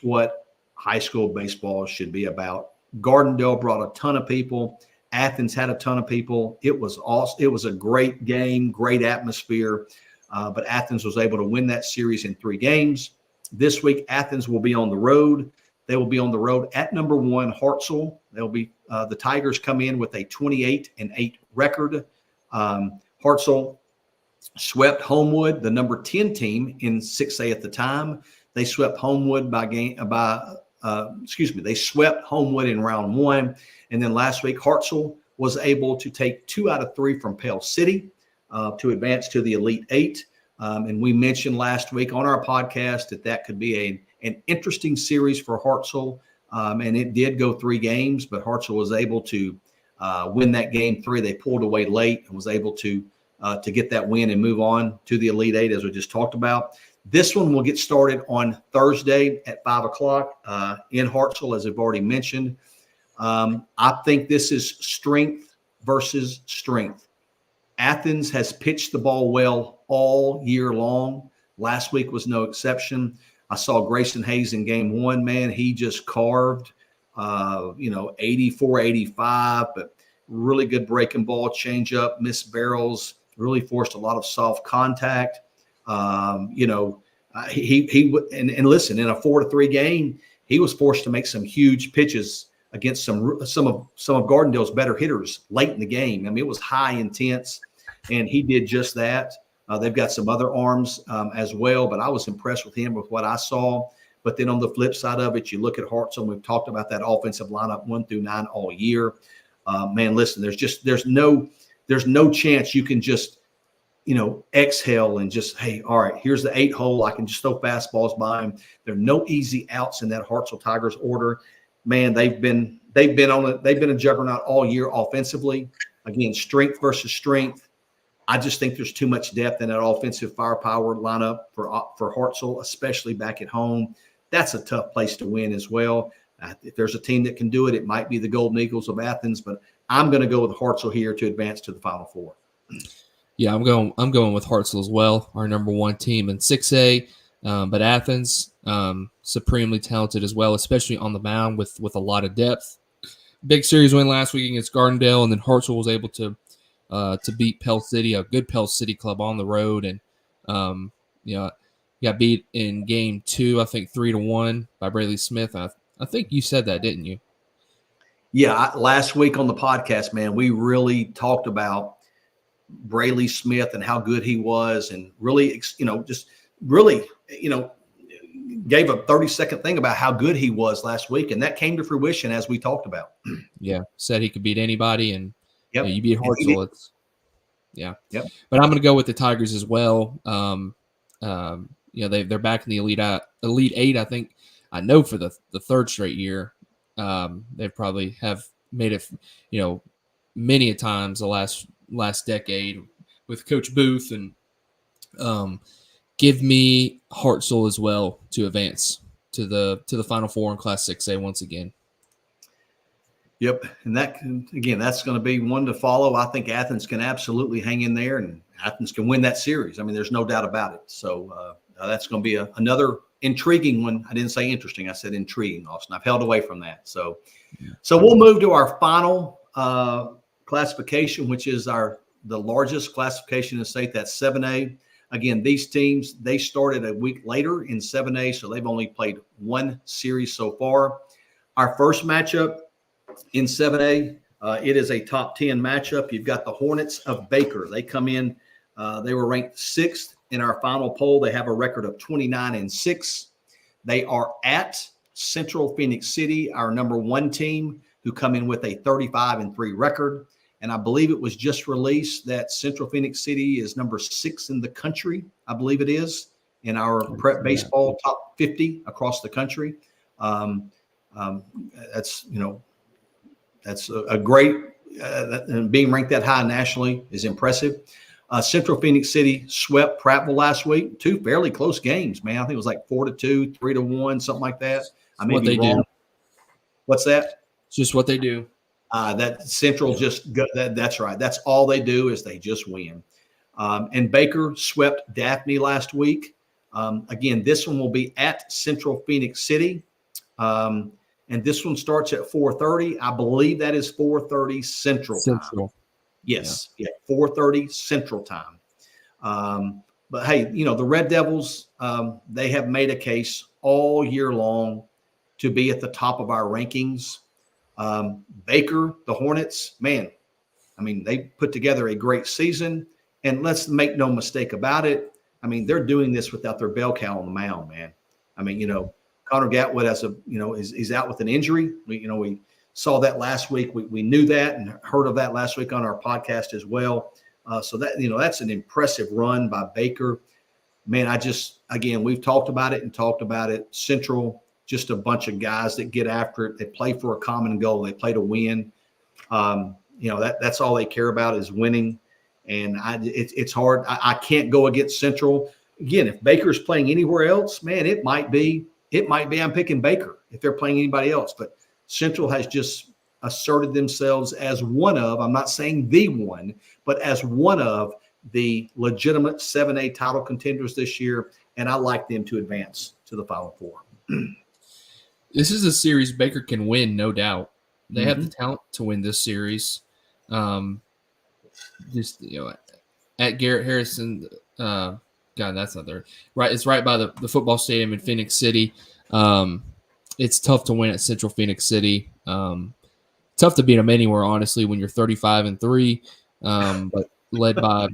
what high school baseball should be about. Gardendale brought a ton of people. Athens had a ton of people. It was awesome. It was a great game, great atmosphere. But Athens was able to win that series in 3 games. This week, Athens will be on the road. They will be on the road at number 1, Hartselle. They'll be the Tigers come in with a 28-8 record. Hartselle swept Homewood, the number 10 team in 6A at the time. They swept Homewood they swept Homewood in round 1. And then last week, Hartselle was able to take 2 out of 3 from Pell City to advance to the Elite 8. And we mentioned last week on our podcast that could be an interesting series for Hartselle. And it did go 3 games, but Hartselle was able to win that game 3. They pulled away late and was able to get that win and move on to the Elite 8, as we just talked about. This one will get started on Thursday at 5 o'clock in Hartselle, as I've already mentioned. I think this is strength versus strength. Athens has pitched the ball well all year long. Last week was no exception. I saw Grayson Hayes in game 1, man. He just carved, 84, 85, but really good breaking ball, changeup, missed barrels, really forced a lot of soft contact. Listen, in a 4-3 game, he was forced to make some huge pitches against some of Gardendale's better hitters late in the game. I mean, it was high intense, and he did just that. They've got some other arms as well, but I was impressed with him with what I saw. But then on the flip side of it, you look at Hartselle. We've talked about that offensive lineup 1 through 9 all year. Man, listen, there's no chance you can just exhale and just, hey, all right, here's the 8 hole. I can just throw fastballs by him. There are no easy outs in that Hartselle Tigers order. Man, they've been a juggernaut all year offensively. Again, strength versus strength. I just think there's too much depth in that offensive firepower lineup for Hartselle, especially back at home. That's a tough place to win as well. If there's a team that can do it, it might be the Golden Eagles of Athens, but I'm going to go with Hartselle here to advance to the Final Four. Yeah, I'm going with Hartselle as well, our number 1 team in 6A. But Athens, supremely talented as well, especially on the mound with a lot of depth. Big series win last week against Gardendale, and then Hartselle was able to beat Pell City, a good Pell City club on the road, and got beat in game 2, I think 3-1 by Braley Smith. I think you said that, didn't you? Yeah, last week on the podcast, man, we really talked about Braley Smith and how good he was, and really, gave a 30-second thing about how good he was last week, and that came to fruition as we talked about. Yeah, said he could beat anybody, and yep. You beat Hartselle. Yep. But I'm going to go with the Tigers as well. They're back in the Elite 8. I think I know for the 3rd straight year. They probably have made it, many a times the last decade with Coach Booth, and give me Hartselle as well to advance to the Final Four in Class 6A once again. Yep, and that's going to be one to follow. I think Athens can absolutely hang in there, and Athens can win that series. I mean, there's no doubt about it. So that's going to be another intriguing one. I didn't say interesting. I said intriguing, Austin. I've held away from that. So we'll move to our final classification, which is the largest classification in the state. That's 7A. Again, these teams, they started a week later in 7A, so they've only played 1 series so far. Our first matchup in 7A. It is a top 10 matchup. You've got the Hornets of Baker. They come in. They were ranked 6th in our final poll. They have a record of 29-6. They are at Central Phoenix City, our number 1 team, who come in with a 35-3 record. And I believe it was just released that Central Phoenix City is number 6 in the country. I believe it is in our prep baseball top 50 across the country. That's a great being ranked that high nationally is impressive. Central Phoenix City swept Prattville last week. 2 fairly close games, man. I think it was like 4-2, 3-1, something like that. I may be wrong. What's that? It's just what they do. That Central that's right. That's all they do is they just win. And Baker swept Daphne last week. Again, this one will be at Central Phoenix City. And this one starts at 4:30. I believe that is 4:30 Central time. Yes. Yeah. 4:30 Central time. But hey, the Red Devils, they have made a case all year long to be at the top of our rankings. Baker, the Hornets, man, I mean, they put together a great season, and let's make no mistake about it. I mean, they're doing this without their bell cow on the mound, man. I mean, Connor Gatwood is out with an injury. We saw that last week. We knew that and heard of that last week on our podcast as well. So that, that's an impressive run by Baker. Man, we've talked about it. Central, just a bunch of guys that get after it. They play for a common goal. They play to win. That's all they care about is winning. And it's hard. I can't go against Central. Again, if Baker's playing anywhere else, man, it might be I'm picking Baker if they're playing anybody else. But Central has just asserted themselves as one of, I'm not saying the one, but as one of the legitimate 7A title contenders this year. And I like them to advance to the Final Four. This is a series Baker can win, no doubt. They have the talent to win this series. At Garrett Harrison, God, that's not there. Right, it's right by the football stadium in Phoenix City. It's tough to win at Central Phoenix City. Tough to beat them anywhere, honestly, when you're 35-3. But led by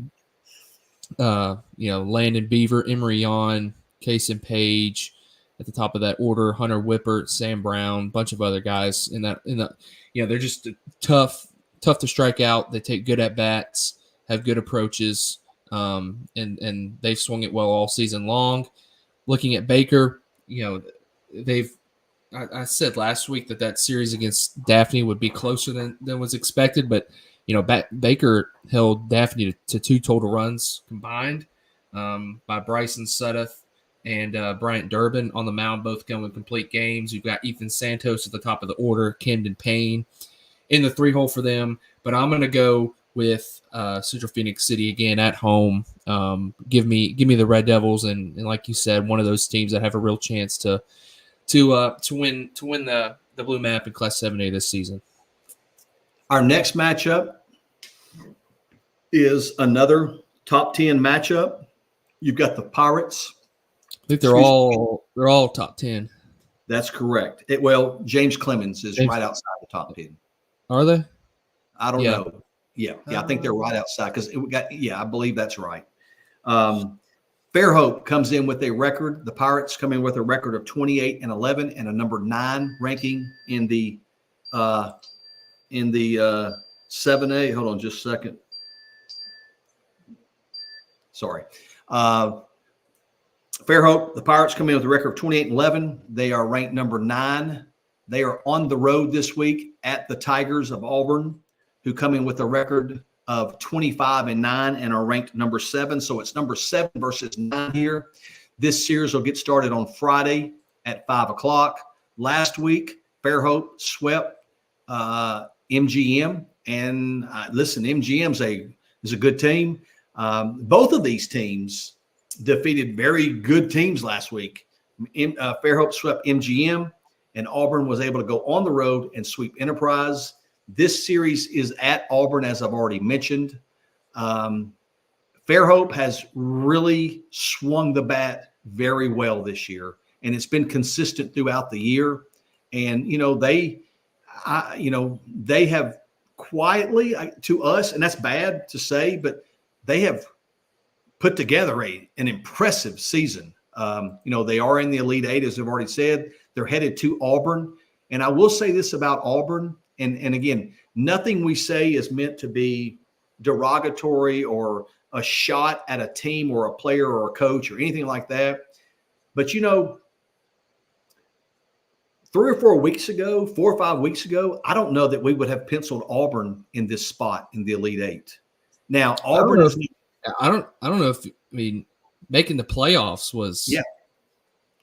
Landon Beaver, Emery Yon, Kason Page at the top of that order, Hunter Whippert, Sam Brown, a bunch of other guys they're just tough to strike out. They take good at bats, have good approaches, and they've swung it well all season long. Looking at Baker, I said last week that series against Daphne would be closer than was expected, but Baker held Daphne to 2 total runs combined by Bryson Sudduth and Bryant Durbin on the mound, both going complete games. You've got Ethan Santos at the top of the order, Camden Payne in the 3-hole for them. But I'm going to go with Central Phoenix City again at home. Give me the Red Devils, and like you said, one of those teams that have a real chance to win the blue map in Class 7A this season. Our next matchup is another top 10 matchup. You've got the Pirates. I think they're all top 10. That's correct. James Clemens is right outside the top 10. Are they? I don't know. Yeah, I think they're right outside because I believe that's right. Fairhope comes in with a record. The Pirates come in with a record of 28-11 and a number 9 ranking in the 7A. Hold on just a second. Sorry. Fairhope, the Pirates come in with a record of 28-11. They are ranked number 9. They are on the road this week at the Tigers of Auburn, who come in with a record of 25-9 and are ranked number 7. So it's number 7 versus 9 here. This series will get started on Friday at 5:00. Last week, Fairhope swept MGM. And listen, MGM is a good team. Both of these teams defeated very good teams last week. Fairhope swept MGM, and Auburn was able to go on the road and sweep Enterprise. This series is at Auburn, as I've already mentioned. Fairhope has really swung the bat very well this year, and it's been consistent throughout the year. And, they have quietly to us, and that's bad to say, but they have put together an impressive season. They are in the Elite Eight, as I've already said. They're headed to Auburn. And I will say this about Auburn, and again, nothing we say is meant to be derogatory or a shot at a team or a player or a coach or anything like that. But, 3 or 4 weeks ago, 4 or 5 weeks ago, I don't know that we would have penciled Auburn in this spot in the Elite Eight. Now, Auburn is – I don't know if making the playoffs was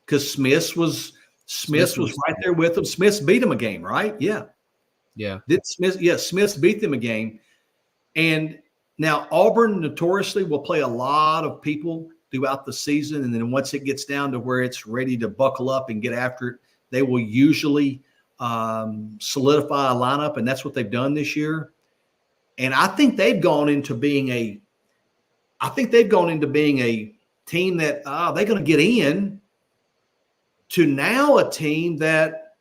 because Smith was right there with them. Smith beat them a game, right? Yeah. Did Smith? Yeah, Smith beat them a game. And now Auburn notoriously will play a lot of people throughout the season, and then once it gets down to where it's ready to buckle up and get after it, they will usually solidify a lineup, and that's what they've done this year. And I think they've gone into being a team that they're going to get in, to now a team that,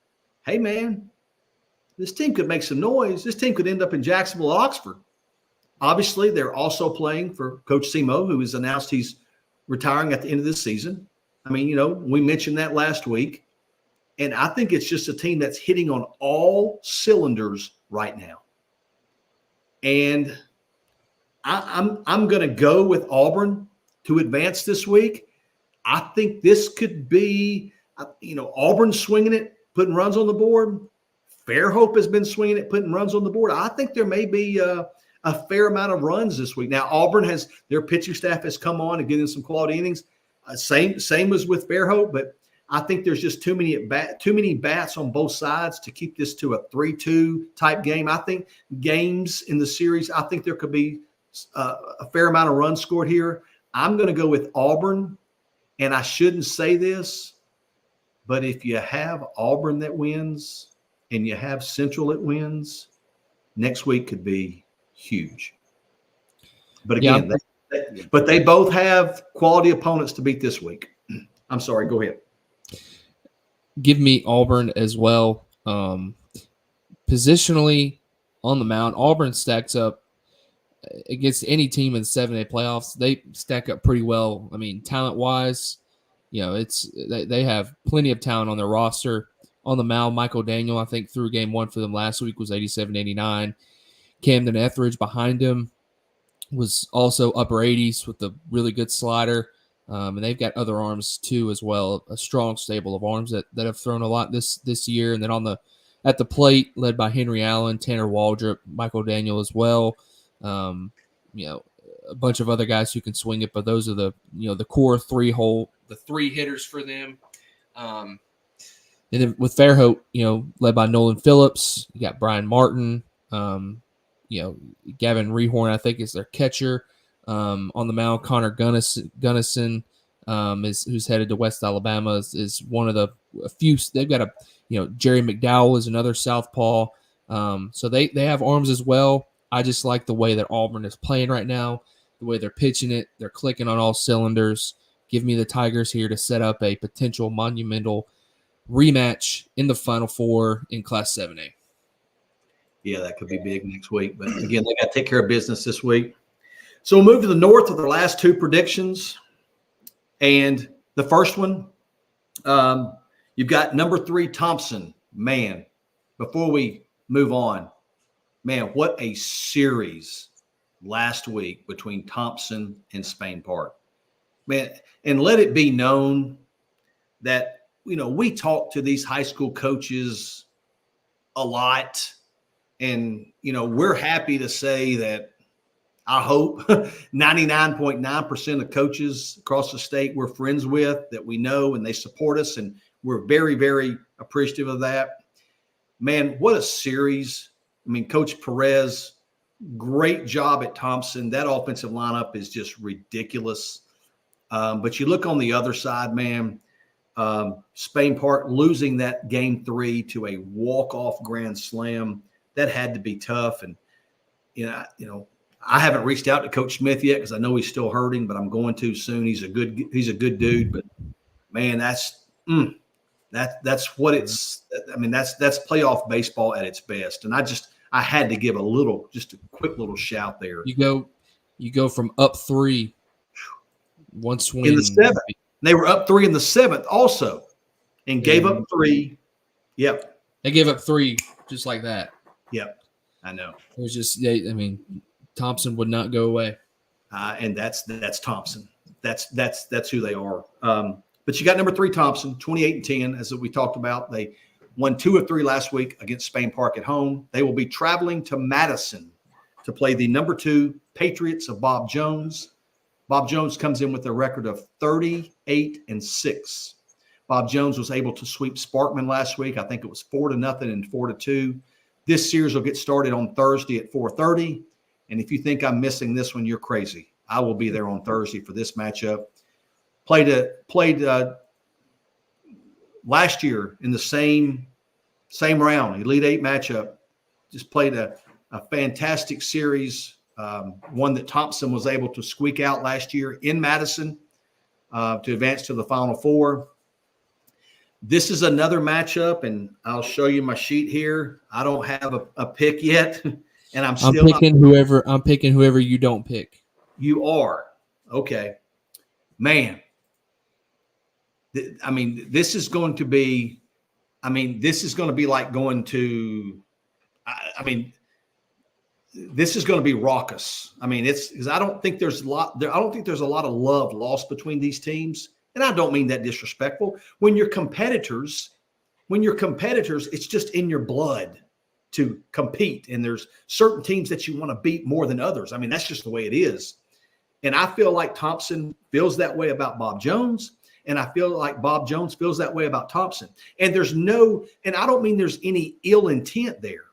hey, man, this team could make some noise. This team could end up in Jacksonville or Oxford. Obviously, they're also playing for Coach Simo, who has announced he's retiring at the end of this season. I mean, we mentioned that last week. And I think it's just a team that's hitting on all cylinders right now. And I'm going to go with Auburn to advance this week. I think this could be, Auburn swinging it, putting runs on the board. Fairhope has been swinging it, putting runs on the board. I think there may be a fair amount of runs this week. Now, Auburn their pitching staff has come on and given some quality innings. Same as with Fairhope, but I think there's just too many bats on both sides to keep this to a 3-2 type game. I think games in the series, I think there could be a fair amount of runs scored here. I'm going to go with Auburn, and I shouldn't say this, but if you have Auburn that wins and you have Central that wins, next week could be huge. But again, they both have quality opponents to beat this week. I'm sorry, go ahead. Give me Auburn as well. Positionally on the mound, Auburn stacks up against any team in the 7A playoffs. They stack up pretty well. I mean, talent-wise, they have plenty of talent on their roster. On the mound, Michael Daniel, I think, through game 1 for them last week was 87-89. Camden Etheridge behind him was also upper 80s with a really good slider. And they've got other arms too as well, a strong stable of arms that have thrown a lot this year. And then at the plate, led by Henry Allen, Tanner Waldrop, Michael Daniel as well. A bunch of other guys who can swing it, but those are the core the 3 hitters for them. And then with Fairhope, led by Nolan Phillips, you got Brian Martin, Gavin Rehorn, I think, is their catcher. On the mound, Connor Gunnison, who's headed to West Alabama, is one of a few. They've got Jerry McDowell is another southpaw. So they have arms as well. I just like the way that Auburn is playing right now, the way they're pitching it. They're clicking on all cylinders. Give me the Tigers here to set up a potential monumental rematch in the Final Four in Class 7A. Yeah, that could be big next week. But again, they got to take care of business this week. So we'll move to the north with our last 2 predictions. And the first one, you've got number 3, Thompson. Man, before we move on, man, what a series last week between Thompson and Spain Park. Man, and let it be known that, we talk to these high school coaches a lot. And, we're happy to say that I hope 99.9% of coaches across the state we're friends with, that we know, and they support us, and we're very, very appreciative of that. Man, what a series. I mean, Coach Perez, great job at Thompson. That offensive lineup is just ridiculous. But you look on the other side, man, Spain Park losing that game 3 to a walk-off grand slam, that had to be tough. And, I haven't reached out to Coach Smith yet because I know he's still hurting, but I'm going to soon. He's a good dude, but man, that's That's what it's. I mean, that's playoff baseball at its best. And I had to give just a quick little shout there. You go from up 3, one swing In the 7th. They were up 3 in the 7th also, and gave up 3. Yep. They gave up 3 just like that. Yep. I know. It was just, Thompson would not go away. And that's Thompson. That's who they are. But you got number 3 Thompson, 28-10, as we talked about. They won 2 of 3 last week against Spain Park at home. They will be traveling to Madison to play the number 2 Patriots of Bob Jones. Bob Jones comes in with a record of 38-6. Bob Jones was able to sweep Sparkman last week. I think it was 4-0 and 4-2. This series will get started on Thursday at 4:30. And if you think I'm missing this one, you're crazy. I will be there on Thursday for this matchup. Played last year in the same round, Elite 8 matchup. Just played a fantastic series, one that Thompson was able to squeak out last year in Madison to advance to the Final Four. This is another matchup, and I'll show you my sheet here. I don't have a pick yet, and I'm picking whoever you don't pick. You are. Okay. Man. I mean, this is going to be like going to this is going to be raucous. I mean, it's because I don't think there's a lot of love lost between these teams. And I don't mean that disrespectful. When you're competitors, it's just in your blood to compete. And there's certain teams that you want to beat more than others. I mean, that's just the way it is. And I feel like Thompson feels that way about Bob Jones. And I feel like Bob Jones feels that way about Thompson. And and I don't mean there's any ill intent there.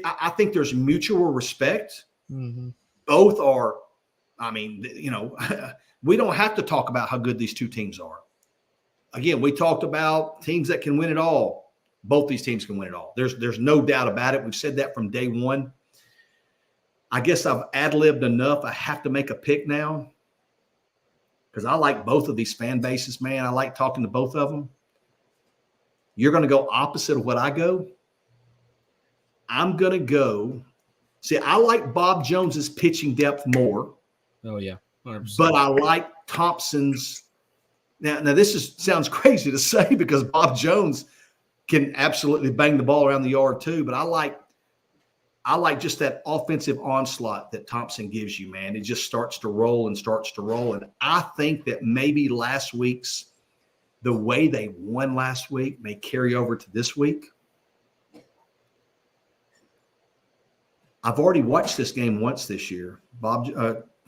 I think there's mutual respect. Mm-hmm. Both are, we don't have to talk about how good these two teams are. Again, we talked about teams that can win it all. Both these teams can win it all. There's no doubt about it. We've said that from day one. I guess I've ad-libbed enough. I have to make a pick now because I like both of these fan bases, man. I like talking to both of them. You're going to go opposite of what I go. I'm going to go. See, I like Bob Jones's pitching depth more. Oh, yeah. 100%. But I like Thompson's. Now this sounds crazy to say because Bob Jones can absolutely bang the ball around the yard too. But I like just that offensive onslaught that Thompson gives you, man. It just starts to roll. And I think that maybe the way they won last week may carry over to this week. I've already watched this game once this year.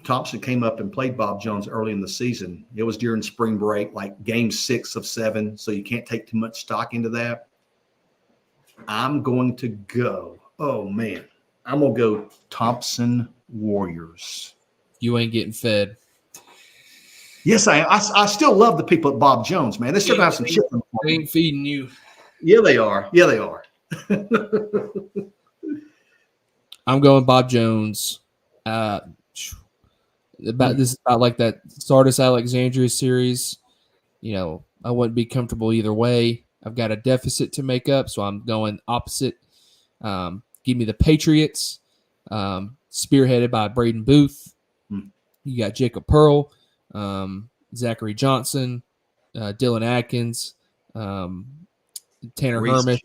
Thompson came up and played Bob Jones early in the season. It was during spring break, like game 6 of 7, so you can't take too much stock into that. I'm going to go Thompson Warriors. You ain't getting fed. Yes, I am. I still love the people at Bob Jones, man. They still have some shit. They ain't feeding you. Yeah, they are. I'm going Bob Jones. This is about like that Sardis Alexandria series. I wouldn't be comfortable either way. I've got a deficit to make up, so I'm going opposite. Give me the Patriots, spearheaded by Braden Booth. You got Jacob Pearl, Zachary Johnson, Dylan Atkins, Tanner Hermish.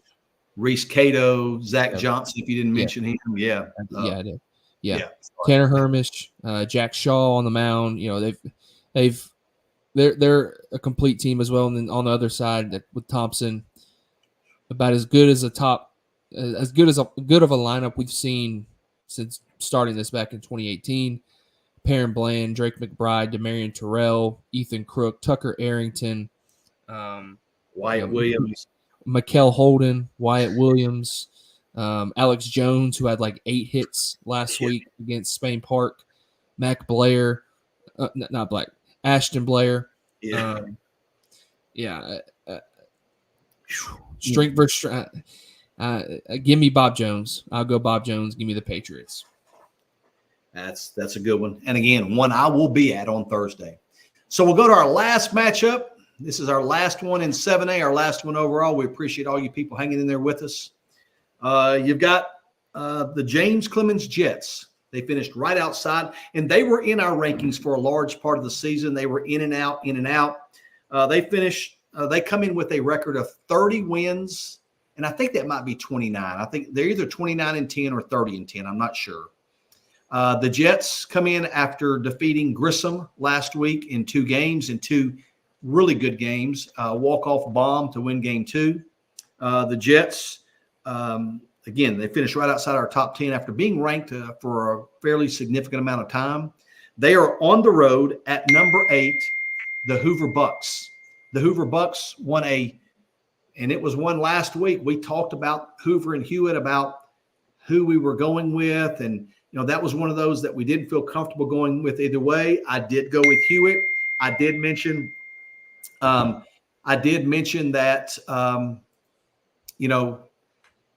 Reese Cato, Zach Johnson, if you didn't mention him. Yeah. I did. Yeah. Tanner Hermish, Jack Shaw on the mound. They're a complete team as well. And then on the other side with Thompson, about as good of a lineup we've seen since starting this back in 2018. Perrin Bland, Drake McBride, Demarion Terrell, Ethan Crook, Tucker Arrington, Wyatt Williams, Mikael Holden, Wyatt Williams, Alex Jones, who had like 8 hits last week against Spain Park, Mac Blair, Ashton Blair. Strength versus strength. Give me Bob Jones. I'll go Bob Jones. Give me the Patriots. That's a good one. And again, one I will be at on Thursday. So we'll go to our last matchup. This is our last one in 7A, our last one overall. We appreciate all you people hanging in there with us. You've got the James Clemens Jets. They finished right outside, and they were in our rankings for a large part of the season. They were in and out, in and out. They come in with a record of 30 wins, and I think that might be 29. I think they're either 29-10 or 30-10. I'm not sure. The Jets come in after defeating Grissom last week in 2 games, in 2 really good games. Walk-off bomb to win game 2. The Jets, again, they finished right outside our top 10 after being ranked for a fairly significant amount of time. They are on the road at number 8, the Hoover Bucks. The Hoover Bucks won and it was one last week. We talked about Hoover and Hewitt, about who we were going with, and that was one of those that we didn't feel comfortable going with either way. I did go with Hewitt. I did mention that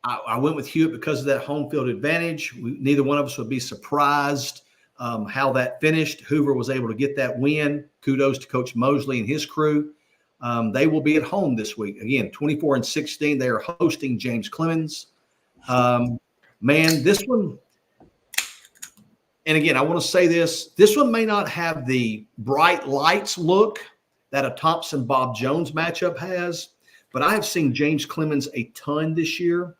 I went with Hewitt because of that home field advantage. Neither one of us would be surprised how that finished. Hoover was able to get that win. Kudos to Coach Mosley and his crew. They will be at home this week. Again, 24-16. They are hosting James Clemens. Man, this one, and again, I want to say this one may not have the bright lights look that a Thompson-Bob Jones matchup has, but I have seen James Clemens a ton this year.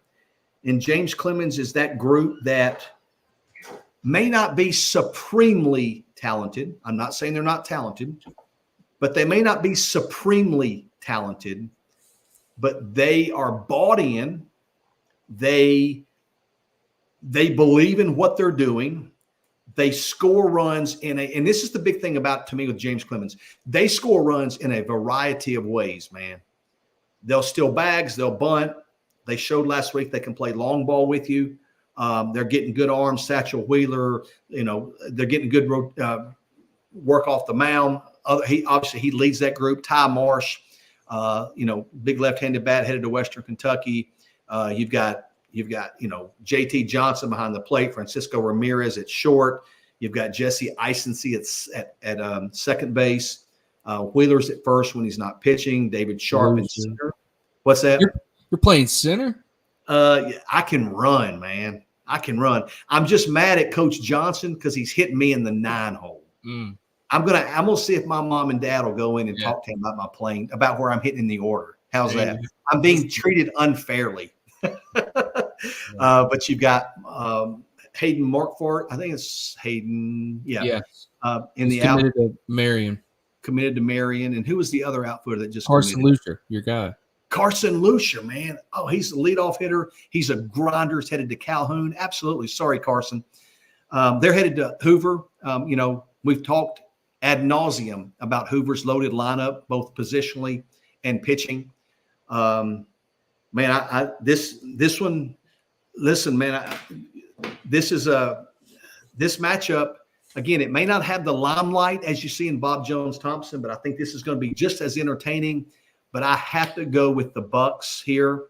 And James Clemens is that group that may not be supremely talented. I'm not saying they're not talented, but they may not be supremely talented, but they are bought in. They believe in what they're doing. They score runs and this is the big thing to me with James Clemens. They score runs in a variety of ways, man. They'll steal bags, they'll bunt. They showed last week they can play long ball with you. They're getting good arms. Satchel Wheeler, they're getting good work off the mound. He leads that group. Ty Marsh, big left-handed bat headed to Western Kentucky. You've got JT Johnson behind the plate. Francisco Ramirez at short. You've got Jesse Eisensee at second base. Wheeler's at first when he's not pitching. David Sharp in center. What's that? You're playing center? I can run, man. I can run. I'm just mad at Coach Johnson because he's hitting me in the 9 hole. I'm gonna see if my mom and dad will go in and talk to him about my playing, about where I'm hitting in the order. How's that? I'm being treated unfairly. But you've got Hayden Markfort. I think it's Hayden. Yeah. In the committed to Marion. Committed to Marion. And who was the other outfielder that just Carson Lucier, your guy. Carson Lucier, man. Oh, he's the leadoff hitter. He's a grinder. He's headed to Calhoun. Absolutely. Sorry, Carson. They're headed to Hoover. We've talked ad nauseum about Hoover's loaded lineup, both positionally and pitching. Man, this one. Listen, man. This matchup. Again, it may not have the limelight as you see in Bob Jones Thompson, but I think this is going to be just as entertaining. But I have to go with the Bucks here.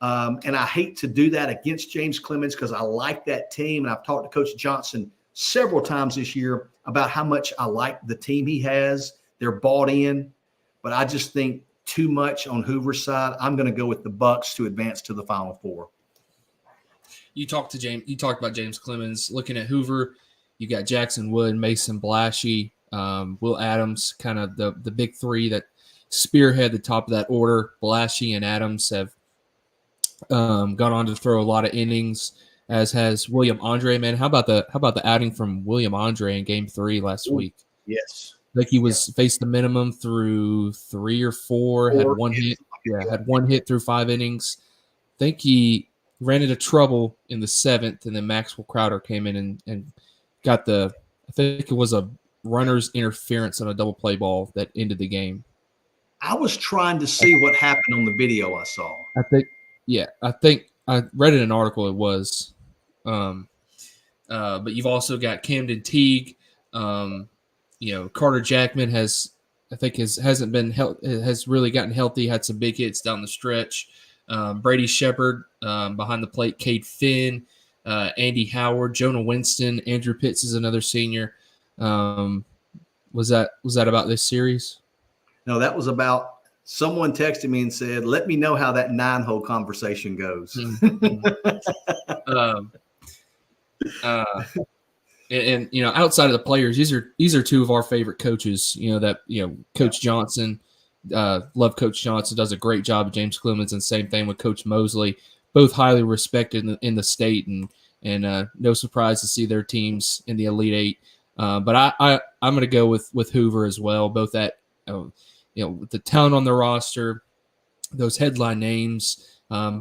And I hate to do that against James Clemens because I like that team. And I've talked to Coach Johnson several times this year about how much I like the team he has. They're bought in. But I just think too much on Hoover's side. I'm going to go with the Bucks to advance to the Final Four. You talked about James Clemens. Looking at Hoover, you got Jackson Wood, Mason Blashy, Will Adams, kind of the big three that spearhead the top of that order. Blashy and Adams have gone on to throw a lot of innings, as has William Andre. Man, how about the outing from William Andre in Game 3 last week? Yes, like he was faced the minimum through 3 or 4, had one hit. Yeah, had one hit through 5 innings. I think he ran into trouble in the 7th, and then Maxwell Crowder came in and got I think it was a runner's interference on a double play ball that ended the game. I was trying to see what happened on the video I saw. I think I read in an article it was. But you've also got Camden Teague. Carter Jackman has really gotten healthy, had some big hits down the stretch. Brady Shepard behind the plate, Cade Finn, Andy Howard, Jonah Winston, Andrew Pitts is another senior. Was that about this series? No, that was about someone texted me and said, "Let me know how that 9-hole conversation goes." um, and outside of the players, these are two of our favorite coaches. Coach Johnson, love Coach Johnson, does a great job of James Clemens, and same thing with Coach Mosley, both highly respected in the state, and no surprise to see their teams in the Elite Eight. But I'm going to go with Hoover as well, both at with the talent on the roster, those headline names.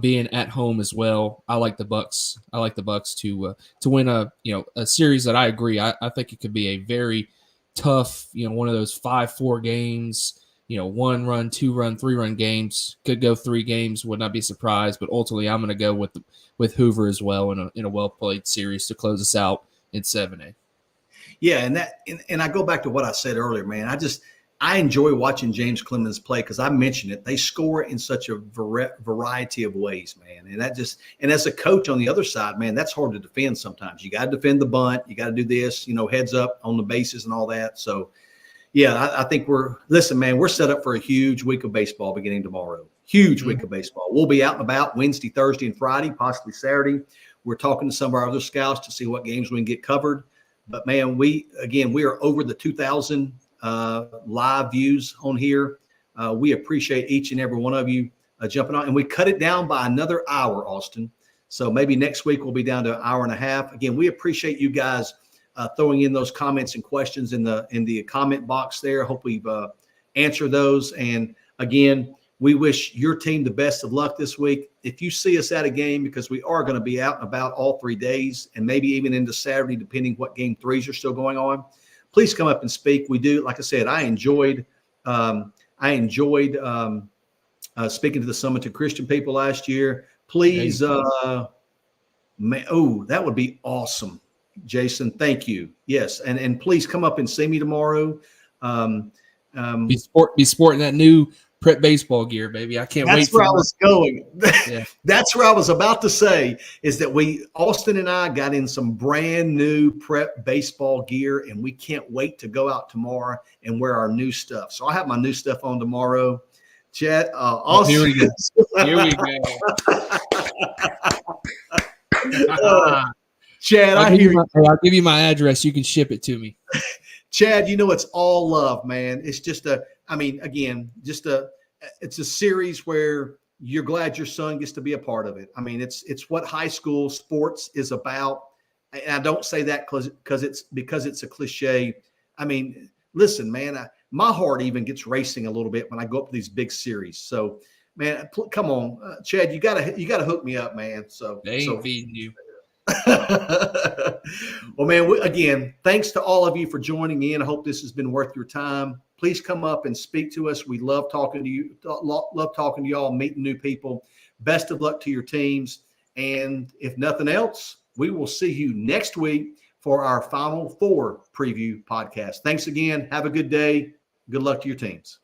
Being at home as well, I like the Bucks. I like the Bucks to win a series that I agree. I think it could be a very tough, one of those 5-4 games. 1 run, 2 run, 3 run games. Could go 3 games. Would not be surprised. But ultimately, I'm going to go with Hoover as well in a well played series to close us out in 7A. Yeah, and I go back to what I said earlier, man. I enjoy watching James Clemens play because I mentioned it. They score in such a variety of ways, man. And as a coach on the other side, man, that's hard to defend sometimes. You got to defend the bunt. You got to do this, heads up on the bases and all that. So, yeah, I think we're set up for a huge week of baseball beginning tomorrow. Huge week of baseball. We'll be out and about Wednesday, Thursday, and Friday, possibly Saturday. We're talking to some of our other scouts to see what games we can get covered. But, man, we are over the 2,000 live views on here. We appreciate each and every one of you jumping on, and we cut it down by another hour, Austin. So maybe next week we'll be down to an hour and a half. Again, we appreciate you guys throwing in those comments and questions in the comment box there. I hope we've answered those. And again, we wish your team the best of luck this week. If you see us at a game, because we are going to be out and about all 3 days and maybe even into Saturday, depending what game 3s are still going on, please come up and speak. We do, like I said, I enjoyed speaking to the Summit to Christian people last year. Please, that would be awesome, Jason. Thank you. Yes, and please come up and see me tomorrow. Be sporting that new prep baseball gear, baby. I can't wait. That's where I was going. Yeah. That's where I was about to say is that Austin and I got in some brand new prep baseball gear, and we can't wait to go out tomorrow and wear our new stuff. So I have my new stuff on tomorrow. Chad, Austin. Here we go. Here we go. Chad, I'll give you my address. You can ship it to me. Chad, it's all love, man. It's just it's a series where you're glad your son gets to be a part of it. I mean, it's what high school sports is about. And I don't say that because it's a cliche. I mean, listen, man, my heart even gets racing a little bit when I go up to these big series. So, man, come on, Chad, you gotta hook me up, man. So they ain't feeding you. Well, man, again, thanks to all of you for joining in. I hope this has been worth your time. Please come up and speak to us. We love talking to you. Love talking to y'all, meeting new people. Best of luck to your teams. And if nothing else, we will see you next week for our Final Four preview podcast. Thanks again. Have a good day. Good luck to your teams.